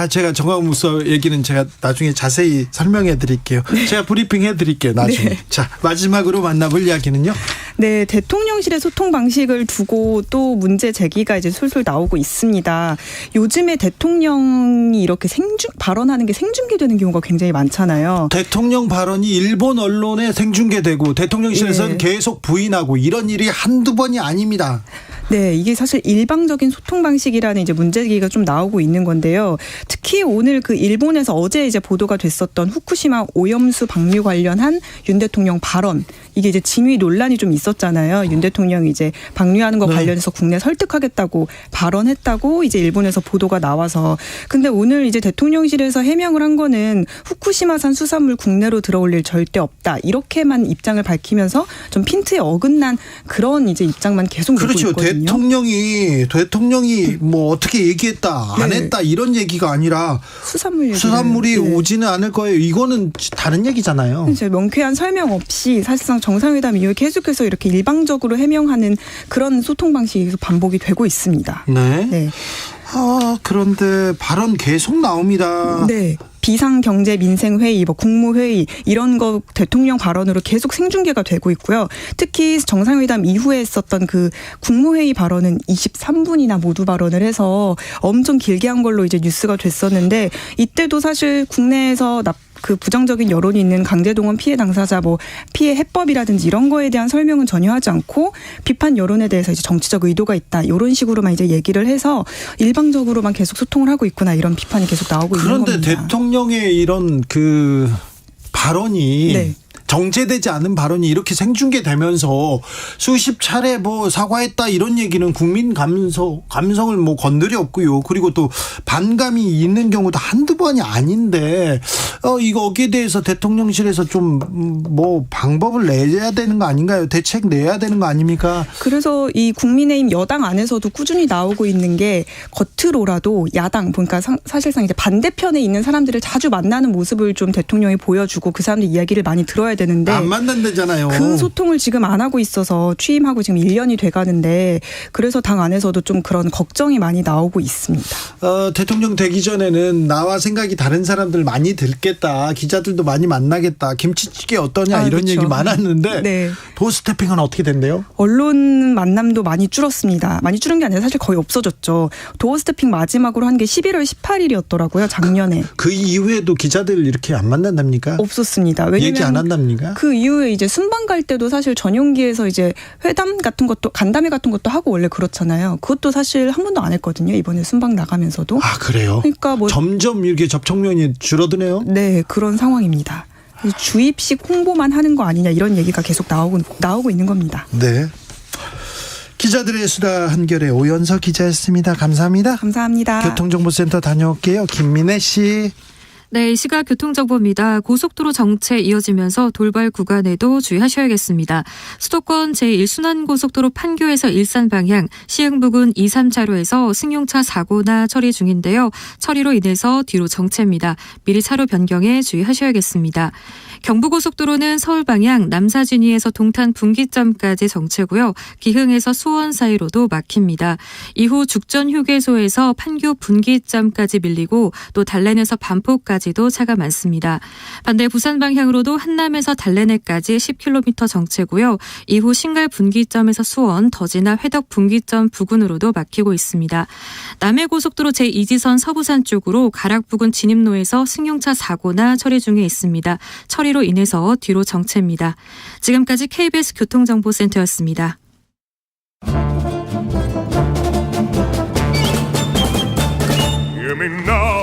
제가 정광훈 목사 얘기는 제가 나중에 자세히 설명해 드릴게요. 제가 브리핑 해 드릴게요. 나중에. 네. 자, 마지막으로 만나볼 이야기는요. 네, 대통령실의 소통 방식을 두고 또 문제 제기가 이제 솔솔 나오고 있습니다. 요즘에 대통령이 이렇게 발언하는 게 생중계되는 경우가 굉장히 많잖아요. 대통령 발언이 일본 언론에 생중계되고 대통령실에서는 계속 부인하고 이런 일이 한두 번이 아닙니다. 네, 이게 사실 일방적인 소통 방식이라는 이제 문제 제기가 좀 나오고 있는 건데요. 특히 오늘 그 일본에서 어제 이제 보도가 됐었던 후쿠시마 오염수 방류 관련한 윤 대통령 발언, 이게 이제 진위 논란이 좀 있었잖아요. 윤 대통령이 이제 방류하는 거 관련해서 국내 설득하겠다고 발언했다고 이제 일본에서 보도가 나와서, 근데 오늘 이제 대통령실에서 해명을 한 거는 후쿠시마산 수산물 국내로 들어올 일 절대 없다, 이렇게만 입장을 밝히면서 좀 핀트에 어긋난 그런 이제 입장만 계속 내고 그렇죠. 있거든요. 대통령이 뭐 어떻게 얘기했다 안 했다 이런 얘기가 아니라 수산물이 오지는 않을 거예요. 이거는 다른 얘기잖아요. 이제 명쾌한 설명 없이 사실상 정상회담 이후에 계속해서 이렇게 일방적으로 해명하는 그런 소통 방식이 계속 반복이 되고 있습니다. 네. 그런데 발언 계속 나옵니다. 네. 비상경제민생회의, 국무회의 이런 거 대통령 발언으로 계속 생중계가 되고 있고요. 특히 정상회담 이후에 했었던 그 국무회의 발언은 23분이나 모두 발언을 해서 엄청 길게 한 걸로 이제 뉴스가 됐었는데, 이때도 사실 국내에서 그 부정적인 여론이 있는 강제동원 피해 당사자 피해 해법이라든지 이런 거에 대한 설명은 전혀 하지 않고 비판 여론에 대해서 이제 정치적 의도가 있다, 이런 식으로만 이제 얘기를 해서 일방적으로만 계속 소통을 하고 있구나, 이런 비판이 계속 나오고 있는 겁니다. 그런데 대통령의 이런 그 발언이 정제되지 않은 발언이 이렇게 생중계되면서 수십 차례 사과했다 이런 얘기는 국민 감성을 건드려 없고요. 그리고 또 반감이 있는 경우도 한두 번이 아닌데 여기에 대해서 대통령실에서 좀 방법을 내야 되는 거 아닌가요? 대책 내야 되는 거 아닙니까? 그래서 이 국민의힘 여당 안에서도 꾸준히 나오고 있는 게, 겉으로라도 야당, 그러니까 사실상 이제 반대편에 있는 사람들을 자주 만나는 모습을 좀 대통령이 보여주고 그 사람들 이야기를 많이 들어야 되는데 안 만난다잖아요. 그 소통을 지금 안 하고 있어서 취임하고 지금 1년이 돼가는데, 그래서 당 안에서도 좀 그런 걱정이 많이 나오고 있습니다. 대통령 되기 전에는 나와 생각이 다른 사람들 많이 듣겠다, 기자들도 많이 만나겠다, 김치찌개 어떠냐 이런 그렇죠. 얘기 많았는데 도어 스태핑은 어떻게 된대요? 언론 만남도 많이 줄었습니다. 많이 줄은 게 아니라 사실 거의 없어졌죠. 도어 스태핑 마지막으로 한 게 11월 18일이었더라고요. 작년에. 그 이후에도 기자들 이렇게 안 만난답니까? 없었습니다. 왜냐면 얘기 안 한답니까? 그 이후에 이제 순방 갈 때도 사실 전용기에서 이제 회담 같은 것도, 간담회 같은 것도 하고 원래 그렇잖아요. 그것도 사실 한 번도 안 했거든요. 이번에 순방 나가면서도. 그래요? 그러니까 점점 이렇게 접촉면이 줄어드네요. 네, 그런 상황입니다. 주입식 홍보만 하는 거 아니냐, 이런 얘기가 계속 나오고 있는 겁니다. 네. 기자들의 수다 한결의 오연서 기자였습니다. 감사합니다. 감사합니다. 교통정보센터 다녀올게요. 김민혜 씨. 네, 이 시각 교통정보입니다. 고속도로 정체 이어지면서 돌발 구간에도 주의하셔야겠습니다. 수도권 제1순환고속도로 판교에서 일산 방향 시흥 부근 2, 3차로에서 승용차 사고나 처리 중인데요. 처리로 인해서 뒤로 정체입니다. 미리 차로 변경에 주의하셔야겠습니다. 경부고속도로는 서울 방향 남사진이에서 동탄 분기점까지 정체고요. 기흥에서 수원 사이로도 막힙니다. 이후 죽전 휴게소에서 판교 분기점까지 밀리고 또 달랜에서 반포까지 부산까지도 차가 많습니다. 반대 부산 방향으로도 한남에서 달래내까지 10km 정체고요. 이후 신갈 분기점에서 수원, 더지나 회덕 분기점 부근으로도 막히고 있습니다. 남해고속도로 제2지선 서부산 쪽으로 가락 부근 진입로에서 승용차 사고나 처리 중에 있습니다. 처리로 인해서 뒤로 정체입니다. 지금까지 KBS 교통정보센터였습니다.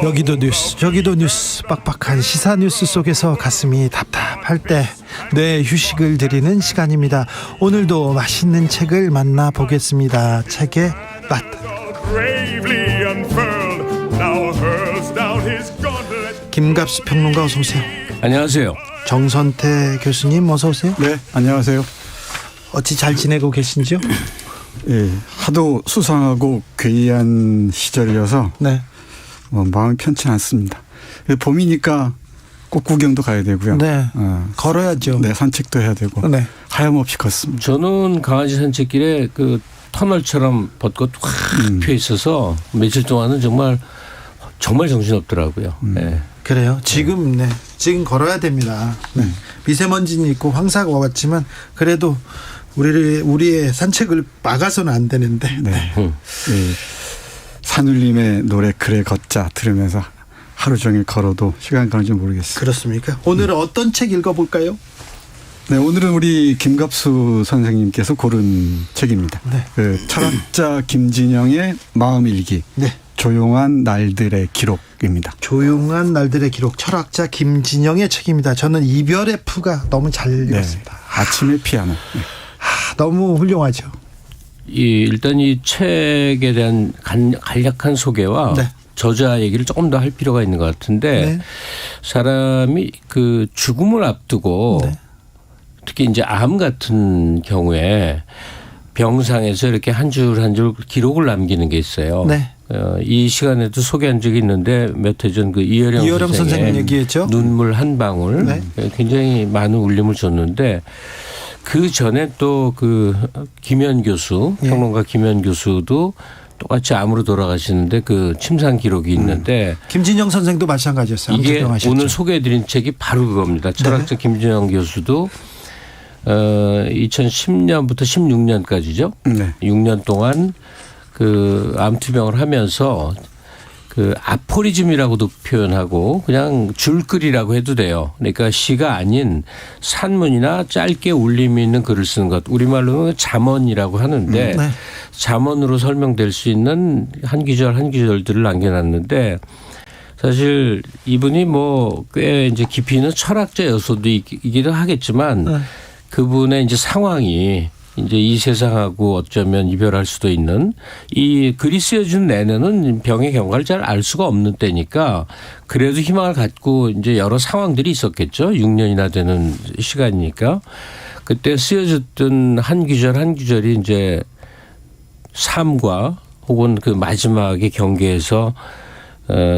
여기도 뉴스 저기도 뉴스 빡빡한 시사 뉴스 속에서 가슴이 답답할 때 뇌 휴식을 드리는 시간입니다. 오늘도 맛있는 책을 만나보겠습니다. 책의 맛. 김갑수 평론가 어서 오세요. 안녕하세요. 정선태 교수님 어서 오세요. 네, 안녕하세요. 어찌 잘 지내고 계신지요? 예, 하도 수상하고 괴이한 시절이어서 네. 마음이 편치 않습니다. 봄이니까 꽃 구경도 가야 되고요. 네. 걸어야죠. 네, 산책도 해야 되고. 네. 하염없이 걷습니다. 저는 강아지 산책길에 그 터널처럼 벚꽃 확 펴 있어서 며칠 동안은 정말 정신없더라고요. 네. 그래요? 지금 지금 걸어야 됩니다. 네. 미세먼지는 있고 황사가 왔지만 그래도 우리의 산책을 막아서는 안 되는데. 네. 산울림의 노래 그래 걷자 들으면서 하루 종일 걸어도 시간 가는 줄 모르겠어요. 그렇습니까? 오늘은 어떤 책 읽어볼까요? 네, 오늘은 우리 김갑수 선생님께서 고른 책입니다. 네. 그 철학자 김진영의 마음일기. 네. 조용한 날들의 기록입니다. 조용한 날들의 기록. 철학자 김진영의 책입니다. 저는 이별의 푸가 너무 잘 읽었습니다. 네. 아침의 피아노. 네. 너무 훌륭하죠. 일단 이 책에 대한 간략한 소개와 네. 저자 얘기를 조금 더 할 필요가 있는 것 같은데 네. 사람이 그 죽음을 앞두고 네. 특히 이제 암 같은 경우에 병상에서 이렇게 한 줄 한 줄 기록을 남기는 게 있어요. 네. 이 시간에도 소개한 적이 있는데 몇 해 전 그 이여령 선생님 얘기했죠. 눈물 한 방울 네. 굉장히 많은 울림을 줬는데 그 전에 또 그 김현 교수 평론가 김현 교수도 똑같이 암으로 돌아가시는데 그 침상 기록이 있는데 김진영 선생도 마찬가지였어요. 이게 오늘 소개해드린 책이 바로 그겁니다. 철학자 김진영 교수도 2010년부터 16년까지죠. 네. 6년 동안 그 암투병을 하면서 그 아포리즘이라고도 표현하고 그냥 줄글이라고 해도 돼요. 그러니까 시가 아닌 산문이나 짧게 울림이 있는 글을 쓰는 것. 우리말로는 잠언이라고 하는데 네. 잠언으로 설명될 수 있는 한 귀절 한 귀절들을 남겨놨는데 사실 이분이 뭐 꽤 이제 깊이 있는 철학자 요소도 있기도 하겠지만 네. 그분의 이제 상황이 이제 이 세상하고 어쩌면 이별할 수도 있는 이 글이 쓰여준 내내는 병의 경과를 잘 알 수가 없는 때니까 그래도 희망을 갖고 이제 여러 상황들이 있었겠죠. 6년이나 되는 시간이니까 그때 쓰여졌던 한 귀절 한 귀절이 이제 삶과 혹은 그 마지막의 경계에서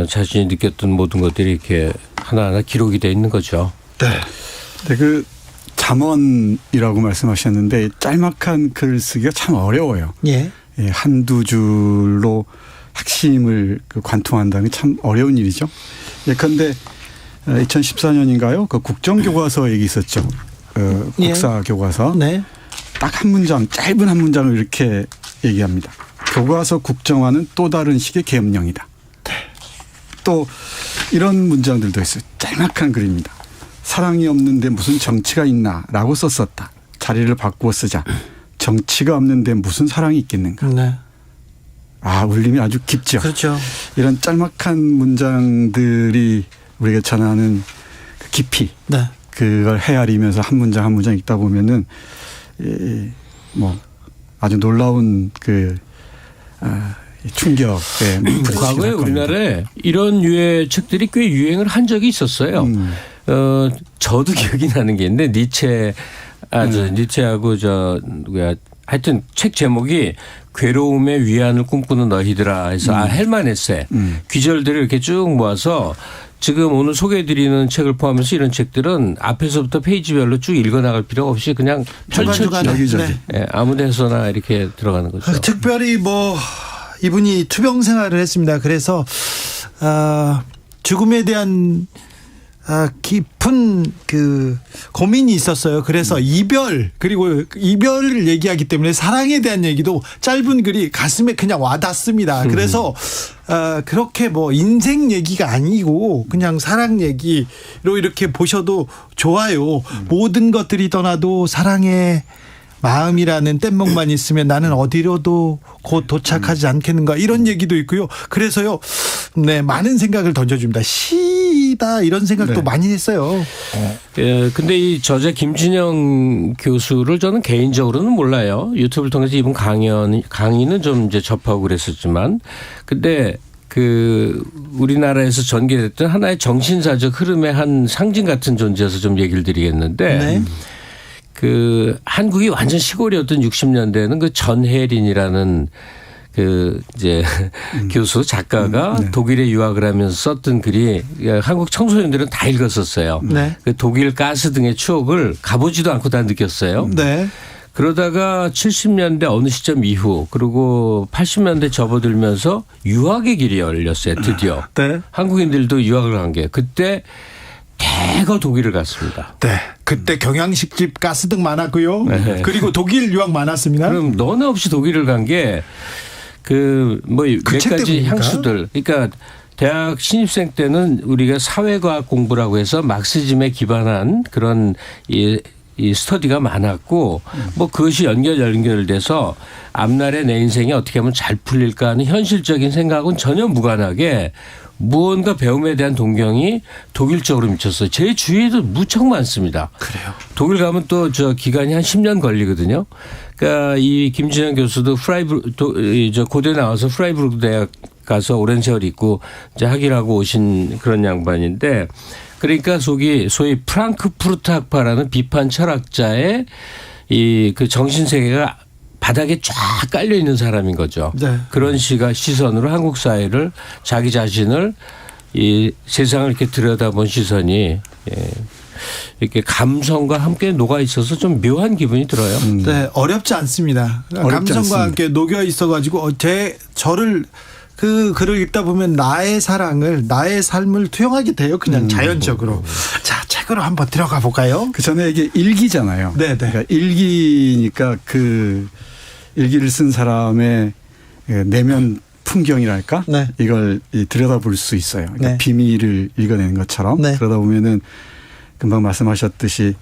자신이 느꼈던 모든 것들이 이렇게 하나하나 기록이 돼 있는 거죠. 네. 네, 그 잠언이라고 말씀하셨는데 짤막한 글 쓰기가 참 어려워요. 예. 예, 한두 줄로 핵심을 관통한다는 게 참 어려운 일이죠. 예컨대 2014년인가요? 그 국정교과서 얘기 있었죠. 국사교과서. 네. 딱 한 문장, 짧은 한 문장을 이렇게 얘기합니다. 교과서 국정화는 또 다른 식의 계엄령이다. 또 이런 문장들도 있어요. 짤막한 글입니다. 사랑이 없는데 무슨 정치가 있나라고 썼었다. 자리를 바꾸어 쓰자. 정치가 없는데 무슨 사랑이 있겠는가. 네. 울림이 아주 깊죠. 그렇죠. 이런 짤막한 문장들이 우리가 전하는 깊이. 네. 그걸 헤아리면서 한 문장 한 문장 읽다 보면은 뭐 아주 놀라운 충격에 과거에 우리나라에 이런 유의 책들이 꽤 유행을 한 적이 있었어요. 저도 기억이 나는 게 있는데 니체하고 하여튼 책 제목이 괴로움의 위안을 꿈꾸는 너희들아 해서 헬만 에세 귀절들을 이렇게 쭉 모아서 지금 오늘 소개해드리는 책을 포함해서 이런 책들은 앞에서부터 페이지별로 쭉 읽어나갈 필요가 없이 그냥 펼쳐지죠. 네. 아무 데서나 이렇게 들어가는 거죠. 특별히 이분이 투병 생활을 했습니다. 그래서 죽음에 대한 깊은 그 고민이 있었어요. 그래서 이별, 그리고 이별을 얘기하기 때문에 사랑에 대한 얘기도 짧은 글이 가슴에 그냥 와닿습니다. 그래서 그렇게 뭐 인생 얘기가 아니고 그냥 사랑 얘기로 이렇게 보셔도 좋아요. 모든 것들이 떠나도 사랑의 마음이라는 뗏목만 있으면 나는 어디로도 곧 도착하지 않겠는가, 이런 얘기도 있고요. 그래서요, 네, 많은 생각을 던져줍니다. 시다 이런 생각도 많이 했어요. 근데 이 저자 김진영 교수를 저는 개인적으로는 몰라요. 유튜브를 통해서 이분 강의는 좀 이제 접하고 그랬었지만, 근데 그 우리나라에서 전개됐던 하나의 정신사적 흐름의 한 상징 같은 존재여서 좀 얘기를 드리겠는데. 네. 그 한국이 완전 시골이었던 60년대에는 그 전혜린이라는 그 이제 교수 작가가 독일에 유학을 하면서 썼던 글이 한국 청소년들은 다 읽었었어요. 네. 그 독일 가스 등의 추억을 가보지도 않고 다 느꼈어요. 네. 그러다가 70년대 어느 시점 이후, 그리고 80년대 접어들면서 유학의 길이 열렸어요. 드디어. 네. 한국인들도 유학을 간 게 그때 대거 독일을 갔습니다. 네. 그때 경양식집 가스등 많았고요. 네. 그리고 독일 유학 많았습니다. 그럼 너나 없이 독일을 간 게 그 뭐 몇 가지 향수들. 그러니까 대학 신입생 때는 우리가 사회과학 공부라고 해서 막시즘에 기반한 그런 이 스터디가 많았고, 뭐 그것이 연결돼서 앞날에 내 인생이 어떻게 하면 잘 풀릴까 하는 현실적인 생각은 전혀 무관하게 무언가 배움에 대한 동경이 독일적으로 미쳤어요. 제 주위에도 무척 많습니다. 그래요. 독일 가면 또 저 기간이 한 10년 걸리거든요. 그러니까 이 김진영 교수도 고대 나와서 프라이부르크 대학 가서 오랜 세월 있고 이제 학위를 하고 오신 그런 양반인데, 그러니까 소위 프랑크푸르트 학파라는 비판 철학자의 이 그 정신 세계가 바닥에 쫙 깔려 있는 사람인 거죠. 네. 그런 시선으로 한국 사회를, 자기 자신을, 이 세상을 이렇게 들여다본 시선이 이렇게 감성과 함께 녹아 있어서 좀 묘한 기분이 들어요. 네, 어렵지 않습니다. 감성과 함께 녹여 있어가지고 저를 그 글을 읽다 보면 나의 사랑을, 나의 삶을 투영하게 돼요. 그냥 자연적으로. 자, 책으로 한번 들어가 볼까요? 그 전에 이게 일기잖아요. 네, 네. 그러니까 일기니까 그 일기를 쓴 사람의 내면 풍경이랄까? 네. 이걸 들여다볼 수 있어요. 그러니까 네. 비밀을 읽어내는 것처럼. 네. 그러다 보면은 금방 말씀하셨듯이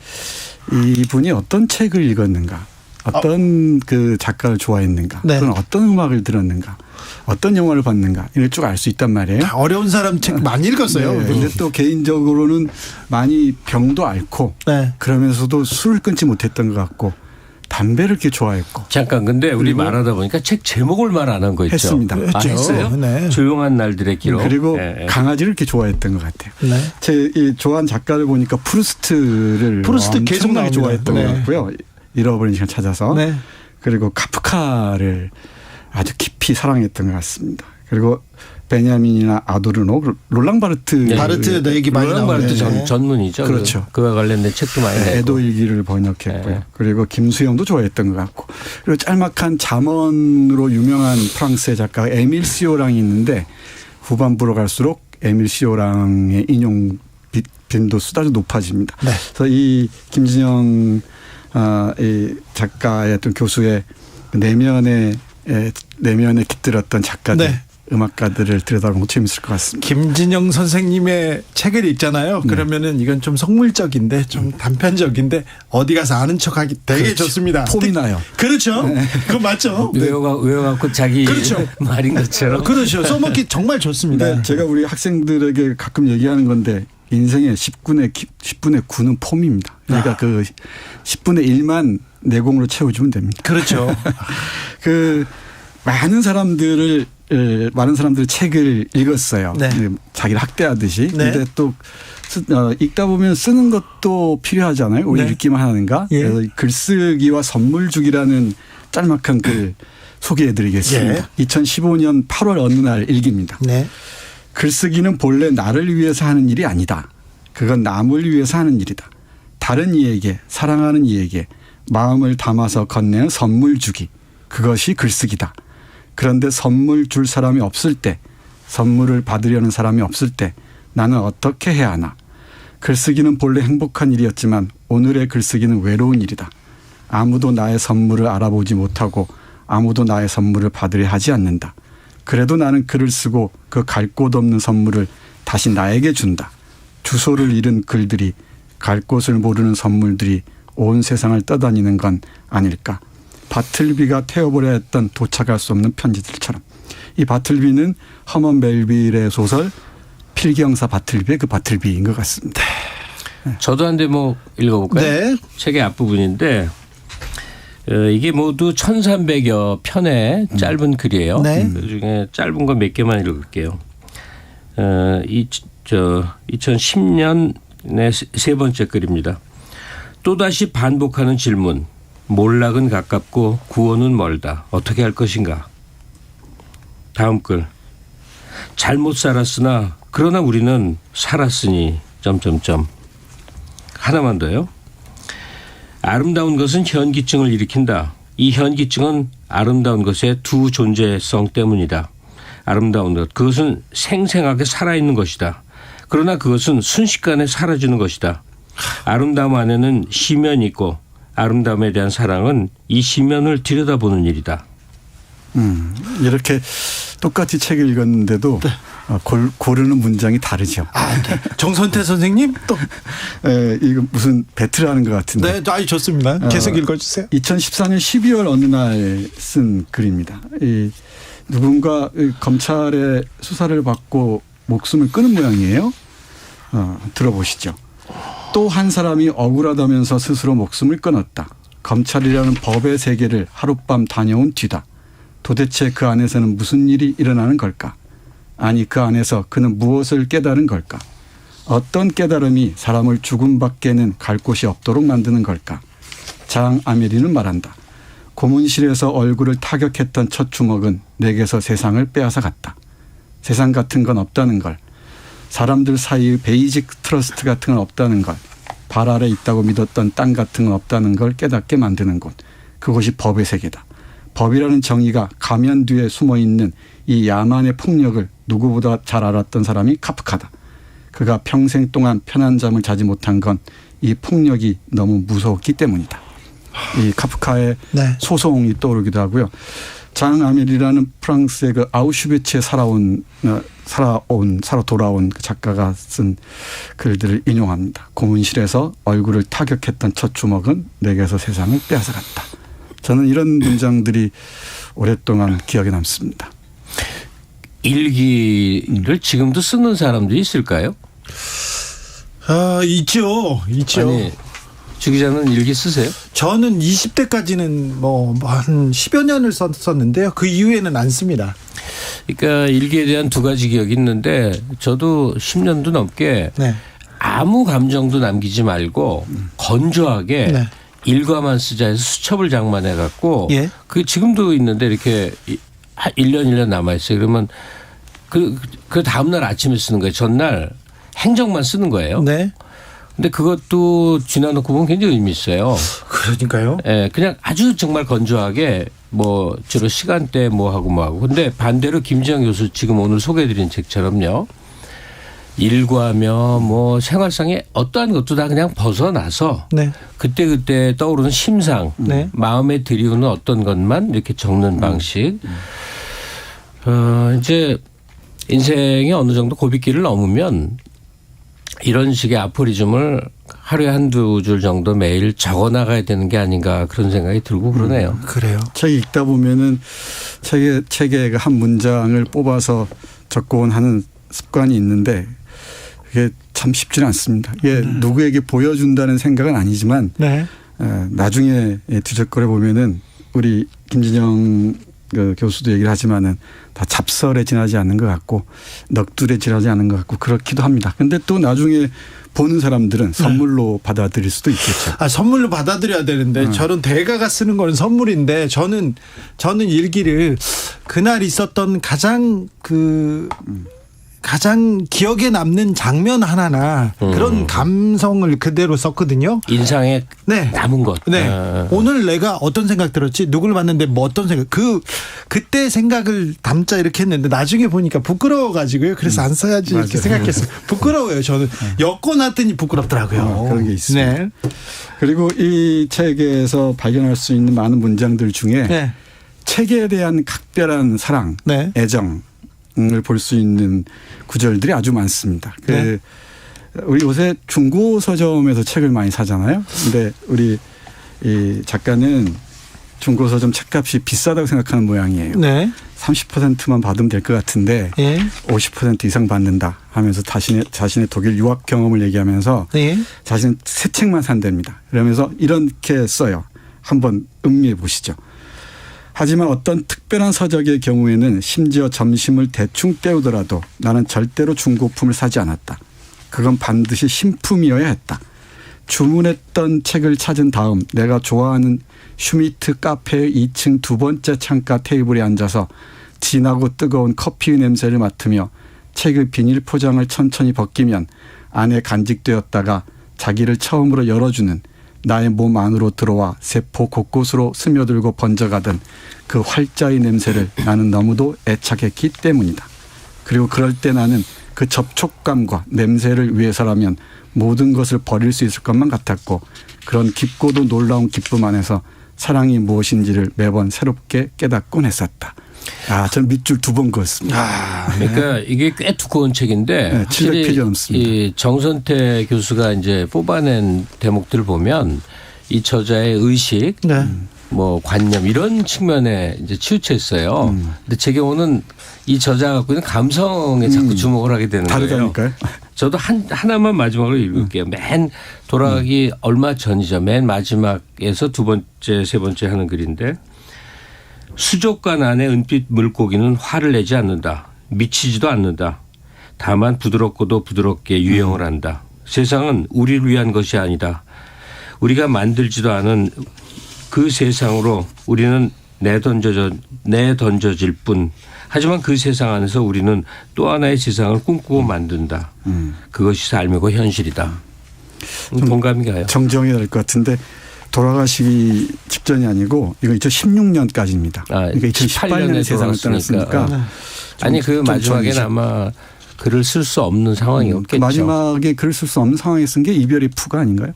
이분이 어떤 책을 읽었는가, 어떤 그 작가를 좋아했는가, 네. 또는 어떤 음악을 들었는가, 어떤 영화를 봤는가, 이걸 쭉 알 수 있단 말이에요. 어려운 사람 책 많이 읽었어요. 네. 근데 또 개인적으로는 많이 병도 앓고, 네. 그러면서도 술을 끊지 못했던 것 같고, 담배를 이렇게 좋아했고. 잠깐, 근데 우리 말하다 보니까 책 제목을 말 안 한 거 있죠? 했습니다. 했어요? 네. 조용한 날들의 기록. 그리고 네. 강아지를 이렇게 좋아했던 것 같아요. 네. 제 좋아하는 작가를 보니까 프루스트 계속 나옵니다. 좋아했던 네. 것 같고요. 잃어버린 시간 찾아서. 네. 그리고 카프카를 아주 깊이 사랑했던 것 같습니다. 그리고 베냐민이나 아도르노, 롤랑바르트. 네. 바르트 얘기 많이 나오네요. 롤랑바르트 전문이죠. 그렇죠. 그와 관련된 책도 많이 냈고. 에도 일기를 번역했고요. 네. 그리고 김수영도 좋아했던 것 같고. 그리고 짤막한 잠언으로 유명한 프랑스의 작가 에밀 시오랑이 있는데, 후반부로 갈수록 에밀 시오랑의 인용 빈도 수다도 높아집니다. 네. 그래서 이 김진영 이 작가의 어떤 교수의 내면에 깃들었던 작가들. 네. 음악가들을 들여다보면 재밌을 것 같습니다. 김진영 선생님의 책을 읽잖아요. 네. 그러면은 이건 좀 속물적인데, 좀 단편적인데 어디 가서 아는 척하기 되게 그렇죠. 좋습니다. 폼이 나요. 그렇죠. 네. 그거 맞죠? 외워갖고 자기 그렇죠. 말인 것처럼. 그렇죠. 써먹기 정말 좋습니다. 네. 제가 우리 학생들에게 가끔 얘기하는 건데, 인생의 10분의 9는 폼입니다. 그러니까 그 10분의 1만 내공으로 채워주면 됩니다. 그렇죠. 그 많은 사람들의 책을 읽었어요. 네. 자기를 학대하듯이. 네. 근데 또 읽다 보면 쓰는 것도 필요하잖아요. 우리 네. 읽기만 하는가. 예. 그래서 글쓰기와 선물 주기라는 짤막한 글 소개해드리겠습니다. 예. 2015년 8월 어느 날 일기입니다. 네. 글쓰기는 본래 나를 위해서 하는 일이 아니다. 그건 남을 위해서 하는 일이다. 다른 이에게, 사랑하는 이에게 마음을 담아서 건네는 선물 주기. 그것이 글쓰기다. 그런데 선물 줄 사람이 없을 때, 선물을 받으려는 사람이 없을 때 나는 어떻게 해야 하나. 글쓰기는 본래 행복한 일이었지만 오늘의 글쓰기는 외로운 일이다. 아무도 나의 선물을 알아보지 못하고 아무도 나의 선물을 받으려 하지 않는다. 그래도 나는 글을 쓰고 그 갈 곳 없는 선물을 다시 나에게 준다. 주소를 잃은 글들이, 갈 곳을 모르는 선물들이 온 세상을 떠다니는 건 아닐까. 바틀비가 태워버려야 했던 도착할 수 없는 편지들처럼. 이 바틀비는 허먼 멜빌의 소설 필기영사 바틀비의 그 바틀비인 것 같습니다. 저도 한 대목 읽어볼까요? 네. 책의 앞부분인데 이게 모두 1300여 편의 짧은 글이에요. 네. 그중에 짧은 거 몇 개만 읽을게요. 2010년의 세 번째 글입니다. 또다시 반복하는 질문. 몰락은 가깝고 구원은 멀다. 어떻게 할 것인가? 다음 글. 잘못 살았으나 그러나 우리는 살았으니 하나만 더요. 아름다운 것은 현기증을 일으킨다. 이 현기증은 아름다운 것의 두 존재성 때문이다. 아름다운 것, 그것은 생생하게 살아있는 것이다. 그러나 그것은 순식간에 사라지는 것이다. 아름다움 안에는 시면이 있고 아름다움에 대한 사랑은 이 시면을 들여다보는 일이다. 이렇게 똑같이 책을 읽었는데도 네. 고르는 문장이 다르죠. 네. 정선태 선생님 또 이거 무슨 배틀하는 것 같은데. 네, 아주 좋습니다. 계속 읽어주세요. 2014년 12월 어느 날 쓴 글입니다. 누군가 검찰의 수사를 받고 목숨을 끊은 모양이에요. 들어보시죠. 또 한 사람이 억울하다면서 스스로 목숨을 끊었다. 검찰이라는 법의 세계를 하룻밤 다녀온 뒤다. 도대체 그 안에서는 무슨 일이 일어나는 걸까? 아니 그 안에서 그는 무엇을 깨달은 걸까? 어떤 깨달음이 사람을 죽음밖에는 갈 곳이 없도록 만드는 걸까? 장 아메리는 말한다. 고문실에서 얼굴을 타격했던 첫 주먹은 내게서 세상을 빼앗아 갔다. 세상 같은 건 없다는 걸. 사람들 사이의 베이직 트러스트 같은 건 없다는 걸. 발 아래 있다고 믿었던 땅 같은 건 없다는 걸 깨닫게 만드는 곳. 그것이 법의 세계다. 법이라는 정의가 가면 뒤에 숨어있는 이 야만의 폭력을 누구보다 잘 알았던 사람이 카프카다. 그가 평생 동안 편한 잠을 자지 못한 건 이 폭력이 너무 무서웠기 때문이다. 이 카프카의 네. 소송이 떠오르기도 하고요. 장 아멜이라는 프랑스의 그 아우슈비츠에 살아 돌아온 그 작가가 쓴 글들을 인용합니다. 고문실에서 얼굴을 타격했던 첫 주먹은 내게서 세상을 빼앗아갔다. 저는 이런 문장들이 오랫동안 기억에 남습니다. 일기를 지금도 쓰는 사람들이 있을까요? 있죠. 아니, 주 기자는 일기 쓰세요? 저는 20대까지는 한 10여 년을 썼는데요. 그 이후에는 안 씁니다. 그러니까 일기에 대한 두 가지 기억이 있는데 저도 10년도 넘게 네. 아무 감정도 남기지 말고 건조하게 네. 일과만 쓰자 해서 수첩을 장만해 갖고 예. 그 지금도 있는데 이렇게 1년 남아있어요. 그러면 그 다음날 아침에 쓰는 거예요. 전날 행정만 쓰는 거예요. 네. 근데 그것도 지나놓고 보면 굉장히 의미 있어요. 그러니까요. 예, 그냥 아주 정말 건조하게 주로 시간대 하고. 근데 반대로 김지영 교수 지금 오늘 소개해드린 책처럼요. 일과며 생활상의 어떠한 것도 다 그냥 벗어나서 네. 그때 떠오르는 심상, 네. 마음에 들이우는 어떤 것만 이렇게 적는 방식. 이제 인생이 어느 정도 고비길을 넘으면 이런 식의 아포리즘을 하루에 한두 줄 정도 매일 적어 나가야 되는 게 아닌가 그런 생각이 들고 그러네요. 그래요. 책 읽다 보면은 책에 한 문장을 뽑아서 적곤 하는 습관이 있는데 그게 참 쉽지는 않습니다. 이게 누구에게 보여준다는 생각은 아니지만 네. 나중에 뒤적거려 보면은 우리 김진영 교수도 얘기를 하지만은 다 잡설에 지나지 않는 것 같고 넋두리에 지나지 않는 것 같고 그렇기도 합니다. 근데 또 나중에 보는 사람들은 선물로 받아들일 수도 있겠죠. 선물로 받아들여야 되는데 저는 대가가 쓰는 거는 선물인데 저는 일기를 그날 있었던 가장 가장 기억에 남는 장면 하나나 그런 감성을 그대로 썼거든요. 인상에 네. 남은 것. 네. 오늘 내가 어떤 생각 들었지? 누굴 봤는데 뭐 어떤 생각? 그때 생각을 담자 이렇게 했는데 나중에 보니까 부끄러워가지고요. 그래서 안 써야지 이렇게 생각했어요. 부끄러워요. 저는 엮어놨더니 부끄럽더라고요. 그런 게 있습니다. 네. 그리고 이 책에서 발견할 수 있는 많은 문장들 중에 네. 책에 대한 각별한 사랑, 네. 애정을 볼 수 있는 구절들이 아주 많습니다. 네. 우리 요새 중고 서점에서 책을 많이 사잖아요. 근데 우리 이 작가는 중고 서점 책값이 비싸다고 생각하는 모양이에요. 네. 30%만 받으면 될 것 같은데 50% 이상 받는다 하면서 자신의 독일 유학 경험을 얘기하면서 자신은 새 책만 산답니다. 그러면서 이렇게 써요. 한번 음미해 보시죠. 하지만 어떤 특별한 서적의 경우에는 심지어 점심을 대충 때우더라도 나는 절대로 중고품을 사지 않았다. 그건 반드시 신품이어야 했다. 주문했던 책을 찾은 다음 내가 좋아하는 슈미트 카페의 2층 두 번째 창가 테이블에 앉아서 진하고 뜨거운 커피 냄새를 맡으며 책의 비닐 포장을 천천히 벗기면 안에 간직되었다가 자기를 처음으로 열어주는 나의 몸 안으로 들어와 세포 곳곳으로 스며들고 번져가던 그 활자의 냄새를 나는 너무도 애착했기 때문이다. 그리고 그럴 때 나는 그 접촉감과 냄새를 위해서라면 모든 것을 버릴 수 있을 것만 같았고 그런 깊고도 놀라운 기쁨 안에서 사랑이 무엇인지를 매번 새롭게 깨닫곤 했었다. 전 밑줄 2번 그었습니다. 그러니까 이게 꽤 두꺼운 책인데 네, 700페이지 넘습니다. 이 정선태 교수가 이제 뽑아낸 대목들을 보면 이 저자의 의식, 뭐 관념 이런 측면에 이제 치우쳐 있어요. 근데 제 경우는 이 저자가 갖고 있는 감성에 자꾸 주목을 하게 되는 다르다니까요. 거예요. 저도 하나만 마지막으로 읽을게요. 맨 돌아가기 얼마 전이죠. 맨 마지막에서 두 번째, 세 번째 하는 글인데 수족관 안의 은빛 물고기는 화를 내지 않는다. 미치지도 않는다. 다만 부드럽고도 부드럽게 유영을 한다. 세상은 우리를 위한 것이 아니다. 우리가 만들지도 않은 그 세상으로 우리는 내던져질 뿐. 하지만 그 세상 안에서 우리는 또 하나의 세상을 꿈꾸고 만든다. 그것이 삶이고 현실이다. 공감이 가요. 정정해야 될 것 같은데 돌아가시기 직전이 아니고 이거 2016년까지입니다. 그러니까 2018년에 세상을 떠났으니까. 아니 그 마지막에는 아마 글을 쓸 수 없는 상황이었겠죠. 마지막에 글을 쓸 수 없는 상황에 쓴 게 이별의 푸가 아닌가요?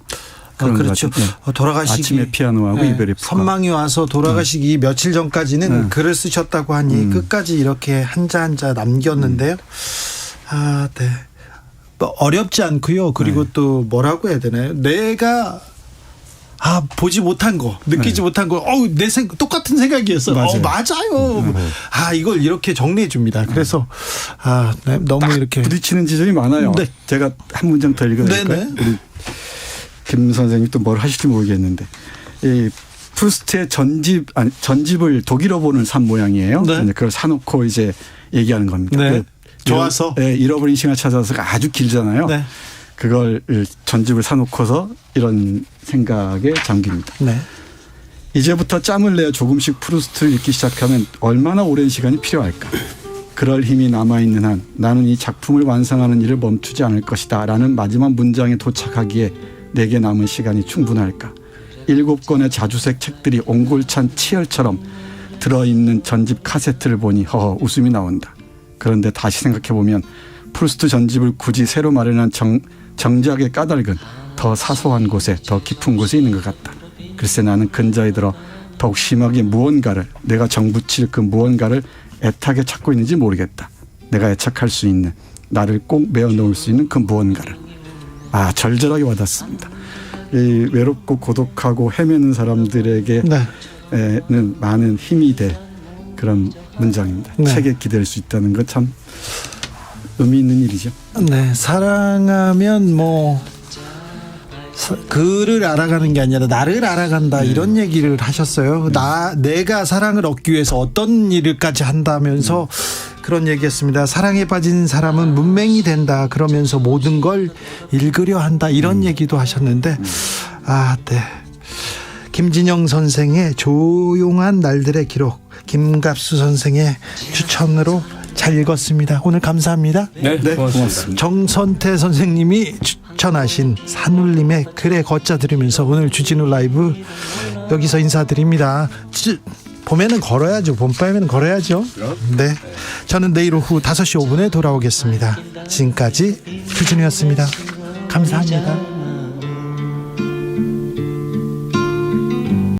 그렇죠. 돌아가시기 아침의 피아노하고 이별의 푸가. 선망이 와서 돌아가시기 며칠 전까지는 글을 쓰셨다고 하니 끝까지 이렇게 한자 한자 남겼는데요. 네. 어렵지 않고요. 그리고 또 뭐라고 해야 되나요? 내가 보지 못한 거, 느끼지 못한 거, 내 똑같은 생각이었어. 맞아요. 이걸 이렇게 정리해 줍니다. 그래서, 네, 너무 이렇게. 부딪히는 지점이 많아요. 네. 제가 한 문장 더 읽어드릴까요? 우리 김 선생님 또 뭘 하실지 모르겠는데. 이 프루스트의 전집을 독일어 보는 산 모양이에요. 네. 그걸 사놓고 이제 얘기하는 겁니다. 네. 좋아서? 네, 잃어버린 시간을 찾아서 아주 길잖아요. 네. 그걸 전집을 사놓고서 이런 생각에 잠깁니다. 네. 이제부터 짬을 내어 조금씩 프루스트를 읽기 시작하면 얼마나 오랜 시간이 필요할까. 그럴 힘이 남아있는 한 나는 이 작품을 완성하는 일을 멈추지 않을 것이다 라는 마지막 문장에 도착하기에 내게 남은 시간이 충분할까. 7권의 자주색 책들이 옹골찬 치열처럼 들어있는 전집 카세트를 보니 허허 웃음이 나온다. 그런데 다시 생각해보면 프루스트 전집을 굳이 새로 마련한 정작의 까닭은 더 사소한 곳에 더 깊은 곳에 있는 것 같다. 글쎄 나는 근자에 들어 더욱 심하게 무언가를 내가 정붙일 그 무언가를 애타게 찾고 있는지 모르겠다. 내가 애착할 수 있는 나를 꼭 메어 놓을 수 있는 그 무언가를. 절절하게 와닿습니다. 이 외롭고 고독하고 헤매는 사람들에게는 많은 힘이 될 그런 문장입니다. 네. 책에 기댈 수 있다는 것 참 의미 있는 일이죠. 네, 사랑하면 그를 알아가는 게 아니라 나를 알아간다 이런 얘기를 하셨어요. 내가 사랑을 얻기 위해서 어떤 일을까지 한다면서 그런 얘기했습니다. 사랑에 빠진 사람은 문맹이 된다. 그러면서 모든 걸 읽으려 한다. 이런 얘기도 하셨는데 네. 김진영 선생의 조용한 날들의 기록, 김갑수 선생의 추천으로 잘 읽었습니다. 오늘 감사합니다. 네, 고맙습니다. 정선태 선생님이 추천하신 산울림의 글에 걷자 들으면서 오늘 주진우 라이브 여기서 인사드립니다. 봄에는 걸어야죠. 봄밤에는 걸어야죠. 네. 저는 내일 오후 5시 5분에 돌아오겠습니다. 지금까지 주진우였습니다. 감사합니다.